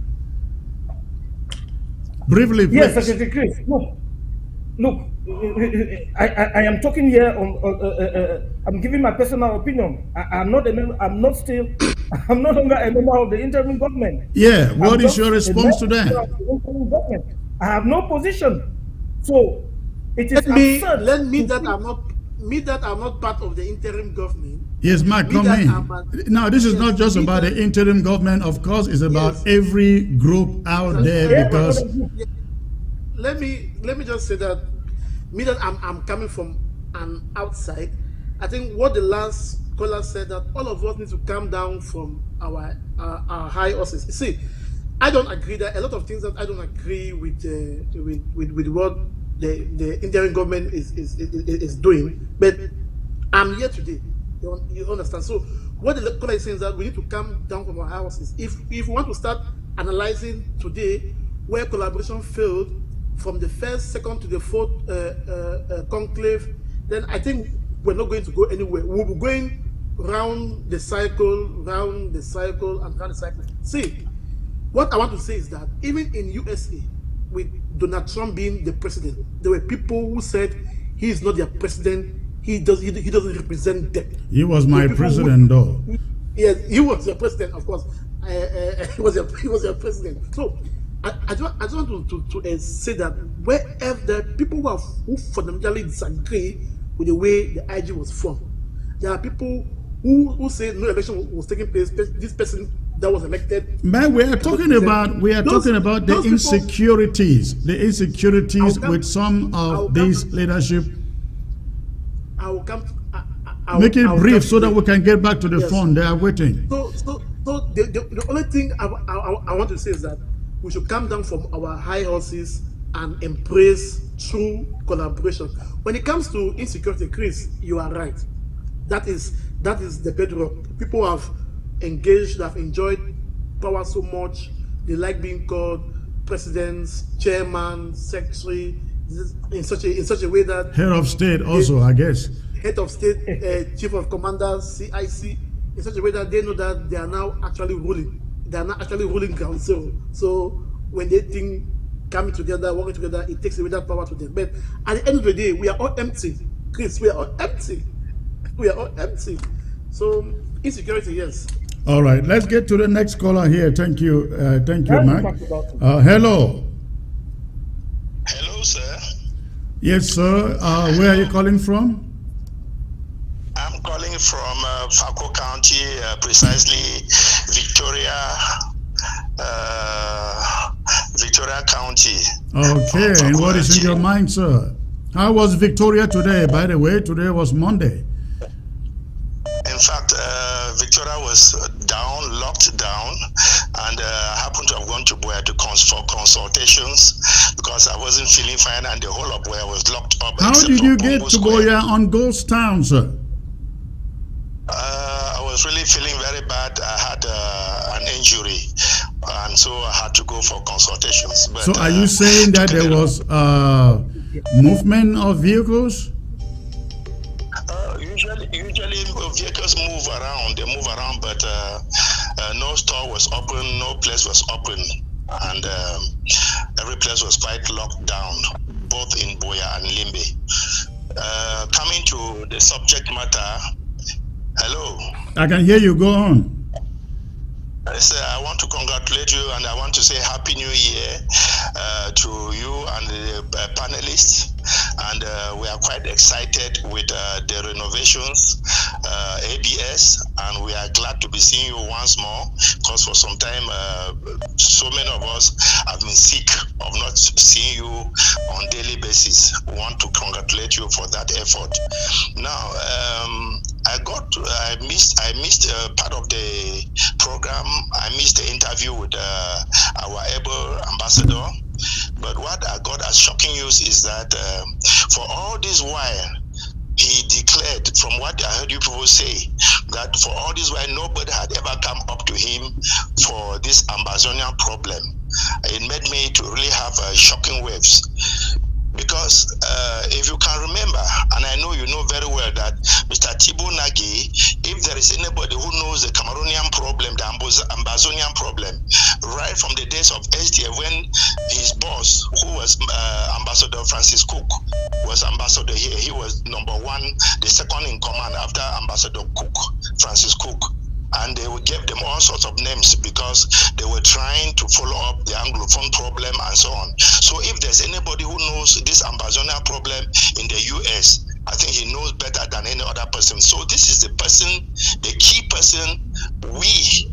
Briefly, please. Yes, Secretary Chris. Look, I am talking here on. I'm giving my personal opinion. I'm not no longer a member of the interim government. Yeah, what is your response to that? I have no position. So it is absurd. Let me that I'm not part of the interim government. Yes, Mark, come in. Now, this is not just about the interim government. Of course, it's about every group out there, because let me just say that I'm coming from and outside. I think what the last caller said, that all of us need to calm down from our high horses. You see, I don't agree that a lot of things that I don't agree with what the Indian government is doing, but I'm here today. You understand? So what the caller is saying is that we need to calm down from our high horses. If we want to start analyzing today where collaboration failed from the first, second to the fourth conclave, then I think we're not going to go anywhere. We'll be going round the cycle, and round the cycle. See, what I want to say is that even in USA, with Donald Trump being the president, there were people who said he is not their president. He doesn't represent them. He was my president, though. Yes, he was your president, of course. He was your president. So I just want to say that wherever the people who fundamentally disagree with the way the IG was formed, there are people who say no election was taking place. This person that was elected. Man, we are talking about the insecurities, with some of these leadership. I will come. Make it brief so that we can get back to the phone. They are waiting. So the only thing I want to say is that we should come down from our high horses and embrace true collaboration. When it comes to insecurity, Chris, you are right. That is the bedrock. People have engaged, have enjoyed power so much. They like being called presidents, chairman, secretary, in such a way that head of state also, I guess. Head of state, chief of commanders, CIC, in such a way that they know that they are now actually ruling. They are not actually ruling ground zero. So when they think coming together, working together, it takes away that power to them. But at the end of the day, we are all empty. Chris, we are all empty. We are all empty. So insecurity, yes. All right, let's get to the next caller here. Thank you, Mike. Hello. Hello, sir. Yes, sir. Where are you calling from? I'm calling from Fako County, precisely Victoria County. Okay, and what is in your mind, sir? How was Victoria today? By the way, today was Monday. In fact, Victoria was locked down, and I happened to have gone to Boya for consultations because I wasn't feeling fine, and the whole of Boya was locked up. How did you get to Boya on Ghost Town, sir? I was really feeling very bad. I had an injury, and so I had to go for consultations. But, so are you saying that there was movement of vehicles? Usually vehicles move around. They move around, but no store was open, no place was open, and every place was quite locked down, both in Boya and Limbe. Coming to the subject matter. Hello. I can hear you. Go on. I want to congratulate you, and I want to say Happy New Year to you and the panelists. And we are quite excited with the renovations, ABS, and we are glad to be seeing you once more, because for some time, so many of us have been sick of not seeing you on daily basis. We want to congratulate you for that effort. Now, I missed part of the program. I missed the interview with our able ambassador. But what I got as shocking news is that for all this while, he declared, from what I heard you people say, that for all this while, nobody had ever come up to him for this Amazonian problem. It made me to really have shocking waves. Because if you can remember, and I know you know very well that Mr. Tibor Nagy, if there is anybody who knows the Cameroonian problem, the Amazonian problem, right from the days of SDF, when his boss, who was Ambassador Francis Cook, was ambassador here, he was number one, the second in command after Ambassador Cook, Francis Cook. And they gave them all sorts of names because they were trying to follow up the Anglophone problem and so on. So if there's anybody who knows this Amazonian problem in the US, I think he knows better than any other person. So this is the person, the key person we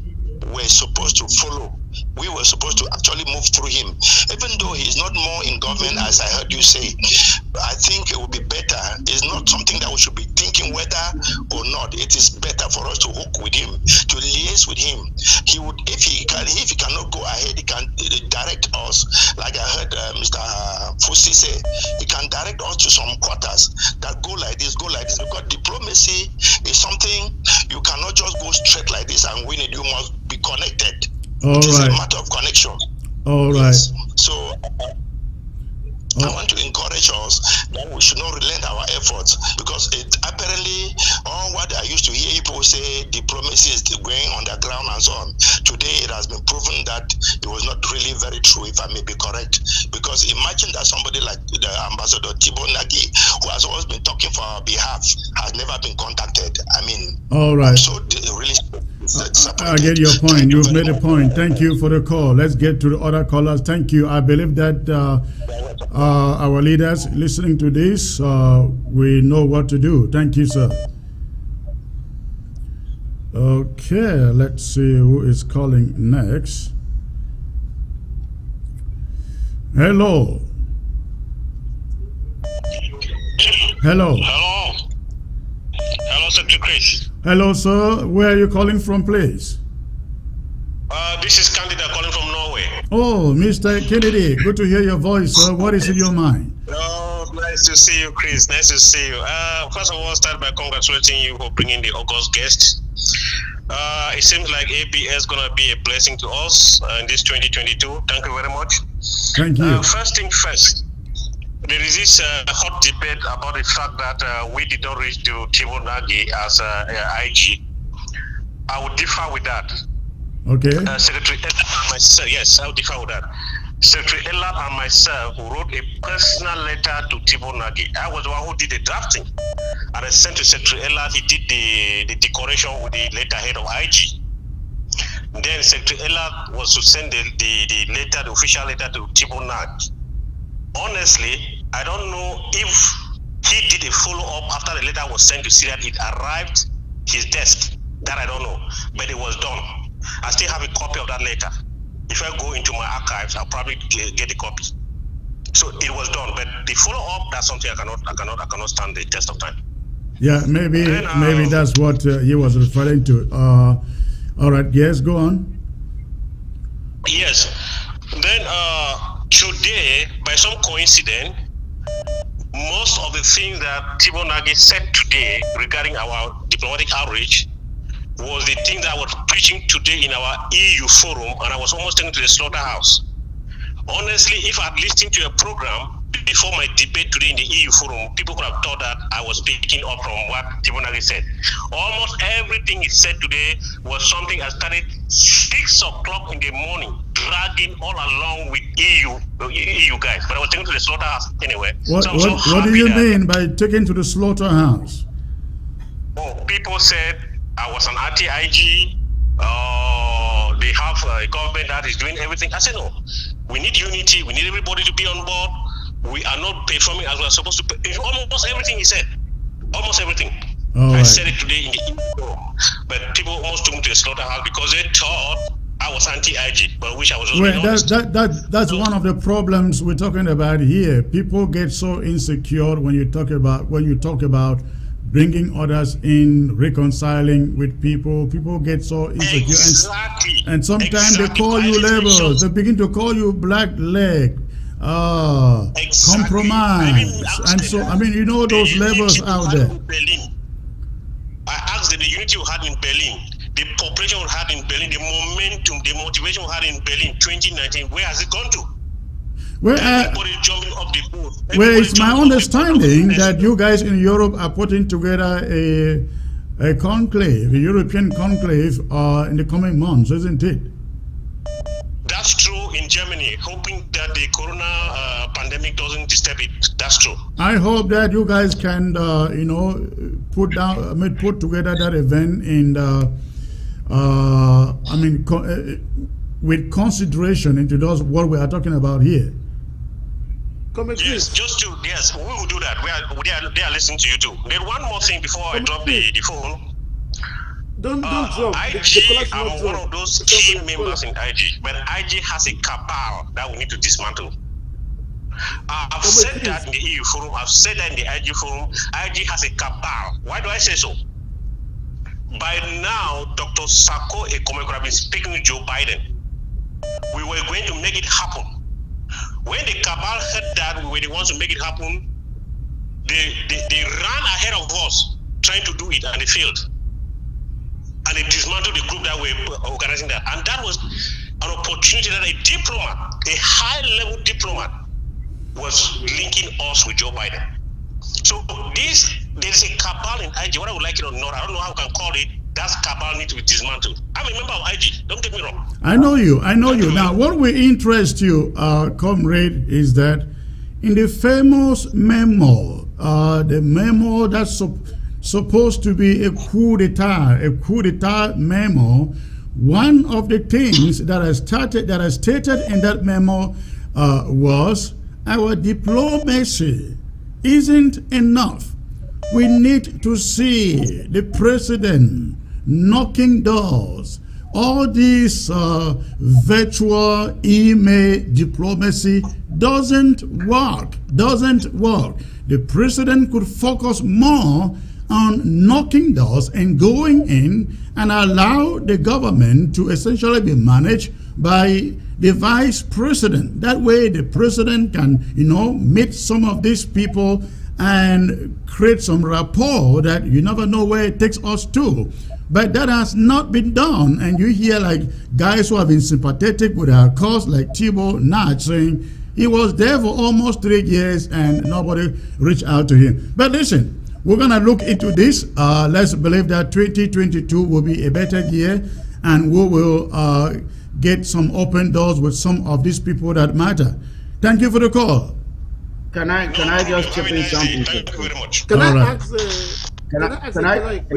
were supposed to follow we were supposed to actually move through him. Even though he's not more in government, as I heard you say, I think it would be better. It's not something that we should be thinking whether or not. It is better for us to hook with him, to liaise with him. He would, if he cannot go ahead, he can direct us. Like I heard Mr. Fusi say, he can direct us to some quarters that go like this, because diplomacy is something you cannot just go straight like this and win it. You must be connected. It is a matter of connection. All right. Yes. So I want to encourage us that we should not relent our efforts, because apparently all what I used to hear people say, diplomacy is going on the ground and so on. Today it has been proven that it was not really very true, if I may be correct. Because imagine that somebody like the Ambassador Tibor Nagy, who has always been talking for our behalf, has never been contacted. I mean, all right. So really, I get your point. You've made a point. Thank you for the call. Let's get to the other callers. Thank you. I believe that our leaders listening to this, we know what to do. Thank you, sir. Okay, let's see who is calling next. Hello. Hello. Hello. Hello, Secretary Chris. Hello, sir. Where are you calling from, please? This is Candida calling from Norway. Oh, Mr. Kennedy, good to hear your voice, sir. What is in your mind? Oh, nice to see you, Chris. Nice to see you. First of all, start by congratulating you for bringing the August guest. It seems like ABS is going to be a blessing to us in this 2022. Thank you very much. Thank you. First thing first, there is this hot debate about the fact that we did not reach to Tibor Nagy as IG. I would differ with that. Okay. Secretary Ellard and myself, yes, I would differ with that. Secretary Ellard and myself wrote a personal letter to Tibor Nagy. I was the one who did the drafting. And I sent to Secretary Ellard, he did the decoration with the letterhead of IG. Then Secretary Ellard was to send the letter, the official letter to Tibor Nagy. Honestly, I don't know if he did a follow-up after the letter was sent to Syria. It arrived his desk. That I don't know, but it was done. I still have a copy of that letter. If I go into my archives, I'll probably get a copy. So it was done, but the follow-up, that's something I cannot stand the test of time. Yeah, maybe that's what he was referring to. All right, yes, go on. Yes. Then today, by some coincidence, most of the things that Tibor Nagy said today regarding our diplomatic outreach was the thing that I was preaching today in our EU forum, and I was almost taken to the slaughterhouse. Honestly, if I had listened to a program before my debate today in the EU forum, people could have thought that I was picking up from what Tibor Nagy said. Almost everything he said today was something I started 6 o'clock in the morning, dragging all along with EU guys. But I was taken to the slaughterhouse anyway. What do you mean by taken to the slaughterhouse? Oh, people said I was an anti-IG. They have a government that is doing everything. I said, no, we need unity. We need everybody to be on board. We are not performing as we are supposed to. Almost everything he said. Almost everything. I said it today in the intro. But people almost took me to a slaughterhouse because they thought I was anti-IG, but which I was just that's one of the problems we're talking about here. People get so insecure when you talk about bringing others in, reconciling with people. People get so insecure. Exactly. And sometimes they call you labels. They begin to call you black leg, compromise. And so, I mean, you know those labels out there. I asked them the unity we had in Berlin, the population we had in Berlin, the momentum, the motivation we had in Berlin 2019, where has it gone to? Everybody jumping up the boat. Well, it's my understanding that you guys in Europe are putting together a conclave, a European conclave, in the coming months, isn't it? That's true in Germany, hoping that the corona pandemic doesn't disturb it. That's true. I hope that you guys can, put together that event with consideration into what we are talking about here. Yes, we will do that. They are listening to you too. There's one more thing before I drop the phone. Don't drop. IG, I'm one of those key members in IG, but IG has a cabal that we need to dismantle. I've said that in the EU forum, I've said that in the IG forum. IG has a cabal. Why do I say so? By now, Dr. Sako Ekomeko have been speaking with Joe Biden. We were going to make it happen. When the cabal heard that we were the ones to make it happen, they ran ahead of us trying to do it, and they failed. And they dismantled the group that were organizing that. And that was an opportunity that a diplomat, a high-level diplomat, was linking us with Joe Biden. So there's a cabal in IG, whether I would like it or not, I don't know how I can call it, that cabal needs to be dismantled. I'm a member of IG, don't get me wrong. I know you. Now, what will interest you, comrade, is that in the famous memo, the memo that's supposed to be a coup d'etat memo, one of the things that is stated in that memo was our diplomacy isn't enough. We need to see the president knocking doors. All this virtual email diplomacy doesn't work. The president could focus more on knocking doors and going in and allow the government to essentially be managed by the vice president. That way the president can, meet some of these people and create some rapport that you never know where it takes us to. But that has not been done. And you hear like guys who have been sympathetic with our cause, like Tibor, Nagy, saying he was there for almost 3 years and nobody reached out to him. But listen, we're going to look into this. Let's believe that 2022 will be a better year, and we will get some open doors with some of these people that matter. Thank you for the call. Can I just chip in something? Thank you very much. Can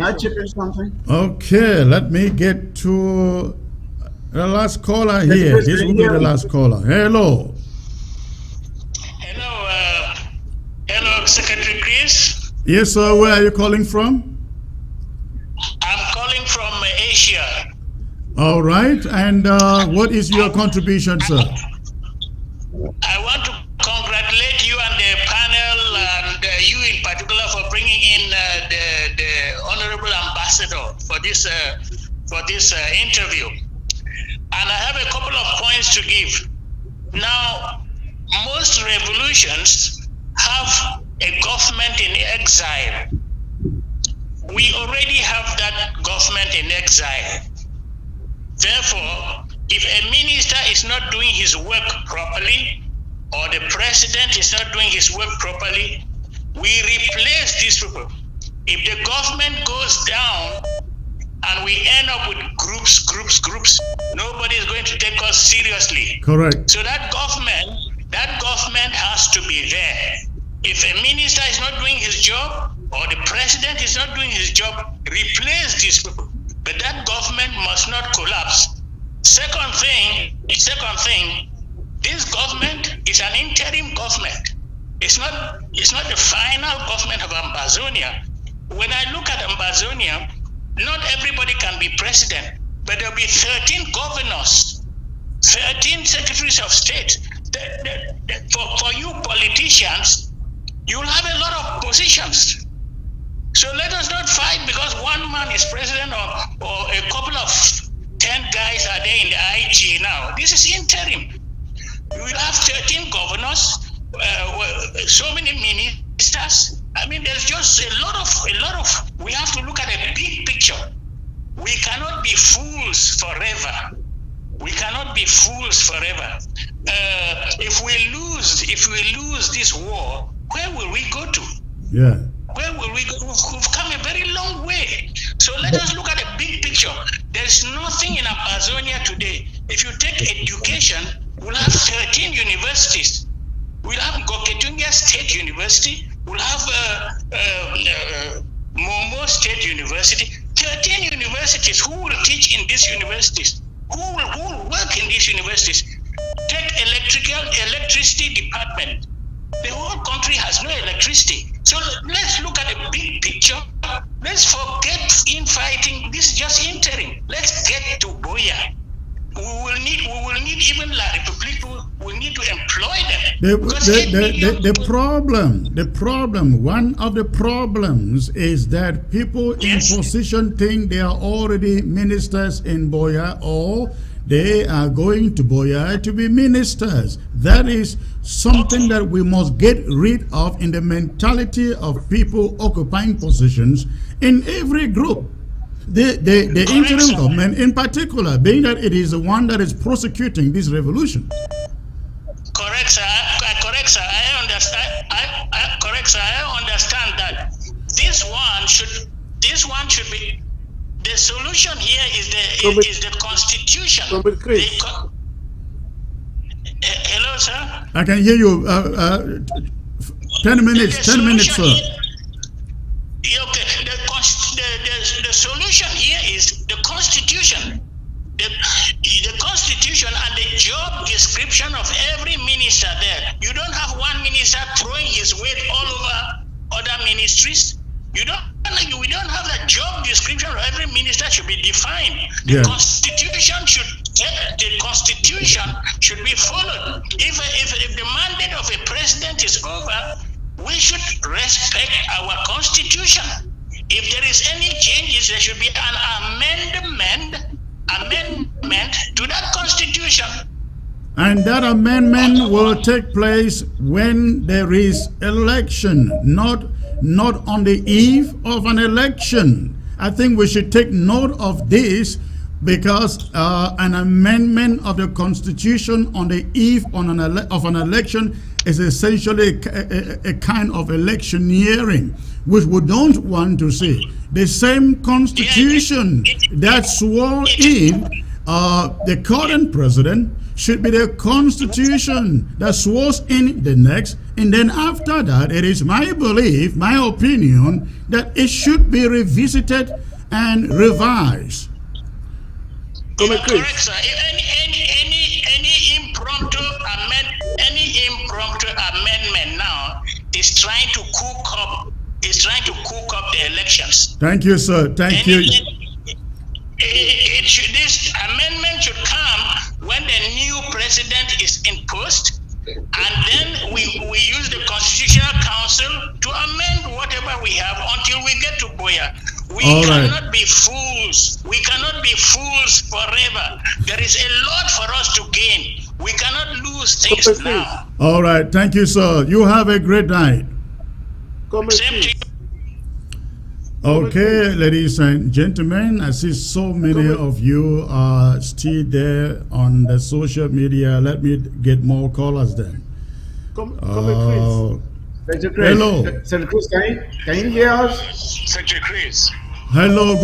I chip in something? Okay, let me get to the last caller here. This will be the last caller. Hello. Hello, Secretary Chris. Yes, sir. Where are you calling from? I'm calling from Asia. All right. And what is your contribution, sir? I want to congratulate you and the panel, and you in particular, for bringing in the honorable ambassador for this interview. And I have a couple of points to give. Now, most revolutions have a government in exile. We already have that government in exile. Therefore, if a minister is not doing his work properly, or the president is not doing his work properly, we replace these people. If the government goes down and we end up with groups, nobody is going to take us seriously. Correct. So that government has to be there. If a minister is not doing his job, or the president is not doing his job, replace these people. But that government must not collapse. Second thing, this government is an interim government. It's not the final government of Ambazonia. When I look at Ambazonia, not everybody can be president, but there'll be 13 governors, 13 secretaries of state. For you politicians, you'll have a lot of positions. So let us not fight because one man is president or a couple of 10 guys are there in the IG now. This is interim. We will have 13 governors, so many ministers. I mean, there's just a lot of, we have to look at a big picture. We cannot be fools forever. If we lose this war, where will we go to? Yeah. Where will we go? We've come a very long way. So let us look at the big picture. There's nothing in Amazonia today. If you take education, we'll have 13 universities. We'll have Goketungia State University. We'll have Momo State University. 13 universities. Who will teach in these universities? Who will work in these universities? Take electricity department. The whole country has no electricity. So let's look at the big picture. Let's forget infighting. This is just interim. Let's get to Boya. We will need even La Republic. We need to employ them. The problem, one of the problems is that people in position think they are already ministers in Boya, or they are going to Boya to be ministers. That is something that we must get rid of in the mentality of people occupying positions in every group. The interim government in particular, being that it is the one that is prosecuting this revolution. Correct, sir. Correct, sir. I understand. Correct, sir. I understand that this one should be the solution. Here is the constitution. Hello, sir. I can hear you. 10 minutes. 10 minutes, sir. Okay. The solution here is the constitution. The constitution and the job description of every minister there. You don't have one minister throwing his weight all over other ministries. We don't have the job description of every minister should be defined. The constitution should be followed. If the mandate of a president is over, we should respect our constitution. If there is any changes, there should be an amendment to that constitution. And that amendment will take place when there is election, not on the eve of an election. I think we should take note of this, because an amendment of the constitution on the eve of an election is essentially a kind of electioneering, which we don't want to see. The same constitution that swore in the current president should be the constitution that swears in the next, and then after that, it is my belief, my opinion, that it should be revisited and revised. Correct, sir. Any impromptu amendment now is trying to cook up the elections. Thank you, sir. Thank you. This amendment should come when the new president is in post, and then we use the Constitutional Council to amend whatever we have until we get to Boya. We cannot be fools. We cannot be fools forever. There is a lot for us to gain. We cannot lose things now. All right. Thank you, sir. You have a great night. Same to you. Okay, ladies and gentlemen, I see so many of you are still there on the social media. Let me get more callers then. Hello. Secretary Chris, can you hear us? Secretary Chris. Hello,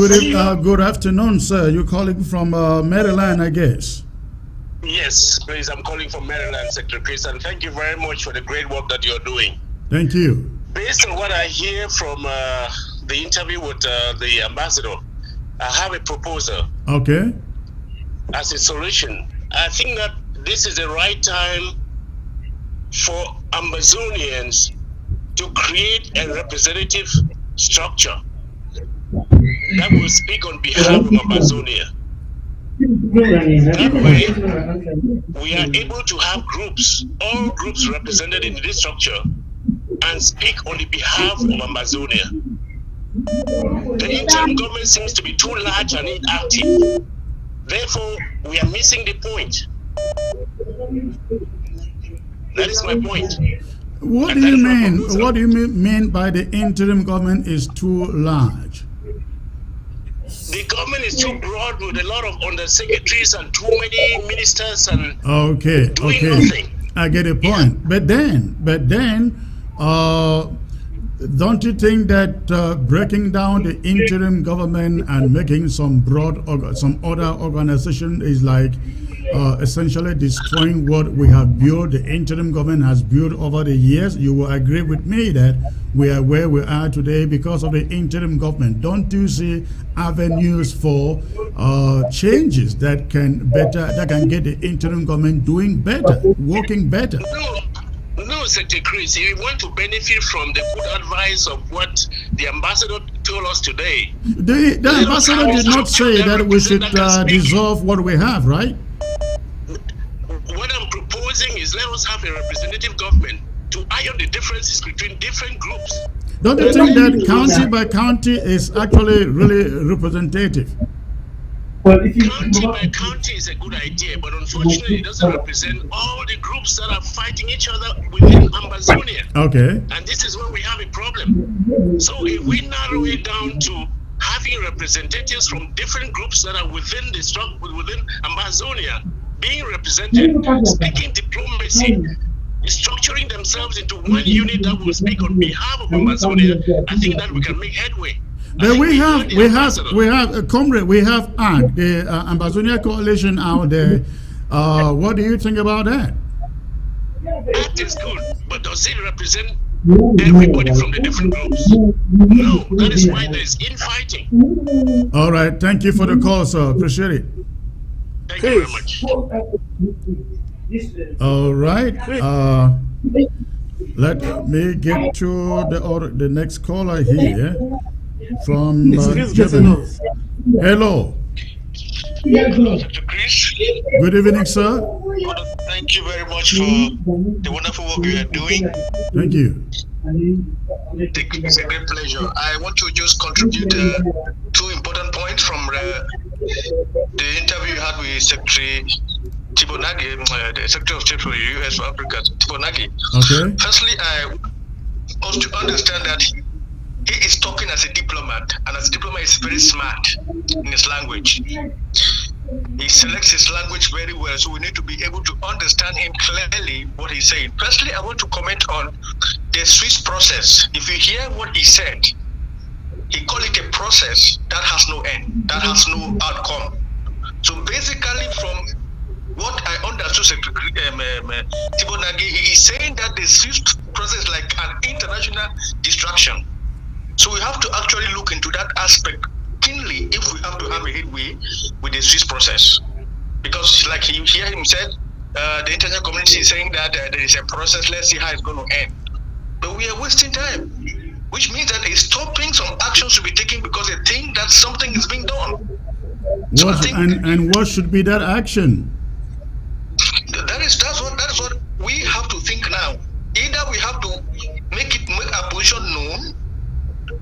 good afternoon, sir. You're calling from Maryland, I guess. Yes, please. I'm calling from Maryland, Secretary Chris, and thank you very much for the great work that you're doing. Thank you. Based on what I hear from the interview with the ambassador, I have a proposal. Okay. As a solution, I think that this is the right time for Amazonians to create a representative structure that will speak on behalf of Amazonia. That way, we are able to have groups, all groups represented in this structure, and speak on the behalf of Amazonia. The interim government seems to be too large and inactive. Therefore, we are missing the point. That is my point. What do you mean? What do you mean by the interim government is too large? The government is too broad with a lot of undersecretaries and too many ministers and doing nothing. I get a point. Yeah. But then, don't you think that breaking down the interim government and making some other organization is like essentially destroying what we have built, the interim government has built over the years? You will agree with me that we are where we are today because of the interim government. Don't you see avenues for changes that can get the interim government doing better, working better? No, Secretary Chris, if we want to benefit from the good advice of what the ambassador told us today. The ambassador did not say that we should dissolve what we have, right? What I'm proposing is let us have a representative government to iron the differences between different groups. Don't you think that county by county is actually really representative? County by county is a good idea, but unfortunately it doesn't represent all the groups that are fighting each other within Ambazonia. Okay. And this is where we have a problem. So if we narrow it down to having representatives from different groups that are within the struggle, within Ambazonia, being represented, speaking diplomacy, structuring themselves into one unit that will speak on behalf of Amazonia, I think that we can make headway. But we have a comrade, we have AG, the Ambazonia Coalition out there. What do you think about that? That is good, but does it represent everybody from the different groups? No, that is why there is infighting. All right, thank you for the call, sir. Appreciate it. Thank you very much. All right. Let me get to the next caller here from Germany. Hello. Hello, Dr. Chris. Good evening, sir. Thank you very much for the wonderful work you are doing. Thank you. It's a great pleasure. I want to just contribute two important points from the interview you had with Secretary Tibor Nagy, the Secretary of State for the U.S. for Africa, Tibor Nagy. Okay. Firstly, I want to understand that he is talking as a diplomat, and as a diplomat, he's very smart in his language. He selects his language very well, so we need to be able to understand him clearly what he's saying. Firstly, I want to comment on the Swiss process. If you hear what he said, he called it a process that has no end, that has no outcome. So basically, from what I understood, Secretary Tibor Nagy, he is saying that the Swiss process is like an international distraction. So we have to actually look into that aspect keenly if we have to have a headway with the Swiss process. Because like you hear him said, the international community is saying that there is a process, let's see how it's going to end. But we are wasting time, which means that it's stopping some actions to be taken because they think that something is being done. So and what should be that action? That's what we have to think now. Either we have to make our position known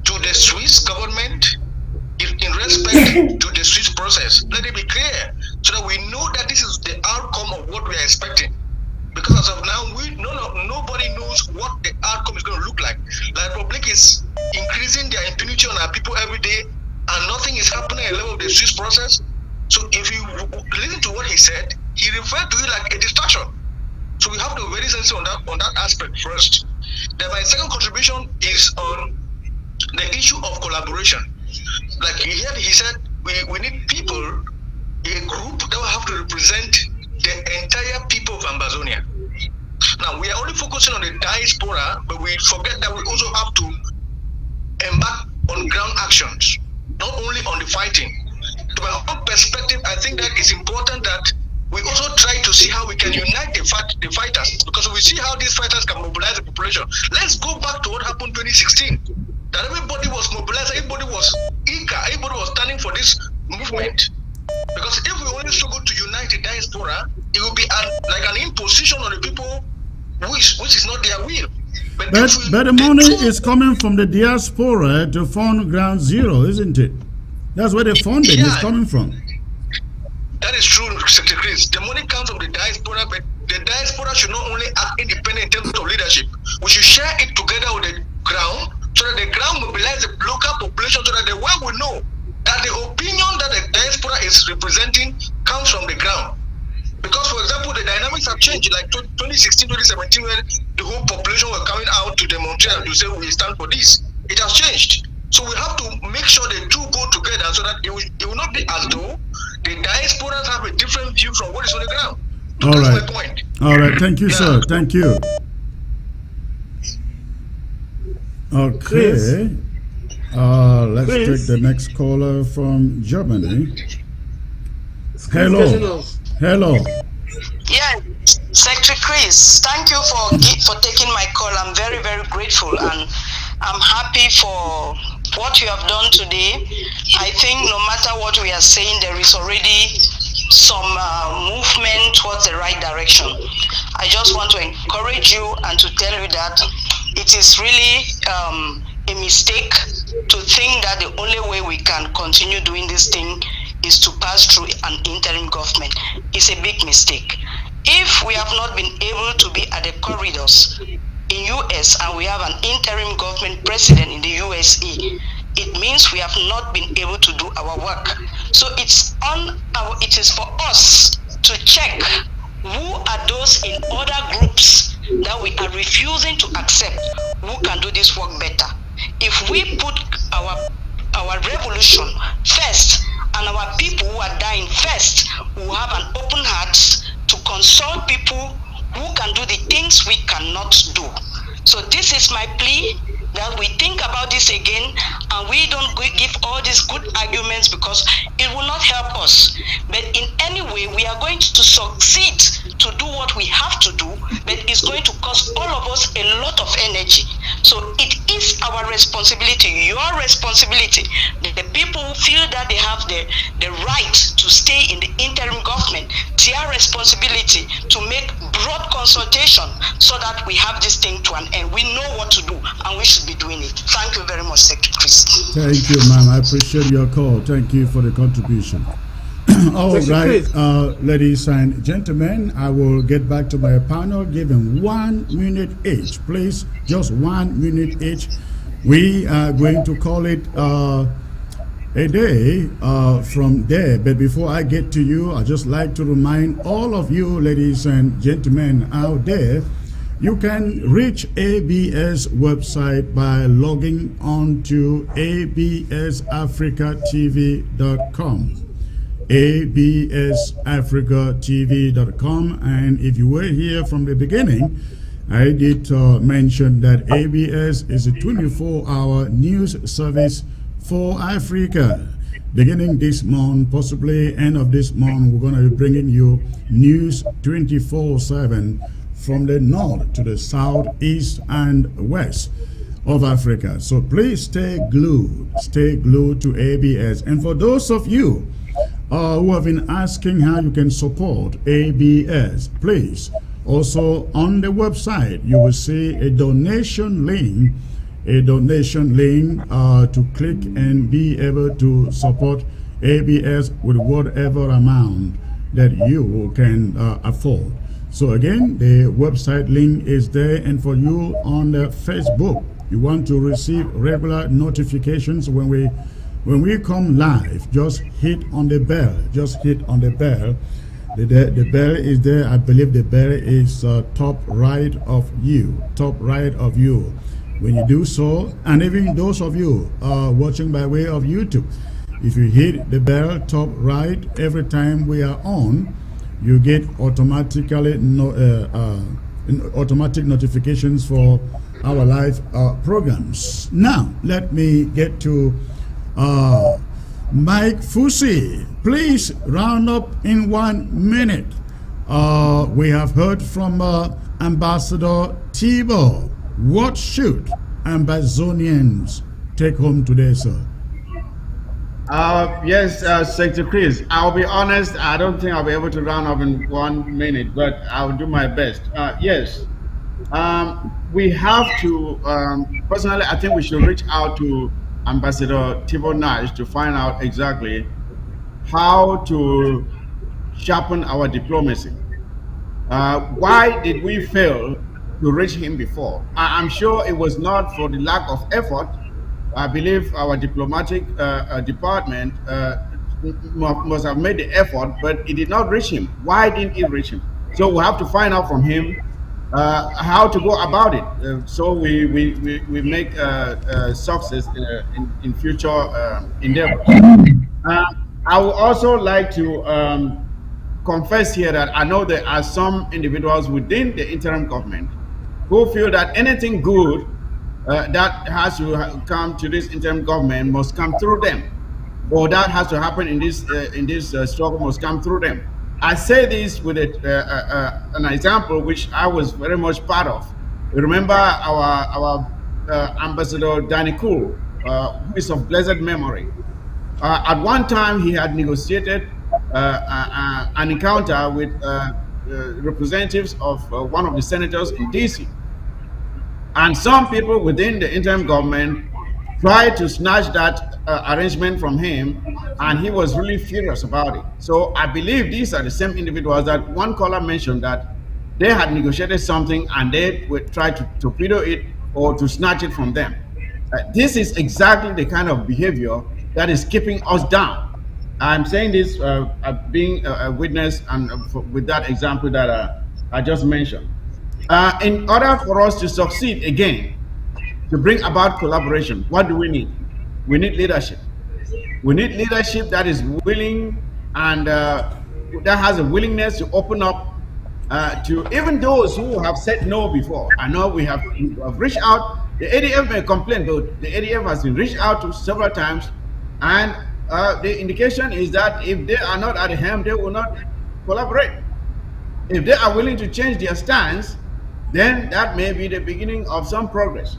to the Swiss government in respect to the Swiss process. Let it be clear so that we know that this is the outcome of what we are expecting. Because as of now, nobody knows what the outcome is going to look like. The Republic is increasing their impunity on our people every day, and nothing is happening at the level of the Swiss process. So if you listen to what he said, he referred to it like a distraction. So we have to be very sensitive on that aspect first. Then my second contribution is on the issue of collaboration. Like he said, we need people, a group that will have to represent the entire people of Ambazonia. Now we are only focusing on the diaspora, but we forget that we also have to embark on ground actions, not only on the fighting. To my own perspective, I think that it's important that we also try to see how we can unite the fighters, because we see how these fighters can mobilize the population. Let's go back to what happened in 2016. That everybody was mobilized, everybody was eager, everybody was standing for this movement. Because if we only struggle to unite the diaspora, it will be like an imposition on the people which is not their will. But the money is coming from the diaspora to fund Ground Zero, isn't it? That's where the funding is coming from. That is true, Secretary Chris. The money comes from the diaspora, but the diaspora should not only act independent in terms of leadership. We should share it together with the ground, so that the ground mobilize the local population, so that the world will know that the opinion that the diaspora is representing comes from the ground. Because, for example, the dynamics have changed. Like 2016, 2017, when the whole population were coming out to demonstrate and to say we stand for this. It has changed. So we have to make sure the two go together, so that it will not be as though the diasporas have a different view from what is on the ground. So that's my point. All right. Thank you, sir. Thank you. Okay. Let's take the next caller from Germany. Hello. Hello. Yeah, Secretary Chris, thank you for taking my call. I'm very, very grateful, and I'm happy for what you have done today. I think no matter what we are saying, there is already some movement towards the right direction. I just want to encourage you and to tell you that it is really a mistake to think that the only way we can continue doing this thing is to pass through an interim government. It's a big mistake. If we have not been able to be at the corridors in US and we have an interim government president in the USA, it means we have not been able to do our work. So it is for us to check who are those in other groups that we are refusing to accept who can do this work better. If we put our revolution first and our people who are dying first, who have an open heart to consult people who can do the things we cannot do. So this is my plea, that we think about this again and we don't give all these good arguments, because it will not help us. But in any way, we are going to succeed to do what we have to do, but it's going to cost all of us a lot of energy. So it is our responsibility, your responsibility, the people who feel that they have the right to stay in the interim government, their responsibility to make broad consultation so that we have this thing to an end. We know what to do and we should be doing it. Thank you very much, Secretary Chris. Thank you, ma'am. I appreciate your call. Thank you for the contribution. All right, ladies and gentlemen, I will get back to my panel, giving 1 minute each, please. Just 1 minute each. We are going to call it a day from there. But before I get to you, I'd just like to remind all of you, ladies and gentlemen out there, you can reach ABS website by logging on to absafricatv.com. absafricatv.com. And if you were here from the beginning, I did mention that ABS is a 24-hour news service for Africa. Beginning this month, possibly end of this month, we're going to be bringing you news 24/7 from the north to the south, east, and west of Africa. So please stay glued to ABS. And for those of you who have been asking how you can support ABS, please, also on the website, you will see a donation link to click and be able to support ABS with whatever amount that you can afford. So again, the website link is there. And for you on the Facebook, you want to receive regular notifications when we come live, just hit on the bell. Just hit on the bell. The bell is there. I believe the bell is top right of you. Top right of you. When you do so, and even those of you watching by way of YouTube, if you hit the bell top right every time we are on, you get automatic notifications for our live programs. Now, let me get to Mike Fusi. Please round up in 1 minute. We have heard from Ambassador Tibor. What should Ambazonians take home today, sir? Yes, Secretary Chris, I'll be honest, I don't think I'll be able to round up in 1 minute, but I'll do my best. Yes, we have to, personally, I think we should reach out to Ambassador Tibor Nagy to find out exactly how to sharpen our diplomacy. Why did we fail to reach him before? I'm sure it was not for the lack of effort. I believe our diplomatic department must have made the effort, but it did not reach him. Why didn't it reach him? So we have to find out from him how to go about it, so we make success in future endeavors. I would also like to confess here that I know there are some individuals within the interim government who feel that anything good that has to come to this interim government must come through them, or that has to happen in this struggle must come through them. I say this with an example which I was very much part of. Remember our Ambassador Danny Cool, who is of blessed memory. At one time, he had negotiated an encounter with representatives of one of the senators in DC. And some people within the interim government tried to snatch that arrangement from him, and he was really furious about it. So I believe these are the same individuals that one caller mentioned that they had negotiated something and they would try to torpedo it or to snatch it from them. This is exactly the kind of behavior that is keeping us down. I'm saying this being a witness and with that example that I just mentioned. In order for us to succeed again, to bring about collaboration, what do we need? We need leadership. We need leadership that is willing and that has a willingness to open up to even those who have said no before. I know we have reached out. The ADF may complain, but the ADF has been reached out to several times, and the indication is that if they are not at the helm, they will not collaborate. If they are willing to change their stance, then that may be the beginning of some progress.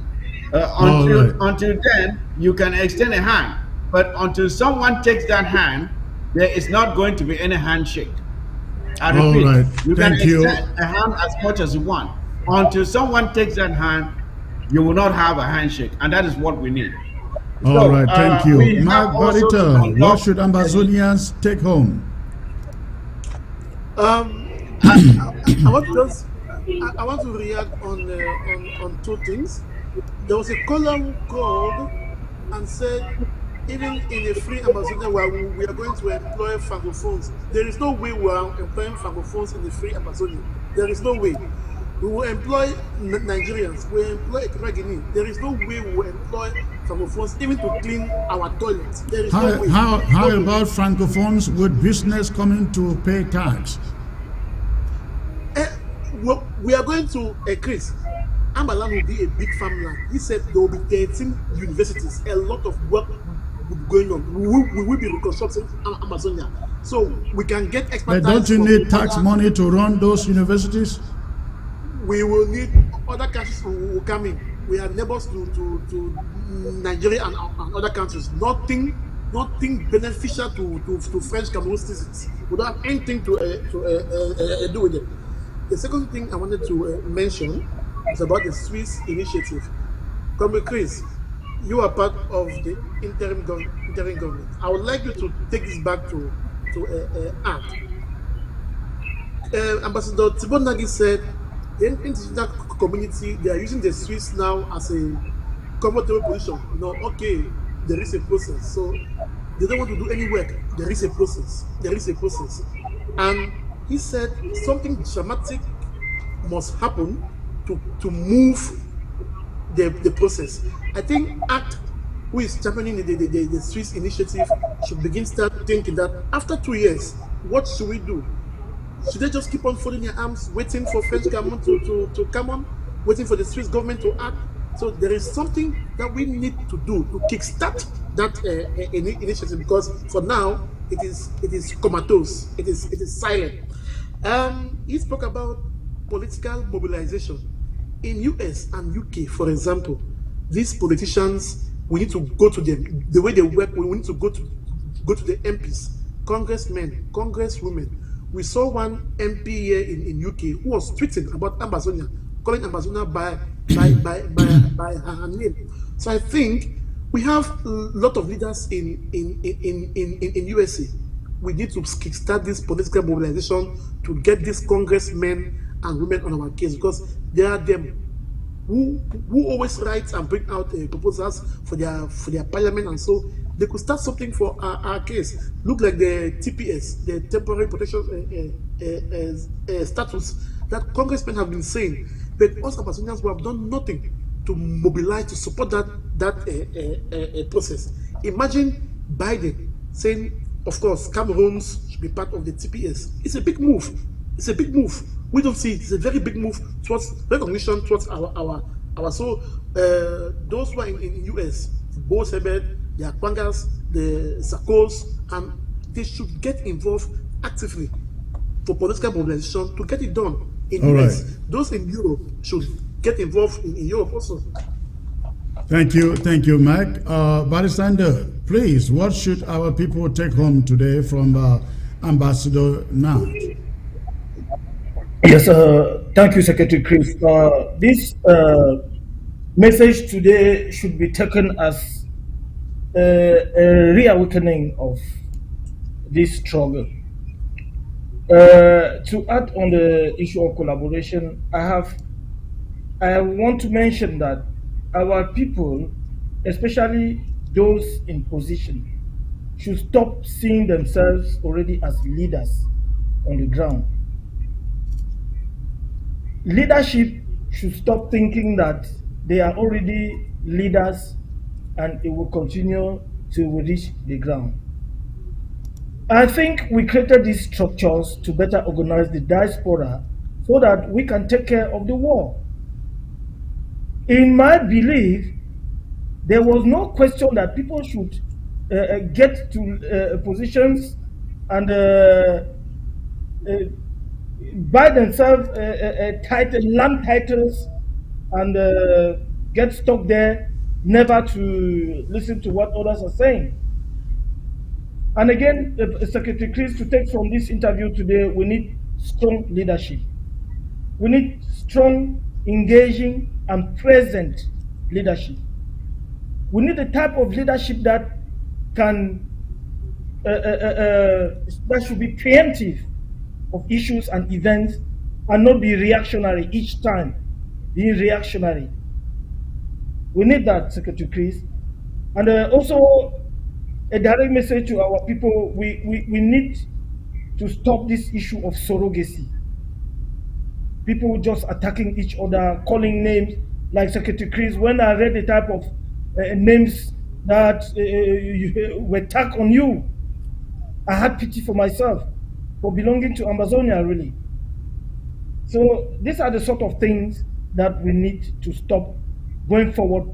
Until then, you can extend a hand, but until someone takes that hand, there is not going to be any handshake. I repeat, you can extend a hand as much as you want. Until someone takes that hand, you will not have a handshake, and that is what we need. All right, thank you. Mark Barita, what should Ambazonians take home? I want to react on two things. There was a caller who called and said, even in a free Amazonia where we are going to employ Francophones, there is no way we are employing Francophones in the free Amazonia. There is no way. We will employ Nigerians, we will employ Guinea. There is no way we will employ Francophones even to clean our toilets. There is no way. How about Francophones with business coming to pay tax? We are going to Chris. Ambaland will be a big farmland. He said there will be 13 universities. A lot of work will be going on. We will be reconstructing Amazonia. So we can get expertise. But don't you need tax money to run those universities? We will need other countries who will come in. We are neighbors to Nigeria and other countries. Nothing beneficial to French Cameroon citizens. We don't have anything to do with it. The second thing I wanted to mention is about the Swiss initiative. Comrade Chris, you are part of the interim government. I would like you to take this back to ACT. Ambassador Tibor Nagy said the international community, they are using the Swiss now as a comfortable position. You know, okay, there is a process. So they don't want to do any work. There is a process. There is a process. And he said something dramatic must happen to move the process. I think ACT, who is championing the Swiss initiative, should start thinking that after 2 years, what should we do? Should they just keep on folding their arms, waiting for French government to come on, waiting for the Swiss government to act? So there is something that we need to do to kickstart that initiative, because for now it is comatose, it is silent. He spoke about political mobilization in US and UK, for example. These politicians, we need to go to them. The way they work, we need to go to the MPs, congressmen, congresswomen. We saw one MP here in UK who was tweeting about Amazonia, calling Amazonia by her name. So I think we have a lot of leaders in USA. We need to kickstart this political mobilization to get these congressmen and women on our case, because they are them who always write and bring out proposals for their parliament, and so they could start something for our case. Look like the TPS, the temporary protection status that congressmen have been saying, but us Amazonians have done nothing to mobilize to support that process. Imagine Biden saying, of course, Cameroons should be part of the TPS. It's a big move. It's a big move. We don't see it. It's a very big move towards recognition towards our. So those who are in US, the Bosebed, the Akwangas, the Sakos, and they should get involved actively. for political mobilization to get it done in All US. right. Those in Europe should get involved in Europe also. Thank you, Mike. Barrister, please, what should our people take home today from Ambassador Nagy? Yes, thank you, Secretary Chris. This message today should be taken as a reawakening of this struggle. To add on the issue of collaboration, I want to mention that our people, especially those in position, should stop seeing themselves already as leaders on the ground. Leadership should stop thinking that they are already leaders and it will continue till we reach the ground. I think we created these structures to better organize the diaspora so that we can take care of the war. In my belief, there was no question that people should get to positions and buy themselves land titles and get stuck there, never to listen to what others are saying. And again, Secretary Chris, to take from this interview today, we need strong leadership. We need strong, engaging, and present leadership. We need the type of leadership that can that should be preemptive of issues and events and not be reactionary each time, being reactionary. We need that, Secretary Chris. And also a direct message to our people, we need to stop this issue of surrogacy. People just attacking each other, calling names, like Secretary Chris, when I read the type of names that were tagged on you, I had pity for myself for belonging to Amazonia, really. So these are the sort of things that we need to stop going forward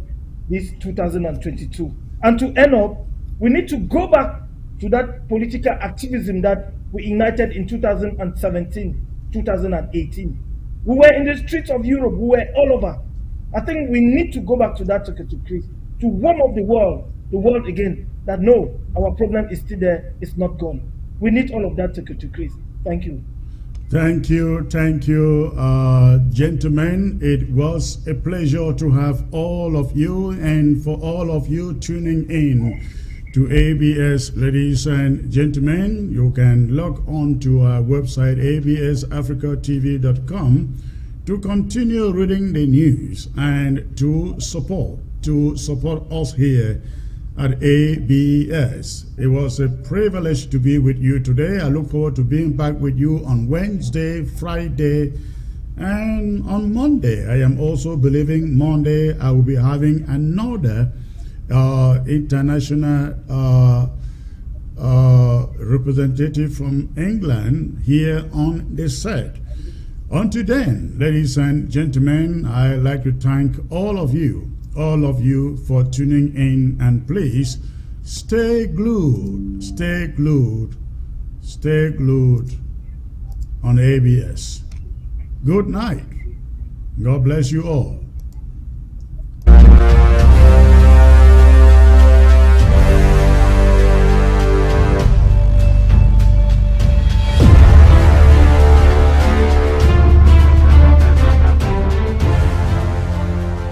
this 2022. And to end up, we need to go back to that political activism that we ignited in 2017, 2018. We were in the streets of Europe, we were all over. I think we need to go back to that, Secretary Chris, to warm up the world again, that no, our problem is still there, it's not gone. We need all of that, Secretary Chris. Thank you. Thank you, gentlemen. It was a pleasure to have all of you, and for all of you tuning in to ABS, ladies and gentlemen, you can log on to our website, absafricatv.com, to continue reading the news and to support us here at ABS. It was a privilege to be with you today. I look forward to being back with you on Wednesday, Friday, and on Monday. I am also believing Monday I will be having another international representative from England here on the set. Until then, ladies and gentlemen, I'd like to thank all of you for tuning in, and please stay glued on ABS. Good night. God bless you all.